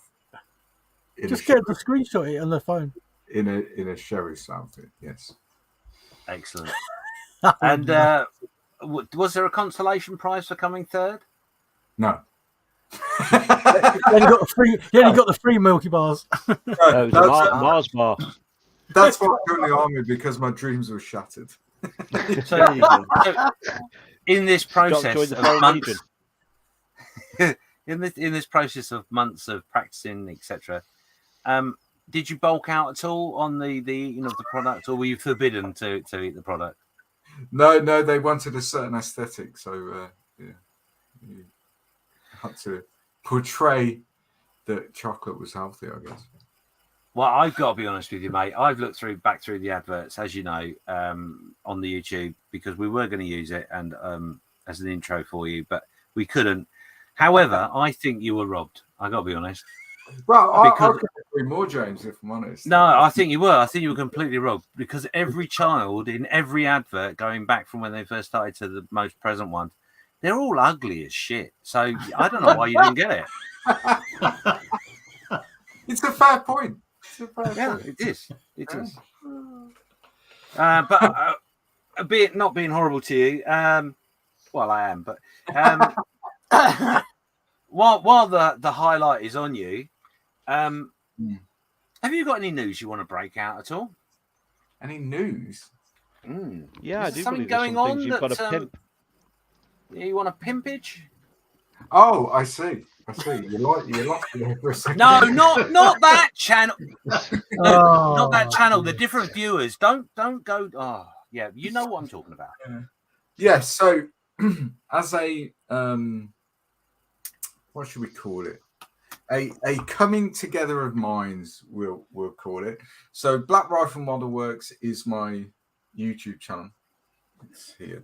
Speaker 3: Just get the screenshot it on the phone.
Speaker 5: In a sheriff's outfit, yes.
Speaker 1: Excellent. And was there a consolation prize for coming third?
Speaker 5: No.
Speaker 3: You only got the free Milky Bars.
Speaker 2: It was a Mars bar.
Speaker 5: That's why I'm in the army, because my dreams were shattered.
Speaker 1: So, in this process of months, in this process of months of practicing, etc., did you bulk out at all on the product, or were you forbidden to eat the product?
Speaker 5: No, they wanted a certain aesthetic, so you had to portray that chocolate was healthy, I guess.
Speaker 1: Well, I've got to be honest with you, mate. I've looked back through the adverts, as you know, on the YouTube, because we were going to use it and as an intro for you, but we couldn't. However, I think you were robbed. I got to be honest.
Speaker 5: Well, I could agree more, James, if I'm honest.
Speaker 1: No, I think you were. I think you were completely robbed, because every child in every advert, going back from when they first started to the most present ones, they're all ugly as shit. So I don't know why you didn't get it.
Speaker 5: It's a fair point.
Speaker 1: It is. It is. But not being horrible to you, well, I am. But while the highlight is on you, have you got any news you want to break out at all?
Speaker 5: Any news?
Speaker 2: Yeah, I do
Speaker 1: something
Speaker 2: believe
Speaker 1: going
Speaker 2: some
Speaker 1: on
Speaker 2: you've got a pimp.
Speaker 1: You want a pimpage?
Speaker 5: Oh, I see. You lost me for a second.
Speaker 1: No, not that channel. No, not that channel. The different viewers. Don't go. Oh, yeah. You know what I'm talking about.
Speaker 5: Yeah. So, as a what should we call it? A coming together of minds, we'll call it. So, Black Rifle Model Works is my YouTube channel. It's here.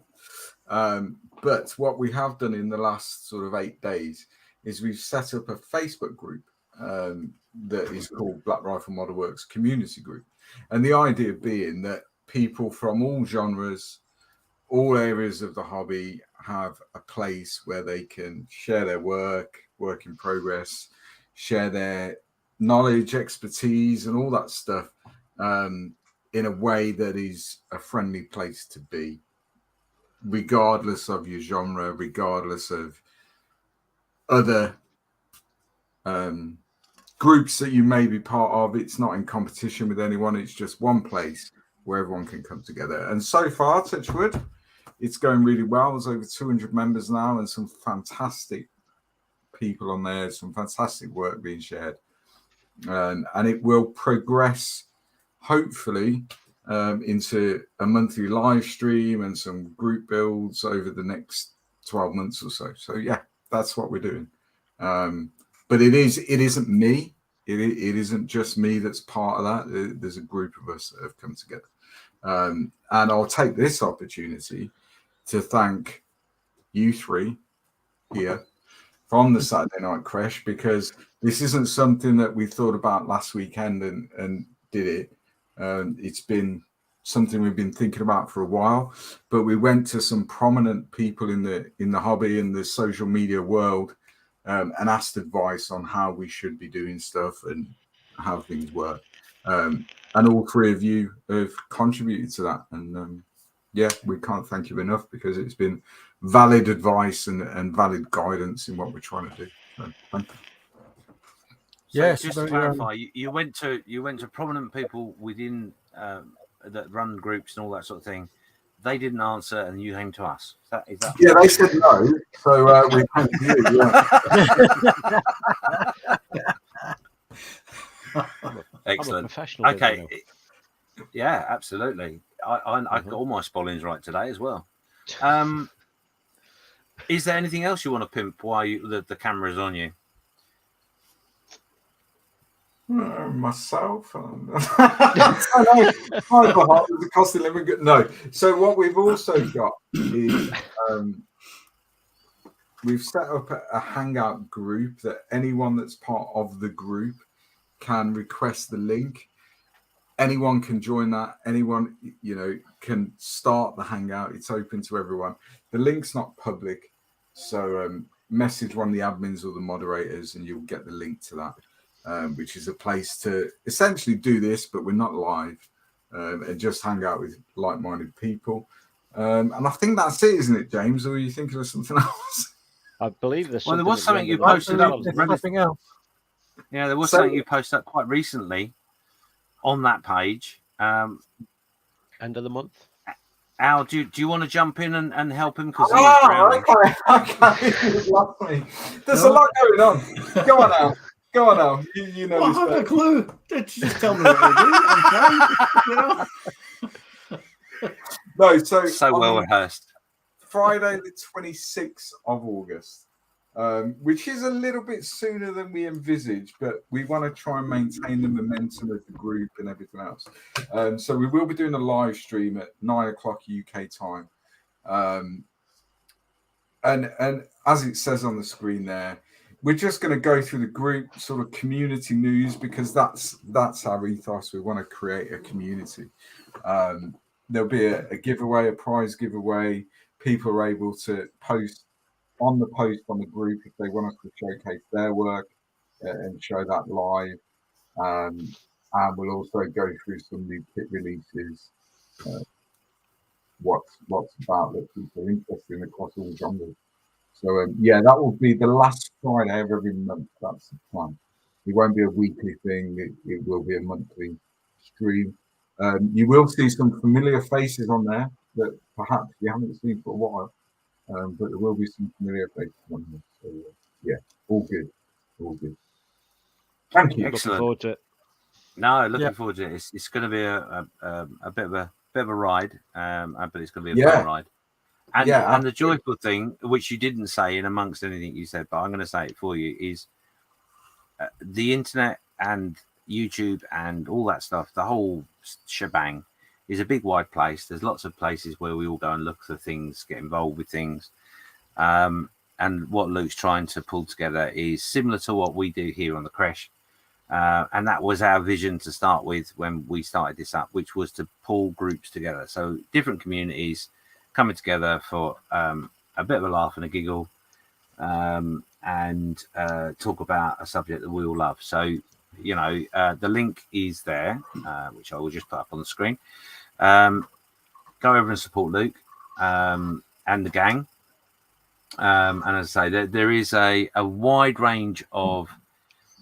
Speaker 5: But what we have done in the last sort of 8 days is we've set up a Facebook group that is called Black Rifle Model Works Community Group. And the idea being that people from all genres, all areas of the hobby, have a place where they can share their work in progress, share their knowledge, expertise, and all that stuff in a way that is a friendly place to be, regardless of your genre, regardless of other groups that you may be part of. It's not in competition with anyone. It's just one place where everyone can come together. And so far, touch wood, it's going really well. There's over 200 members now and some fantastic people on there, some fantastic work being shared. And it will progress, hopefully, into a monthly live stream and some group builds over the next 12 months or so. So, yeah, that's what we're doing. But it isn't me. It isn't just me that's part of that. There's a group of us that have come together. And I'll take this opportunity to thank you three here from the Saturday Night Creche, because this isn't something that we thought about last weekend and did it. It's been something we've been thinking about for a while, but we went to some prominent people in the hobby and the social media world and asked advice on how we should be doing stuff and how things work. And all three of you have contributed to that. And yeah, we can't thank you enough, because it's been valid advice and valid guidance in what we're trying to do. So thank you.
Speaker 1: So yes, just to clarify, you went to prominent people within that run groups and all that sort of thing. They didn't answer, and you came to us. Is that
Speaker 5: yeah, they said no, so we came to you.
Speaker 1: Yeah. Excellent. Okay. Yeah, absolutely. I got all my spoilings right today as well. Is there anything else you want to pimp while the camera's on you?
Speaker 5: Myself. No. So what we've also got is we've set up a Hangout group that anyone that's part of the group can request the link. anyone can join that. Anyone, can start the Hangout. It's open to everyone. The link's not public, so message one of the admins or the moderators and you'll get the link to that, which is a place to essentially do this, but we're not live, and just hang out with like-minded people. And I think that's it, isn't it, James? Or are you thinking of something else?
Speaker 2: I believe there's
Speaker 1: there
Speaker 2: something.
Speaker 1: was something you posted up.
Speaker 3: Something else.
Speaker 1: Yeah, there was something you posted up quite recently on that page.
Speaker 2: End of the month.
Speaker 1: Al, do you want to jump in and help him? Because
Speaker 5: okay. There's a lot going on. Go on, Al. Go on, Al. You know.
Speaker 4: I have a clue. Just tell me what to do. I'm trying.
Speaker 5: No, so
Speaker 1: well rehearsed.
Speaker 5: Friday, the 26th of August, which is a little bit sooner than we envisaged, but we want to try and maintain the momentum of the group and everything else. So we will be doing a live stream at 9:00 UK time. And as it says on the screen there, we're just going to go through the group sort of community news, because that's our ethos. We want to create a community. There'll be a giveaway, a prize giveaway. People are able to post on the group if they want us to showcase their work and show that live. And we'll also go through some new kit releases, what's about that people are interested in across all genres. So that will be the last Friday of every month. That's the plan. It won't be a weekly thing. It will be a monthly stream. You will see some familiar faces on there that perhaps you haven't seen for a while, but there will be some familiar faces on there. So all good. Thank you.
Speaker 2: Looking forward to it.
Speaker 1: No, looking forward to it. It's going to be a bit of a ride, but it's going to be a fun ride. And the joyful thing, which you didn't say in amongst anything you said, but I'm going to say it for you, is the internet and YouTube and all that stuff, the whole shebang is a big wide place. There's lots of places where we all go and look for things, get involved with things. And what Luke's trying to pull together is similar to what we do here on the Creche. And that was our vision to start with when we started this up, which was to pull groups together. So different communities coming together for a bit of a laugh and a giggle, and talk about a subject that we all love. So, the link is there, which I will just put up on the screen. Go over and support Luke and the gang. And as I say, there is a wide range of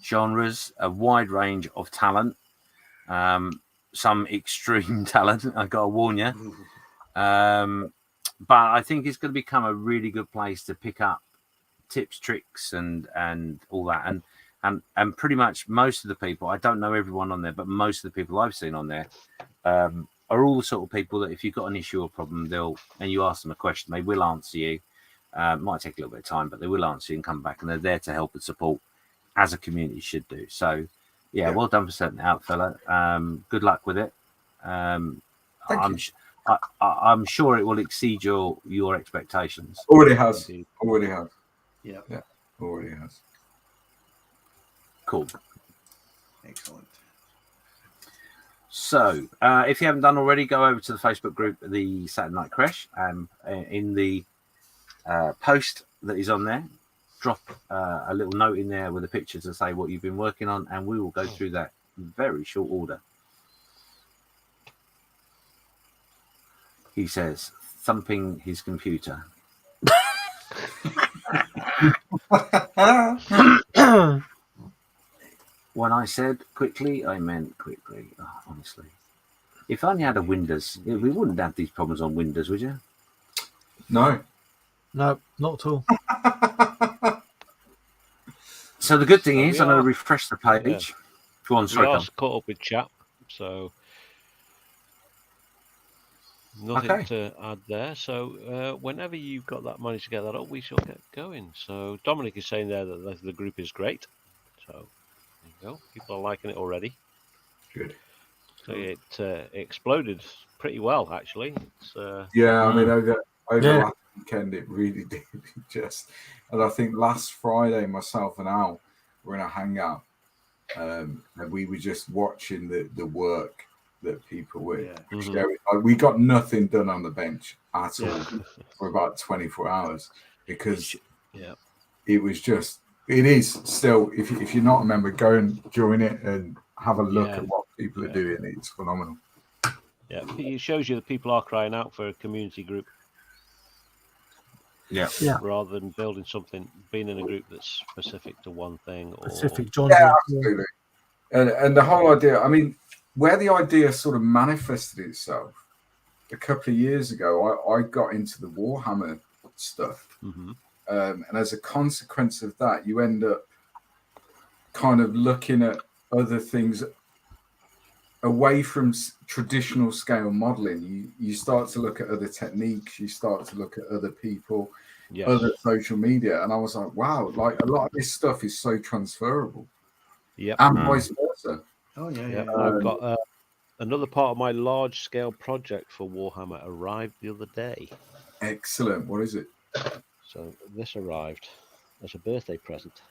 Speaker 1: genres, a wide range of talent, some extreme talent, I've got to warn you. But I think it's going to become a really good place to pick up tips, tricks, and all that. And pretty much most of the people, I don't know everyone on there, but most of the people I've seen on there are all the sort of people that if you've got an issue or problem, and you ask them a question, they will answer you. Might take a little bit of time, but they will answer you and come back, and they're there to help and support, as a community should do. So, well done for setting it out, fella. Good luck with it. I'm sure it will exceed your expectations.
Speaker 5: Already has.
Speaker 4: Yeah.
Speaker 5: Already has.
Speaker 1: Cool.
Speaker 4: Excellent.
Speaker 1: So, if you haven't done already, go over to the Facebook group, the Saturday Night Creche. In the post that is on there, drop a little note in there with a picture to say what you've been working on, and we will go through that in very short order. He says, thumping his computer. When I said quickly, I meant quickly. Oh, honestly. If I only had a Windows, we wouldn't have these problems on Windows, would you?
Speaker 5: No.
Speaker 3: No, not at all.
Speaker 1: So the good thing is, I'm going to refresh the page.
Speaker 2: Yeah.
Speaker 1: Go on, sorry,
Speaker 2: we are caught up with chat, so nothing to add there. So whenever you've got that money to get that up, we shall get going. So Dominic is saying there that the group is great. So there you go. People are liking it already.
Speaker 5: Good.
Speaker 2: So it exploded pretty well, actually. It's,
Speaker 5: I mean, over last weekend, it really did. And I think last Friday, myself and Al were in a hangout, and we were just watching the work that people were
Speaker 4: Yeah.
Speaker 5: sharing. Like, we got nothing done on the bench at all for about 24 hours because it was just, it is still, if you're not a member, go and join it and have a look at what people are doing. It's phenomenal.
Speaker 2: Yeah, it shows you that people are crying out for a community group.
Speaker 3: Yeah.
Speaker 2: Rather than building something, being in a group that's specific to one thing or
Speaker 3: specific genre.
Speaker 5: Yeah, absolutely. And the whole idea, I mean, where the idea sort of manifested itself a couple of years ago, I got into the Warhammer stuff. And as a consequence of that, you end up kind of looking at other things away from traditional scale modeling. You start to look at other techniques, you start to look at other people, other social media. And I was like, wow, like a lot of this stuff is so transferable. And vice versa.
Speaker 4: Oh, yeah.
Speaker 2: I've got another part of my large scale project for Warhammer arrived the other day.
Speaker 5: Excellent. What is it?
Speaker 2: So this arrived as a birthday present.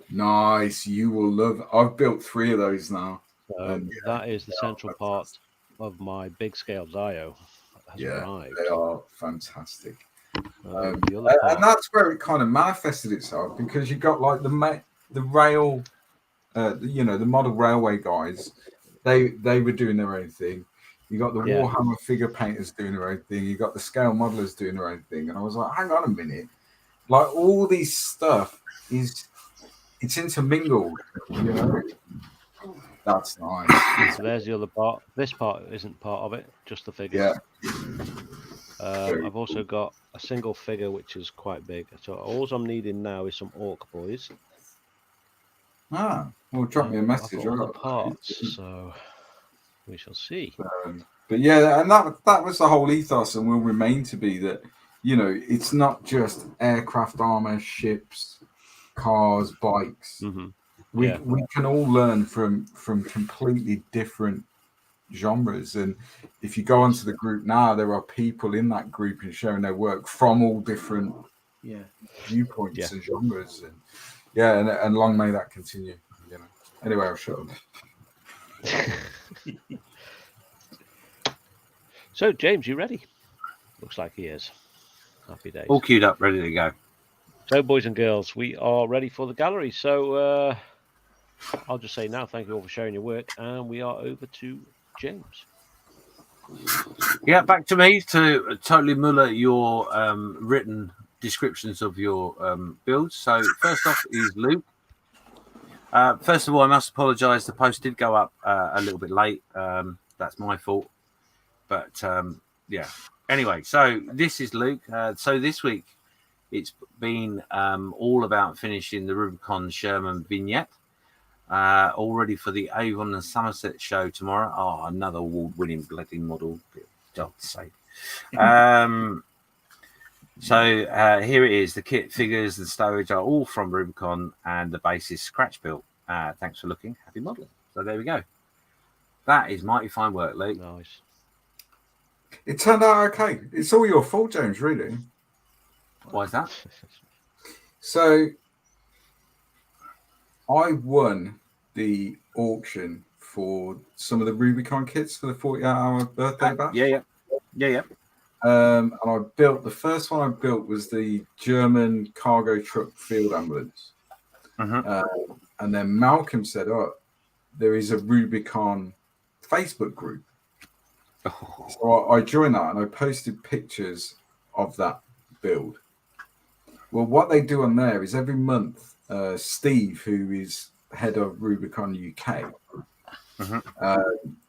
Speaker 5: Nice. You will love. I've built 3 of those now.
Speaker 2: So that is the central part of my big scale Zio. Has arrived.
Speaker 5: They are fantastic.
Speaker 2: The other part,
Speaker 5: and that's where it kind of manifested itself, because you got like the rail, the model railway guys. They were doing their own thing. You got the Warhammer figure painters doing their own thing. You got the scale modelers doing their own thing. And I was like, hang on a minute. Like, all these stuff it's intermingled, you know? That's nice.
Speaker 2: So there's the other part. This part isn't part of it, just the figures. I've also got a single figure, which is quite big. So all I'm needing now is some orc boys.
Speaker 5: Well, drop me a message.
Speaker 2: I've got all the parts, so we shall see.
Speaker 5: But yeah, and that was the whole ethos, and will remain to be that, you know, it's not just aircraft armor, ships, cars, bikes. We can all learn from completely different genres. And if you go onto the group now, there are people in that group and showing their work from all different viewpoints and genres. And and long may that continue. You know. Anyway, I'll shut up.
Speaker 2: So, James, you ready? Looks like he is. Happy days.
Speaker 1: All queued up, ready to go.
Speaker 2: So, boys and girls, we are ready for the gallery. So, I'll just say now, thank you all for sharing your work, and we are over to James.
Speaker 1: Yeah, back to me to totally muller your written descriptions of your builds. So, first off is Luke. First of all, I must apologise. The post did go up a little bit late. That's my fault. But anyway, so this is Luke. So this week it's been all about finishing the Rubicon Sherman vignette, all ready for the Avon and Somerset show tomorrow. Oh, another award-winning bloody model, God's sake. So here it is. The kit, figures, and stowage are all from Rubicon, and the base is scratch built. Thanks for looking. Happy modelling. So there we go. That is mighty fine work, Luke.
Speaker 2: Nice.
Speaker 5: It turned out okay. It's all your fault, James, really.
Speaker 1: Why is that?
Speaker 5: So I won the auction for some of the Rubicon kits for the 48-hour birthday bash.
Speaker 1: Yeah.
Speaker 5: And I built, the first one I built was the German cargo truck field ambulance. And then Malcolm said, there is a Rubicon Facebook group. So I joined that and I posted pictures of that build. Well, what they do on there is every month, Steve, who is head of Rubicon UK,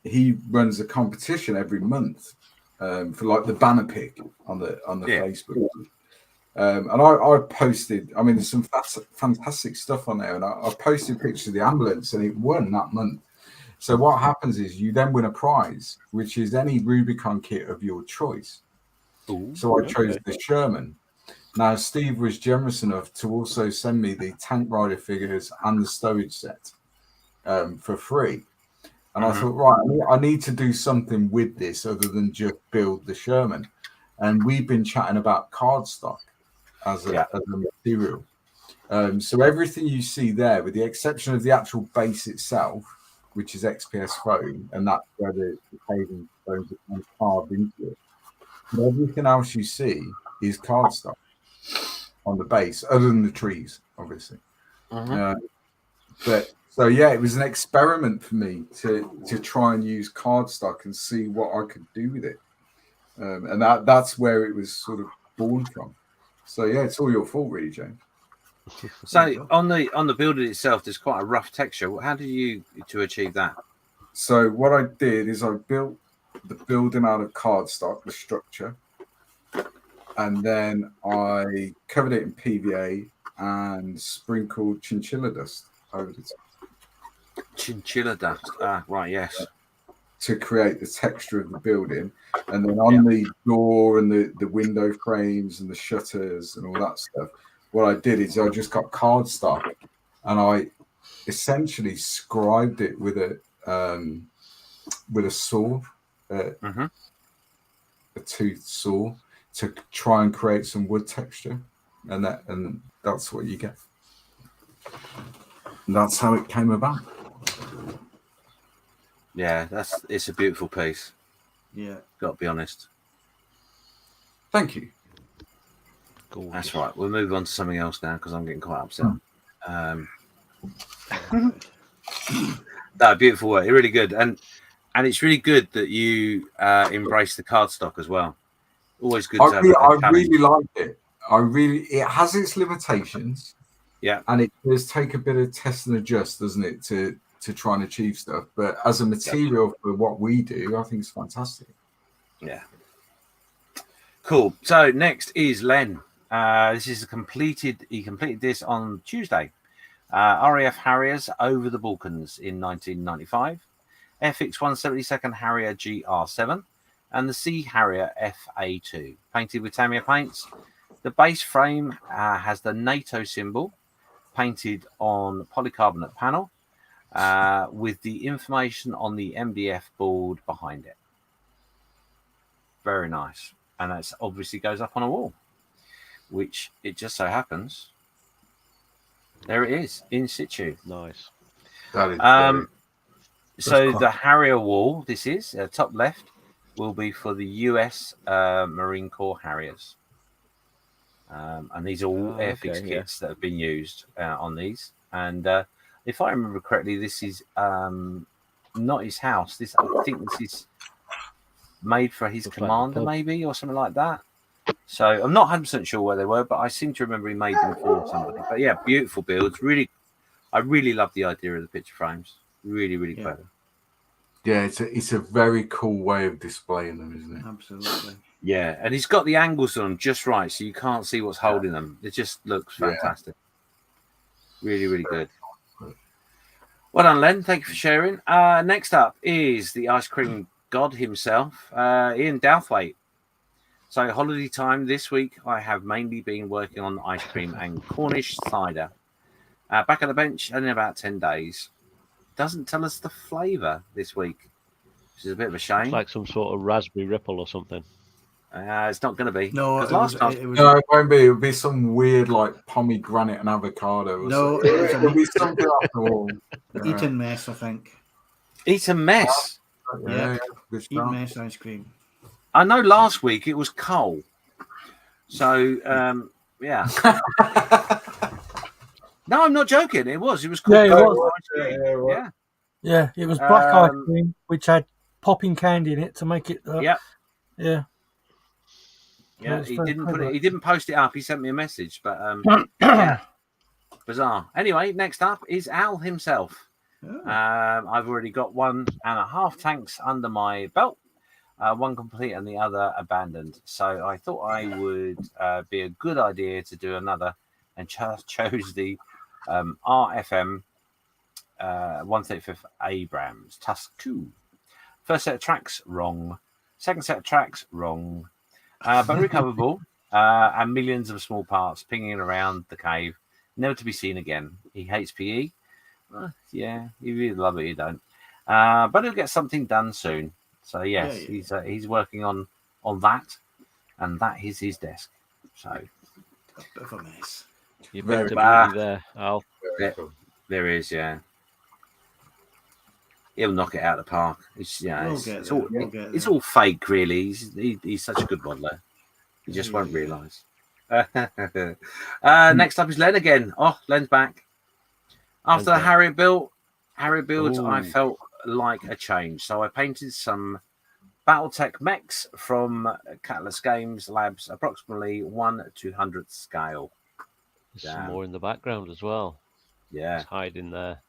Speaker 5: he runs a competition every month for like the banner pick on the Facebook. And I posted, I mean, there's some fantastic stuff on there, and I posted pictures of the ambulance, and it won that month. So what happens is you then win a prize, which is any Rubicon kit of your choice. So I chose the Sherman. Now, Steve was generous enough to also send me the Tank Rider figures and the stowage set for free. And I thought, right, I need to do something with this other than just build the Sherman. And we've been chatting about cardstock as a material. So everything you see there, with the exception of the actual base itself, which is XPS foam, and that's where the paving stones are kind of carved into it. But everything else you see is cardstock on the base, other than the trees, obviously. But so yeah, it was an experiment for me to try and use cardstock and see what I could do with it, and that's where it was sort of born from. So yeah, it's all your fault, really, James.
Speaker 1: So on the building itself, there's quite a rough texture. How did you to achieve that?
Speaker 5: So what I did is I built the building out of cardstock, the structure, and then I covered it in PVA and sprinkled chinchilla dust over the top.
Speaker 1: Chinchilla dust. Right, yes.
Speaker 5: To create the texture of the building. And then on the door and the window frames and the shutters and all that stuff, what I did is I just got cardstock and I essentially scribed it with a saw, a tooth saw, to try and create some wood texture, and that's what you get. And that's how it came about.
Speaker 1: Yeah, it's a beautiful piece.
Speaker 4: Yeah,
Speaker 1: got to be honest.
Speaker 5: Thank you.
Speaker 2: Cool.
Speaker 1: That's right. We'll move on to something else now because I'm getting quite upset. No, beautiful work. Really good, and it's really good that you embrace the cardstock as well. Always good to have
Speaker 5: I really like it. It has its limitations.
Speaker 1: Yeah.
Speaker 5: And it does take a bit of test and adjust, doesn't it, to try and achieve stuff. But as a material for what we do, I think it's fantastic.
Speaker 1: Yeah. Cool. So next is Len. This is he completed this on Tuesday. RAF Harriers over the Balkans in 1995. FX 172nd Harrier GR7 and the Sea Harrier FA2, painted with Tamiya paints. The base frame has the NATO symbol painted on polycarbonate panel with the information on the MDF board behind it. Very nice. And that obviously goes up on a wall, which it just so happens. There it is, in situ.
Speaker 2: Nice.
Speaker 5: That is
Speaker 1: so the Harrier wall, this is top left, will be for the US Marine Corps Harriers. And these are all Airfix kits that have been used on these. And if I remember correctly, this is not his house. I think this is made for his commander, maybe, or something like that. So I'm not 100% sure where they were, but I seem to remember he made them for somebody. But yeah, beautiful builds. I really love the idea of the picture frames. Really, really clever.
Speaker 5: Yeah, it's a very cool way of displaying them, isn't it?
Speaker 4: Absolutely.
Speaker 1: Yeah, and he's got the angles on them just right, so you can't see what's holding them. It just looks fantastic. Really, really good. Well done, Len. Thank you for sharing. Next up is the ice cream god himself, Ian Douthwaite. So holiday time this week, I have mainly been working on ice cream and Cornish cider. Back at the bench in about 10 days. Doesn't tell us the flavour this week, which is a bit of a shame.
Speaker 2: It's like some sort of raspberry ripple or something.
Speaker 1: It's not going to be.
Speaker 4: No,
Speaker 5: it won't be. It'll be some weird like pomegranate and avocado.
Speaker 4: No,
Speaker 5: it'll be something after all.
Speaker 4: Eton Mess, I think.
Speaker 1: Eton Mess.
Speaker 4: Yeah, Eton Mess ice cream.
Speaker 1: I know last week it was Karl. So yeah. No, I'm not joking. It was called Karl ice cream.
Speaker 3: Yeah, it was black ice cream which had popping candy in it to make it. Yeah.
Speaker 1: Yeah, he didn't post it up. He sent me a message, but yeah, bizarre. Anyway, next up is Al himself. I've already got 1.5 tanks under my belt, one complete and the other abandoned. So I thought I would be a good idea to do another, and chose the RFM 135th Abrams Tusk 2. First set of tracks wrong. Second set of tracks wrong. But recoverable, and millions of small parts pinging around the cave, never to be seen again. He hates PE. Yeah, you either love it or you don't. But he'll get something done soon. So yes, he's working on that, and that is his desk. So
Speaker 4: a bit of a mess.
Speaker 2: You better be there, Al.
Speaker 1: There is, yeah. he'll knock it out of the park. It's it's all fake, really. He's such a good modeler. You just won't realise. Next up is Len again. Oh, Len's back. After the Harriet build, I felt like a change. So I painted some Battletech mechs from Catalyst Games Labs, approximately 1/200th scale.
Speaker 2: There's some more in the background as well.
Speaker 1: Yeah.
Speaker 2: It's hiding there.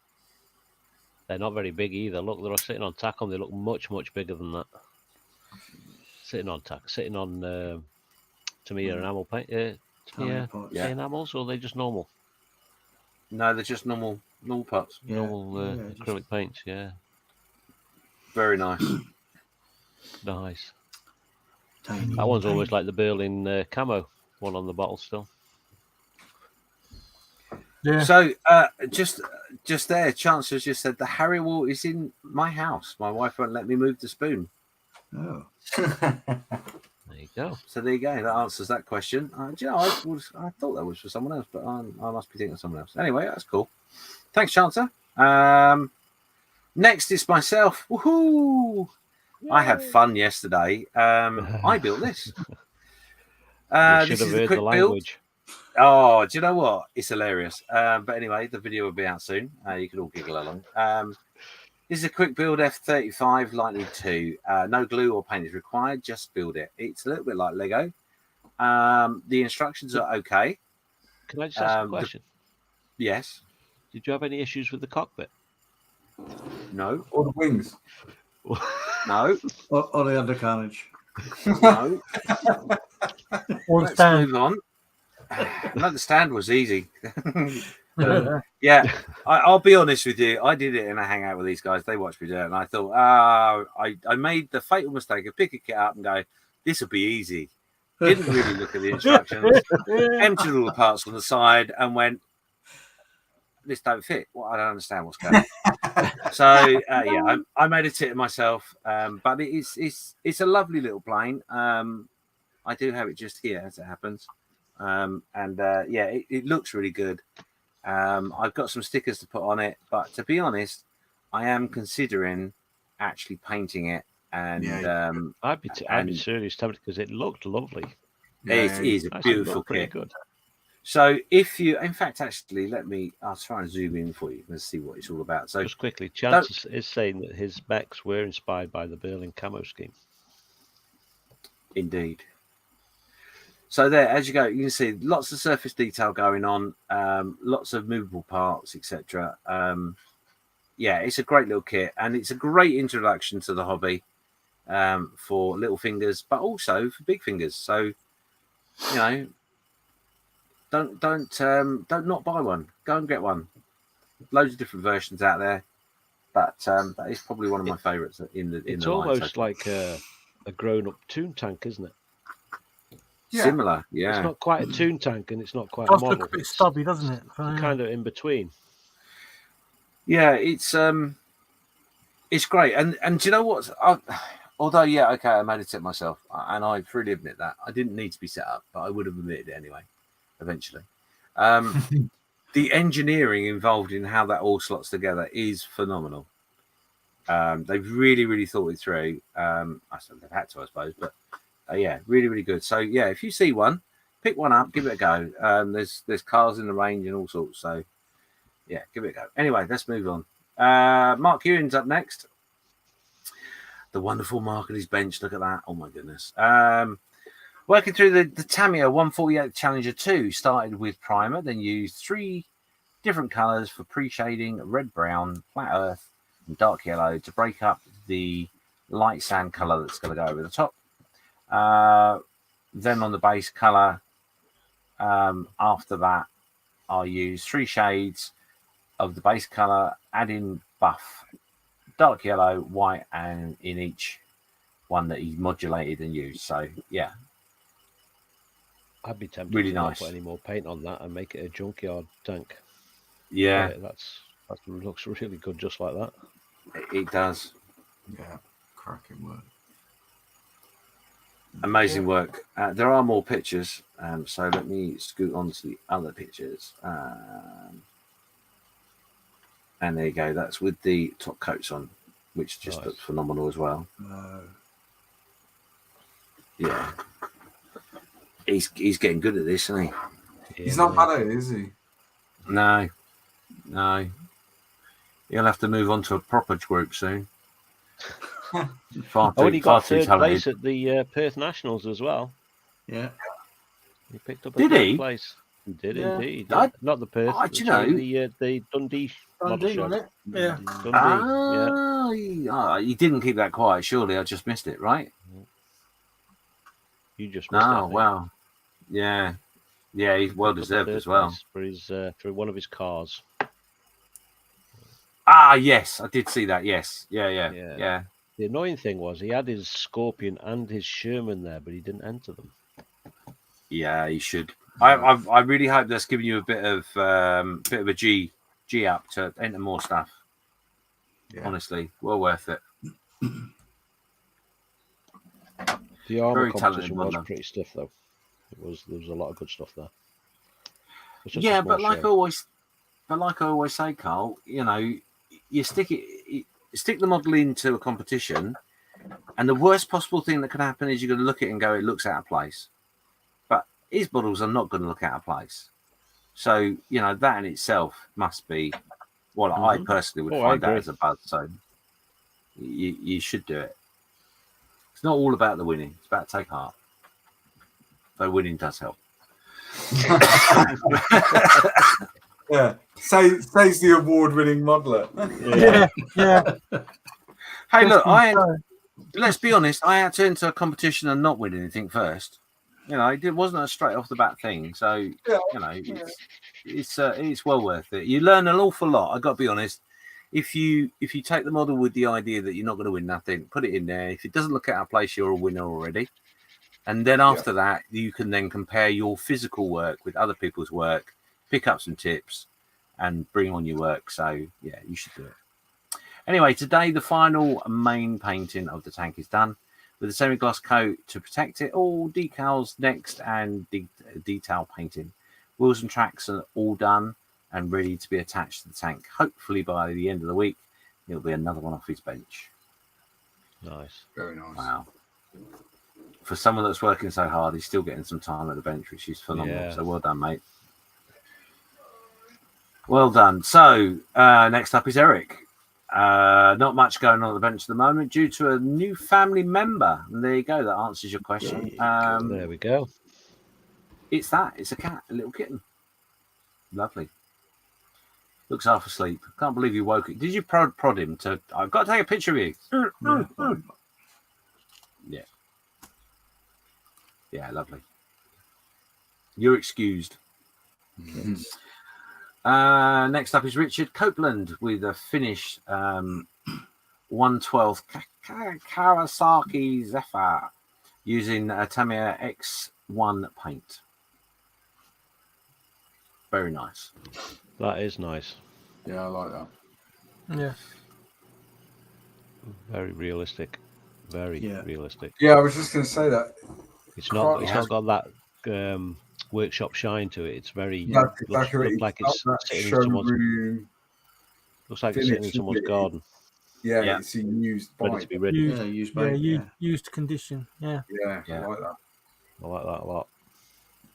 Speaker 2: They're not very big either. Look, they're sitting on Tacom. They look much, much bigger than that. Sitting on Tamiya enamel paint. Tamiya enamels, or are they just normal?
Speaker 1: No, they're just normal pots.
Speaker 2: Normal acrylic paints, yeah.
Speaker 1: Very nice.
Speaker 2: Nice. That one's almost like the Berlin camo one on the bottle still.
Speaker 3: Yeah.
Speaker 1: So just there, Chancellor just said the Harry wall is in my house. My wife won't let me move the spoon.
Speaker 4: Oh.
Speaker 2: There you go.
Speaker 1: So there you go. That answers that question. I thought that was for someone else, but I must be thinking of someone else. Anyway, that's cool. Thanks, Chancellor. Next is myself. Woohoo! Yay. I had fun yesterday. I built this. This is a quick build. Oh, do you know what? It's hilarious. But anyway, the video will be out soon. You can all giggle along. This is a quick build F-35 Lightning 2. No glue or paint is required. Just build it. It's a little bit like Lego. The instructions are okay.
Speaker 2: Can I just ask a question?
Speaker 1: Yes.
Speaker 2: Did you have any issues with the cockpit?
Speaker 1: No.
Speaker 5: Or the wings?
Speaker 1: No.
Speaker 4: Or the undercarriage?
Speaker 1: No.
Speaker 3: Let's
Speaker 1: move on. No, the stand was easy. Yeah, I'll be honest with you. I did it in a hangout with these guys. They watched me do it, and I thought, I made the fatal mistake of picking it up and go, this will be easy. Didn't really look at the instructions. Emptied all the parts on the side and went, this don't fit. Well, I don't understand what's going on. So yeah, I made a tit of myself. But it's a lovely little plane. I do have it just here as it happens. Yeah, it looks really good. I've got some stickers to put on it, but to be honest, I am considering actually painting it. And
Speaker 2: I'd be seriously tempted because it looked lovely.
Speaker 1: It is a beautiful kit. Good. So if you, in fact, actually, I'll try and zoom in for you. Let's see what it's all about. So
Speaker 2: just quickly, Chance is saying that his mechs were inspired by the Berlin camo scheme.
Speaker 1: Indeed. So there, as you go, you can see lots of surface detail going on, lots of movable parts, etc. Yeah, it's a great little kit, and it's a great introduction to the hobby for little fingers, but also for big fingers. So, you know, don't not buy one. Go and get one. Loads of different versions out there, but that is probably one of my favourites in the.
Speaker 2: It's almost like a grown-up toon tank, isn't it?
Speaker 1: Yeah. Similar, yeah.
Speaker 2: It's not quite a toon tank, and it's not quite a model.
Speaker 3: Look a bit stubby, doesn't it?
Speaker 2: Kind of in between.
Speaker 1: Yeah, it's great, and do you know what? Although, yeah, okay, I made it set myself, and I freely admit that I didn't need to be set up, but I would have admitted it anyway, eventually. The engineering involved in how that all slots together is phenomenal. They've really, really thought it through. I suppose they've had to, I suppose, but. Yeah, really, really good. So yeah, if you see one, pick one up, give it a go. There's cars in the range and all sorts. So yeah, give it a go. Anyway, let's move on. Mark Ewan's up next. The wonderful Mark at his bench. Look at that. Oh my goodness. Working through the Tamiya 148 Challenger 2. Started with primer, then used 3 different colours for pre-shading: red, brown, flat earth, and dark yellow to break up the light sand colour that's going to go over the top. Then on the base color, after that, I'll use 3 shades of the base color, add in buff, dark yellow, white, and in each one that he's modulated and used. So yeah,
Speaker 2: I'd be tempted
Speaker 1: really
Speaker 2: to
Speaker 1: nice.
Speaker 2: Not put any more paint on that and make it a junkyard tank.
Speaker 1: Yeah,
Speaker 2: that looks really good, just like that.
Speaker 1: It does.
Speaker 5: Yeah, cracking work.
Speaker 1: Amazing work. There are more pictures, so let me scoot on to the other pictures. And there you go. That's with the top coats on. which just looked phenomenal as well. Yeah, he's getting good at this, isn't he?
Speaker 5: He's not bad at it, is he?
Speaker 1: No. He'll have to move on to a proper group soon.
Speaker 2: He got third place at the Perth Nationals as well.
Speaker 4: Yeah.
Speaker 2: He picked up a
Speaker 1: Did
Speaker 2: third
Speaker 1: he?
Speaker 2: place. He did indeed.
Speaker 1: I-
Speaker 2: Not the Perth.
Speaker 1: do you know-
Speaker 2: the Dundee model show.
Speaker 3: wasn't it? Yeah.
Speaker 2: Dundee.
Speaker 1: He didn't keep that quiet. Surely I just missed it, right?
Speaker 2: You just missed it.
Speaker 1: Oh, wow. Yeah. Yeah, he's well deserved as well.
Speaker 2: For his for one of his cars.
Speaker 1: Ah, yes, I did see that. Yes. Yeah.
Speaker 2: The annoying thing was he had his Scorpion and his Sherman there, but he didn't enter them.
Speaker 1: Yeah, he should. I really hope that's giving you a bit of a G up to enter more stuff. Yeah. Honestly, well worth it.
Speaker 2: The armor competition was pretty stiff, though. There was a lot of good stuff there.
Speaker 1: Yeah, but like I always say, Carl, you know, you stick the model into a competition, and the worst possible thing that can happen is you're going to look at it and go, it looks out of place. But his models are not going to look out of place. So, you know, that in itself must be what I personally would find that as a buzz. So you should do it. It's not all about the winning. It's about take heart. Though winning does help.
Speaker 5: Yeah, says the award-winning modeler.
Speaker 3: Yeah.
Speaker 1: Hey, look, let's be honest. I had to enter a competition and not win anything first. You know, it wasn't a straight off the bat thing. So you know, it's well worth it. You learn an awful lot. I got to be honest. If you take the model with the idea that you're not going to win nothing, put it in there. If it doesn't look out of place, you're a winner already. And then after that, you can then compare your physical work with other people's work, pick up some tips, and bring on your work. So, yeah, you should do it. Anyway, today the final main painting of the tank is done with a semi-gloss coat to protect it. All decals next and detail painting. Wheels and tracks are all done and ready to be attached to the tank. Hopefully by the end of the week, it'll be another one off his bench.
Speaker 2: Nice.
Speaker 5: Very nice.
Speaker 1: Wow. For someone that's working so hard, he's still getting some time at the bench, which is phenomenal. Yeah. So well done, mate. Well done. So next up is Eric. Not much going on at the bench at the moment due to a new family member. And there you go. That answers your question.
Speaker 2: There we go.
Speaker 1: It's that. It's a cat, a little kitten. Lovely. Looks half asleep. Can't believe you woke it. Did you prod him to? I've got to take a picture of you. Yeah. Yeah, lovely. You're excused.
Speaker 4: Yes.
Speaker 1: Next up is Richard Copeland with a Finnish 112 Kawasaki Zephyr using Tamiya X1 paint. Very nice.
Speaker 2: That is nice.
Speaker 5: Yeah, I like that.
Speaker 3: Yeah.
Speaker 2: Very realistic. Very realistic.
Speaker 5: Yeah, I was just going to say that.
Speaker 2: It's not got that workshop shine to it. It's very looks like it's sitting in someone's room. Looks like it's sitting in someone's garden.
Speaker 5: Yeah, it's in used
Speaker 2: ready to be ready.
Speaker 3: Used condition. Yeah.
Speaker 5: Yeah, I like that.
Speaker 2: I like that a lot.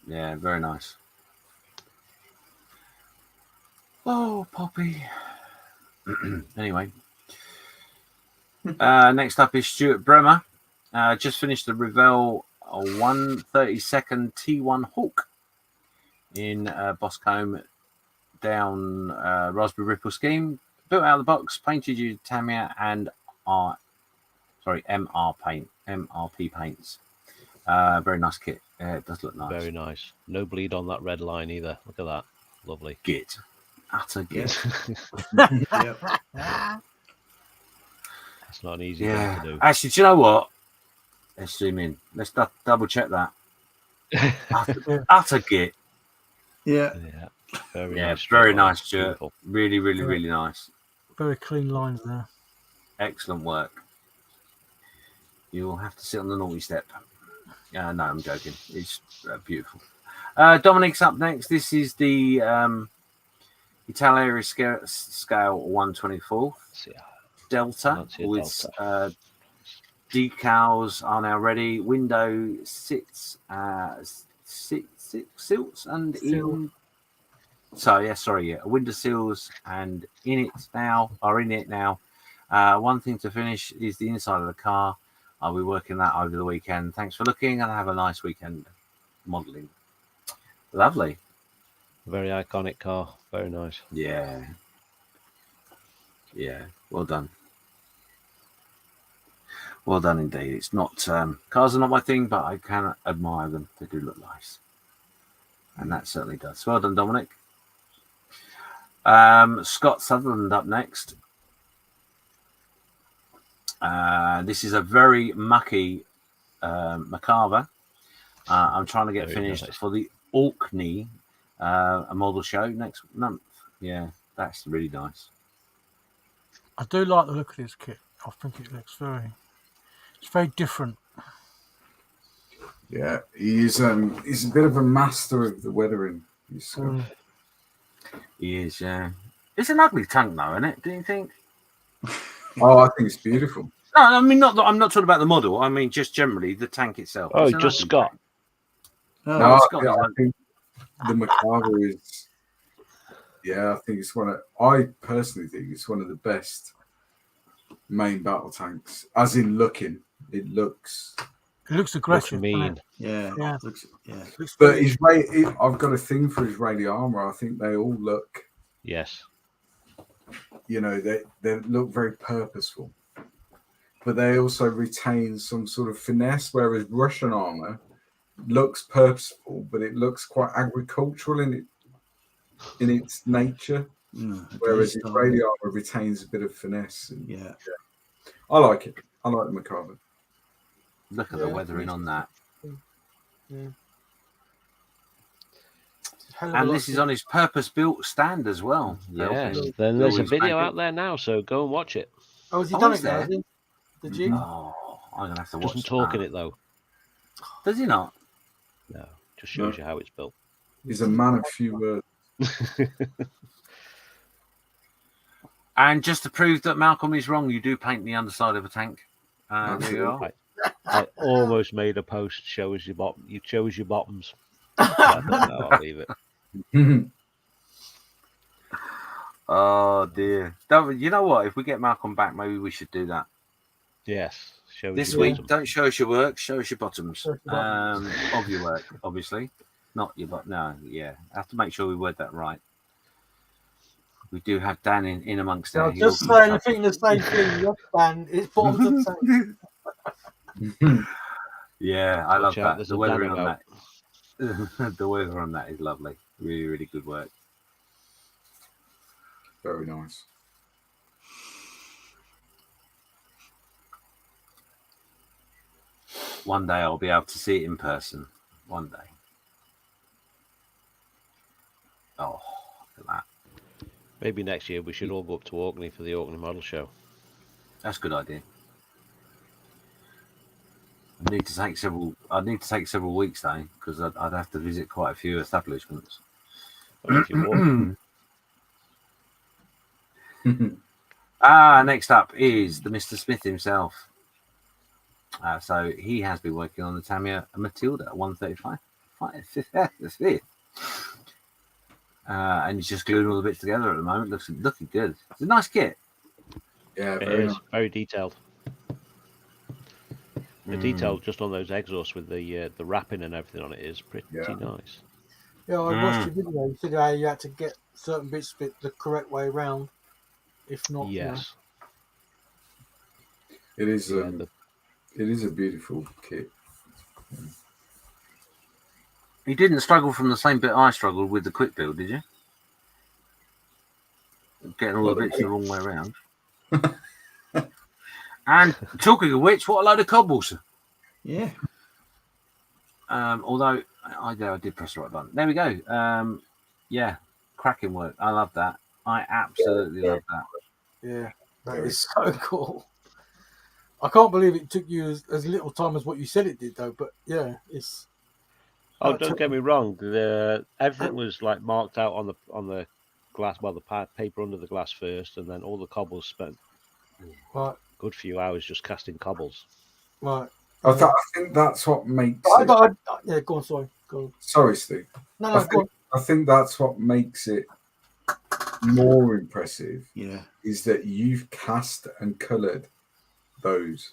Speaker 1: Yeah, very nice. Oh, Poppy. Anyway. Next up is Stuart Bremer. Just finished the Revell 132nd T1 Hawk in Boscombe down Raspberry Ripple scheme. Built out of the box, painted using Tamiya and MRP paints. Very nice kit. It does look nice.
Speaker 2: Very nice. No bleed on that red line either. Look at that. Lovely.
Speaker 1: Git. Utter git.
Speaker 2: That's not an easy thing to do.
Speaker 1: Actually, do you know what? Let's zoom in. Let's double check that. Utter git.
Speaker 4: Yeah.
Speaker 2: Very nice.
Speaker 1: Very nice, Stuart. Really, really, really nice.
Speaker 3: Very clean lines there.
Speaker 1: Excellent work. You will have to sit on the naughty step. No, I'm joking. It's beautiful. Dominic's up next. This is the Italia scale 1/24. Delta with decals are now ready. Window silts and in. So window sills and in it now. One thing to finish is the inside of the car. I'll be working that over the weekend. Thanks for looking, and have a nice weekend modelling. Lovely.
Speaker 2: Very iconic car. Very nice.
Speaker 1: Yeah. Well done. Well done indeed. It's not cars are not my thing, but I can admire them. They do look nice, and that certainly does. Well done, Dominic. Scott Sutherland up next. This is a very mucky Macabre. I'm trying to get finished for the Orkney a model show next month. Yeah, that's really nice.
Speaker 3: I do like the look of this kit. I think it looks it's very different.
Speaker 5: Yeah, he's a bit of a master of the weathering.
Speaker 1: He is, yeah. It's an ugly tank, though, isn't it? Do you think?
Speaker 5: Oh, I think it's beautiful.
Speaker 1: No, I mean, I'm not talking about the model. I mean, just generally the tank itself.
Speaker 2: Oh, just Scott.
Speaker 5: No, I think the Macabre is. Yeah, I think it's I personally think it's one of the best main battle tanks. As in looking, it looks
Speaker 3: aggressive.
Speaker 2: Mean.
Speaker 4: Yeah.
Speaker 5: But I've got a thing for his radial armor. I think they all look.
Speaker 2: Yes.
Speaker 5: You know, they look very purposeful, but they also retain some sort of finesse. Whereas Russian armor looks purposeful, but it looks quite agricultural in its nature. Whereas his radial armor retains a bit of finesse. I like it. I like the Macabre.
Speaker 1: Look at the weathering on that.
Speaker 3: Yeah.
Speaker 1: And this is on his purpose-built stand as well.
Speaker 2: Yes. Then there's a video out there now, so go and watch it.
Speaker 3: Oh, has he done it there? Did you?
Speaker 1: Oh, I'm gonna have to watch.
Speaker 2: Doesn't talk in it though.
Speaker 1: Does he not?
Speaker 2: No, just shows you how it's built.
Speaker 5: He's a man of few words.
Speaker 1: And just to prove that Malcolm is wrong, you do paint the underside of a tank. There you are.
Speaker 2: I almost made a post shows your bottom. You chose your bottoms. I don't know, I'll leave it.
Speaker 1: Oh dear! You know what? If we get Malcolm back, maybe we should do that.
Speaker 2: Yes.
Speaker 1: This week, don't show us your work. Show us your bottoms of your work, obviously, not your bottom. No, yeah. I have to make sure we word that right. We do have Dan in amongst there.
Speaker 3: Just saying, I think the same thing. Yes, Dan, it's bottoms the same.
Speaker 1: Yeah, I love that.
Speaker 2: There's
Speaker 1: the weather on that. The weather on that is lovely. Really, really good work.
Speaker 5: Very nice.
Speaker 1: One day I'll be able to see it in person. One day. Oh, look at that.
Speaker 2: Maybe next year we should all go up to Orkney for the Orkney Model Show.
Speaker 1: That's a good idea. I need to take several weeks though, because I'd have to visit quite a few establishments. Next up is the Mr. Smith himself. So he has been working on the Tamiya Matilda 135. And he's just gluing all the bits together at the moment. Looking good. It's a nice kit.
Speaker 5: Yeah,
Speaker 2: it is very detailed. The detail just on those exhausts with the wrapping and everything on it is pretty nice.
Speaker 3: Yeah, I watched your video. You said how you had to get certain bits fit the correct way around. If not,
Speaker 2: yes,
Speaker 5: it is. It is a beautiful kit.
Speaker 1: You didn't struggle from the same bit I struggled with the quick build, did you? Getting all the bits the wrong way around. And talking of which, what a load of cobbles.
Speaker 4: Yeah.
Speaker 1: Although I did press the right button. There we go. Yeah, cracking work. I love that. I absolutely love that.
Speaker 3: Yeah, that is so cool. I can't believe it took you as little time as what you said it did, though. But yeah, it's.
Speaker 2: Oh, don't get me wrong. Everything was like marked out on the glass. Well, the paper under the glass first, and then all the cobbles spent
Speaker 3: Right.
Speaker 2: Good few hours just casting cobbles.
Speaker 3: Right.
Speaker 5: I think that's what makes it.
Speaker 3: Yeah, go on. Sorry. Go on.
Speaker 5: Sorry, Steve.
Speaker 3: No, go on.
Speaker 5: I think that's what makes it more impressive.
Speaker 4: Yeah.
Speaker 5: Is that you've cast and coloured those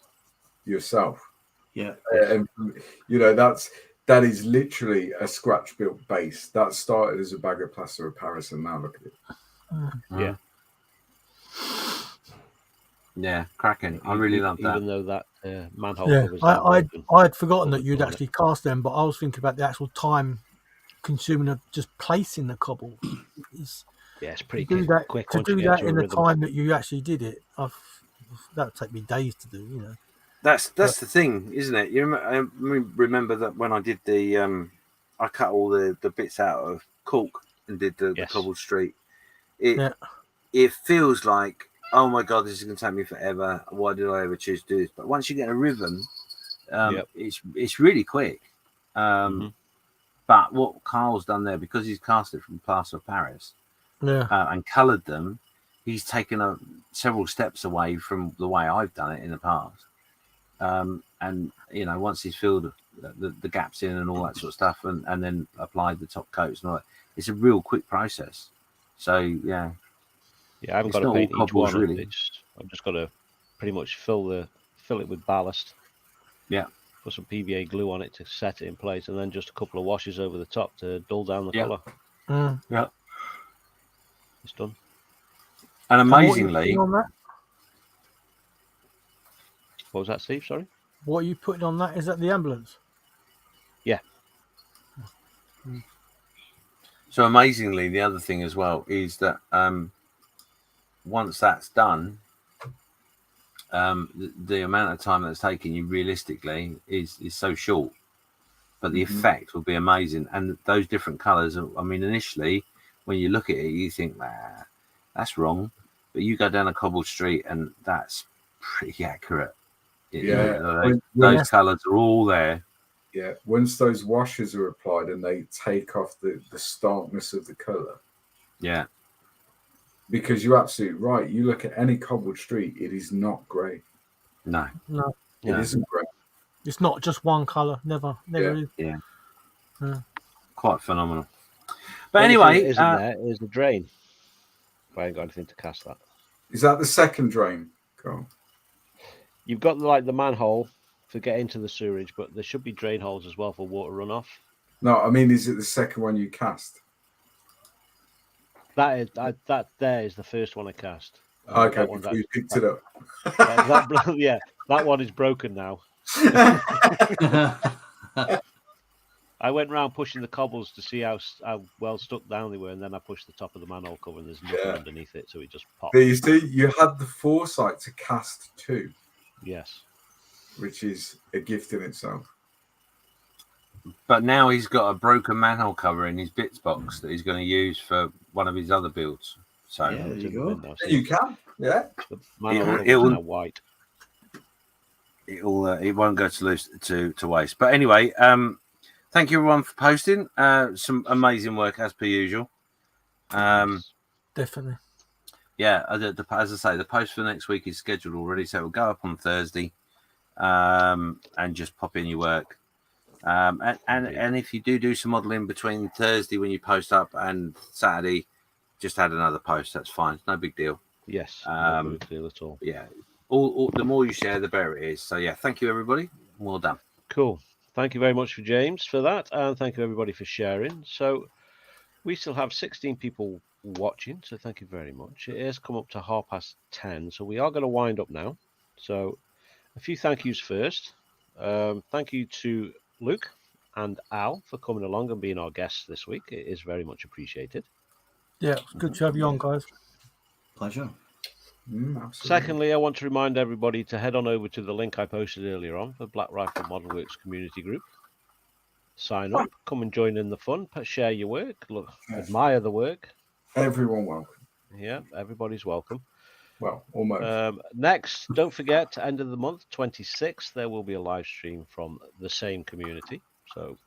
Speaker 5: yourself.
Speaker 4: Yeah.
Speaker 5: And, you know, that is literally a scratch built base that started as a bag of plaster of Paris, and now look at it.
Speaker 2: Yeah.
Speaker 1: Yeah, cracking. I really love that.
Speaker 2: Even though that manhole
Speaker 3: Yeah,
Speaker 2: covers.
Speaker 3: I'd forgotten that you'd actually cast them, but I was thinking about the actual time consuming of just placing the cobbles.
Speaker 2: Yeah, it's pretty quick.
Speaker 3: To do that in the time that you actually did it, that would take me days to do. You know.
Speaker 1: That's the thing, isn't it? You remember that when I did the I cut all the bits out of cork and did the cobbled street. It feels like, oh my god, this is going to take me forever. Why did I ever choose to do this? But once you get a rhythm, it's really quick. But what Karl's done there, because he's cast it from plaster of Paris, and coloured them, he's taken several steps away from the way I've done it in the past. And you know, once he's filled the gaps in and all that sort of stuff, and then applied the top coats and all that, it's a real quick process. So yeah,
Speaker 2: I haven't got to paint each one.
Speaker 1: Really.
Speaker 2: I've just got to pretty much fill it with ballast.
Speaker 1: Yeah.
Speaker 2: Put some PVA glue on it to set it in place, and then just a couple of washes over the top to dull down the colour.
Speaker 1: Yeah.
Speaker 2: It's done.
Speaker 1: And amazingly,
Speaker 3: what
Speaker 2: was that, Steve? Sorry.
Speaker 3: What are you putting on that? Is that the ambulance?
Speaker 2: Yeah.
Speaker 1: So amazingly, the other thing as well is that once that's done, the amount of time that's taken you realistically is so short, but the effect will be amazing. And those different colours, I mean, initially when you look at it, you think, that's wrong, but you go down a cobbled street and that's pretty accurate. Those colours are all there.
Speaker 5: Yeah, once those washes are applied and they take off the starkness of the colour.
Speaker 1: Yeah.
Speaker 5: Because you're absolutely right. You look at any cobbled street, it is not grey.
Speaker 1: No.
Speaker 5: It isn't grey.
Speaker 3: It's not just one colour. Never is.
Speaker 1: Yeah. Quite phenomenal. But anyway,
Speaker 2: there is the drain. I ain't got anything to cast that.
Speaker 5: Is that the second drain, Carl?
Speaker 2: You've got the manhole to get into the sewerage, but there should be drain holes as well for water runoff.
Speaker 5: No, I mean, is it the second one you cast?
Speaker 2: That there is the first one I cast.
Speaker 5: Okay, before you picked it up.
Speaker 2: That one is broken now. I went round pushing the cobbles to see how well stuck down they were, and then I pushed the top of the manhole cover, and there's nothing underneath it, so it just popped.
Speaker 5: But you see, you had the foresight to cast two.
Speaker 2: Yes.
Speaker 5: Which is a gift in itself.
Speaker 1: But now he's got a broken manhole cover in his bits box that he's going to use for one of his other builds. So
Speaker 4: there you go.
Speaker 5: You can,
Speaker 2: The manhole is now white.
Speaker 1: It won't go to waste. But anyway, thank you everyone for posting. Some amazing work as per usual.
Speaker 3: Definitely.
Speaker 1: Yeah, as I say, the post for next week is scheduled already, so it will go up on Thursday. And just pop in your work. And if you do some modelling between Thursday when you post up and Saturday, just add another post. That's fine. It's no big deal.
Speaker 2: Yes. No big deal at all.
Speaker 1: Yeah. All the more you share, the better it is. So yeah, thank you everybody. Well done.
Speaker 2: Cool. Thank you very much for James for that, and thank you everybody for sharing. So we still have 16 people watching, so thank you very much. It has come up to 10:30, so we are going to wind up now. So a few thank yous first. Thank you to Luke and Al for coming along and being our guests this week. It is very much appreciated.
Speaker 3: Yeah, good to have you on, guys.
Speaker 4: Pleasure.
Speaker 5: Absolutely.
Speaker 2: Secondly, I want to remind everybody to head on over to the link I posted earlier on for Black Rifle Model Works community group. Sign up, come and join in the fun, share your work, look, admire the work.
Speaker 5: Everyone welcome.
Speaker 2: Yeah, everybody's welcome.
Speaker 5: Well, almost.
Speaker 2: Next, don't forget, end of the month, 26th, there will be a live stream from the same community. So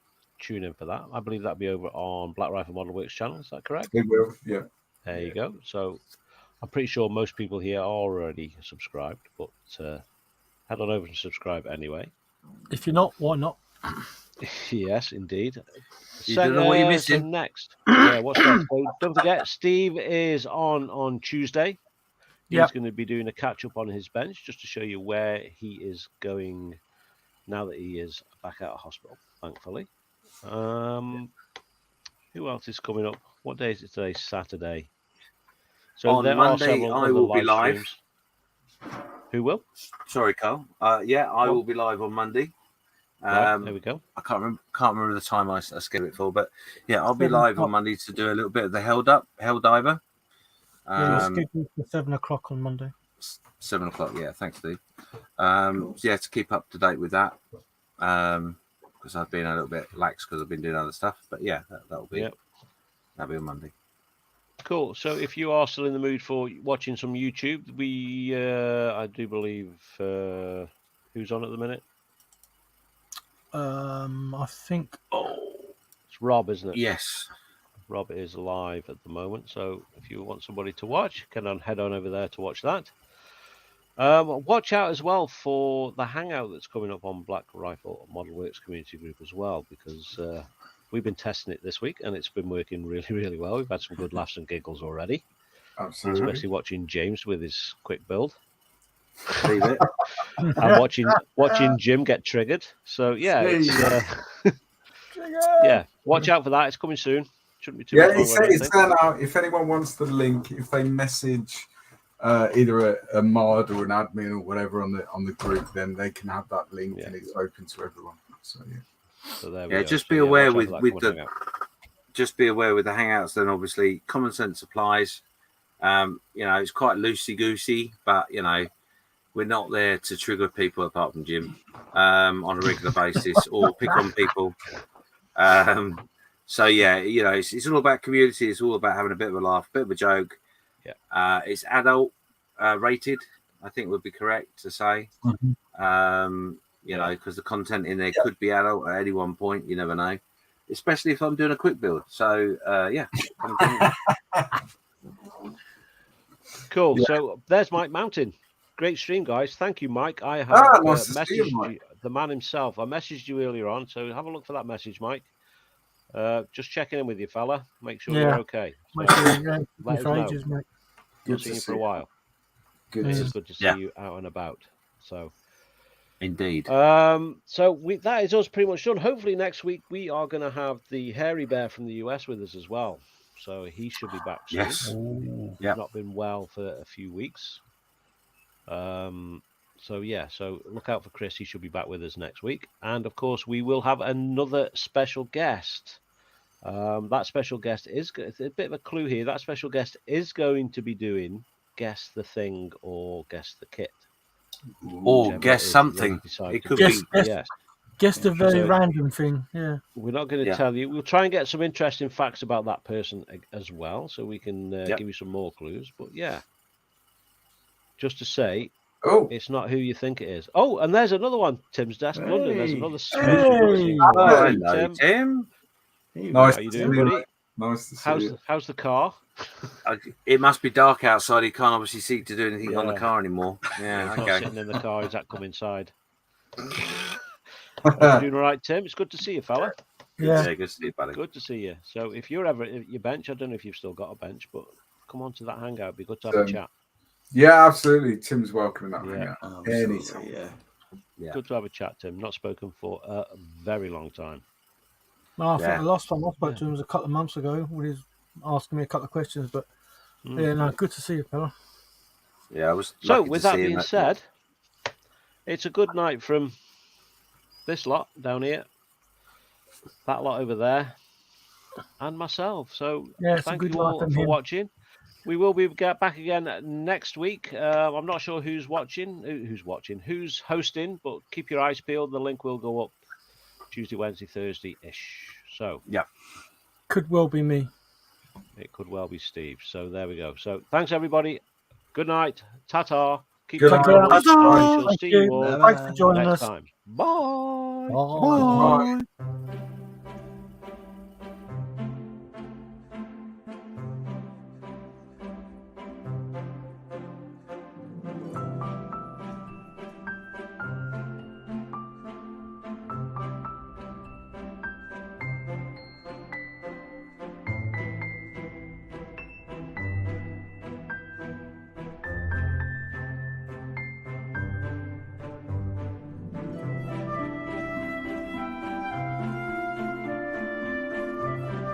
Speaker 2: tune in for that. I believe that'll be over on Black Rifle Model Works channel. Is that correct?
Speaker 5: It will, yeah.
Speaker 2: There you go. So I'm pretty sure most people here are already subscribed, but head on over and subscribe anyway.
Speaker 3: If you're not, why not?
Speaker 2: Yes, indeed.
Speaker 1: You don't know what you're missing.
Speaker 2: So next, yeah, what's next? So don't forget, Steve is on Tuesday. He's going to be doing a catch up on his bench just to show you where he is going now that he is back out of hospital, thankfully. Who else is coming up? What day is it today? Saturday. So
Speaker 1: on
Speaker 2: there
Speaker 1: Monday,
Speaker 2: are
Speaker 1: I will be live.
Speaker 2: Streams. Who will?
Speaker 1: Sorry, Carl. Yeah, I will be live on Monday.
Speaker 2: Right, there we go.
Speaker 1: I can't remember the time I scheduled it for, but yeah, I'll be live on Monday to do a little bit of the Hell Diver.
Speaker 3: Yeah, scheduled for 7 o'clock on Monday.
Speaker 1: 7 o'clock, yeah. Thanks, Steve. Yeah, to keep up to date with that, because I've been a little bit lax because I've been doing other stuff. But yeah, that'll be on Monday.
Speaker 2: Cool. So if you are still in the mood for watching some YouTube, I do believe who's on at the minute?
Speaker 3: I think.
Speaker 2: It's Rob, isn't it?
Speaker 1: Yes.
Speaker 2: Rob is live at the moment, so if you want somebody to watch, head on over there to watch that. Watch out as well for the Hangout that's coming up on Black Rifle Model Works Community Group as well, because we've been testing it this week and it's been working really, really well. We've had some good laughs and giggles already.
Speaker 5: Absolutely.
Speaker 2: Especially watching James with his quick build.
Speaker 1: Leave it.
Speaker 2: And watching Jim get triggered. So yeah, yeah. Watch out for that. It's coming soon. Shouldn't be too much longer,
Speaker 5: it's out. If anyone wants the link, if they message either a mod or an admin or whatever on the group, then they can have that link and it's open to everyone. So
Speaker 2: So there we
Speaker 1: go.
Speaker 2: just
Speaker 1: be aware with the just be aware with the Hangouts. Then obviously common sense applies. It's quite loosey goosey, but we're not there to trigger people apart from Jim on a regular basis or pick on people. So yeah, it's all about community. It's all about having a bit of a laugh, a bit of a joke. Yeah. It's adult rated, I think would be correct to say. Because the content in there could be adult at any one point. You never know, especially if I'm doing a quick build. So yeah.
Speaker 2: Cool. Yeah. So there's Mike Mountain. Great stream, guys. Thank you, Mike. I have messaged you, the man himself. I messaged you earlier on, so have a look for that message, Mike. Just checking in with you, fella. Make sure you're okay. So, let us know. Good to see you for a while. It's good to see you out and about. So,
Speaker 1: indeed.
Speaker 2: So that is us pretty much done. Hopefully next week we are going to have the hairy bear from the US with us as well. So he should be back soon.
Speaker 1: Yes.
Speaker 2: He's not been well for a few weeks. So look out for Chris. He should be back with us next week. And of course, we will have another special guest. That special guest is a bit of a clue here. That special guest is going to be doing Guess the Thing or Guess the Kit.
Speaker 1: Or Guess Something. It could be.
Speaker 3: Guess a very random thing. Yeah.
Speaker 2: We're not going to tell you. We'll try and get some interesting facts about that person as well, so we can give you some more clues. But yeah, just to say, it's not who you think it is. Oh, and there's another one. Tim's desk, London. There's another special.
Speaker 1: Hello, Tim.
Speaker 5: Nice.
Speaker 2: How you doing, buddy?
Speaker 5: Nice to see you.
Speaker 2: How's the car?
Speaker 1: It must be dark outside. He can't obviously see to do anything on the car anymore. Yeah,
Speaker 2: he's not sitting in the car. He's had to come inside. You doing all right, Tim? It's good to see you, fella.
Speaker 3: Yeah,
Speaker 1: good to see you, buddy.
Speaker 2: Good to see you. So if you're ever at your bench, I don't know if you've still got a bench, but come on to that hangout. It'd be good to have a chat.
Speaker 5: Yeah, absolutely. Tim's welcome in that hangout.
Speaker 4: Anytime.
Speaker 2: Yeah. Good to have a chat, Tim. Not spoken for a very long time.
Speaker 3: No, I think the last time I spoke to him was a couple of months ago when he was asking me a couple of questions. But good to see you, fella.
Speaker 1: Yeah, I was.
Speaker 2: So with that being said, it's a good night from this lot down here, that lot over there, and myself. So thank you all for watching. We will be back again next week. I'm not sure who's hosting, but keep your eyes peeled. The link will go up Tuesday, Wednesday, Thursday-ish. So
Speaker 3: could well be me.
Speaker 2: It could well be Steve. So there we go. So thanks everybody. Good night. Ta-ta. Keep
Speaker 3: Good
Speaker 2: night.
Speaker 3: Thank
Speaker 2: See you all
Speaker 3: Thanks for joining
Speaker 2: next
Speaker 3: us.
Speaker 2: time. Bye.
Speaker 3: Bye.
Speaker 5: Bye.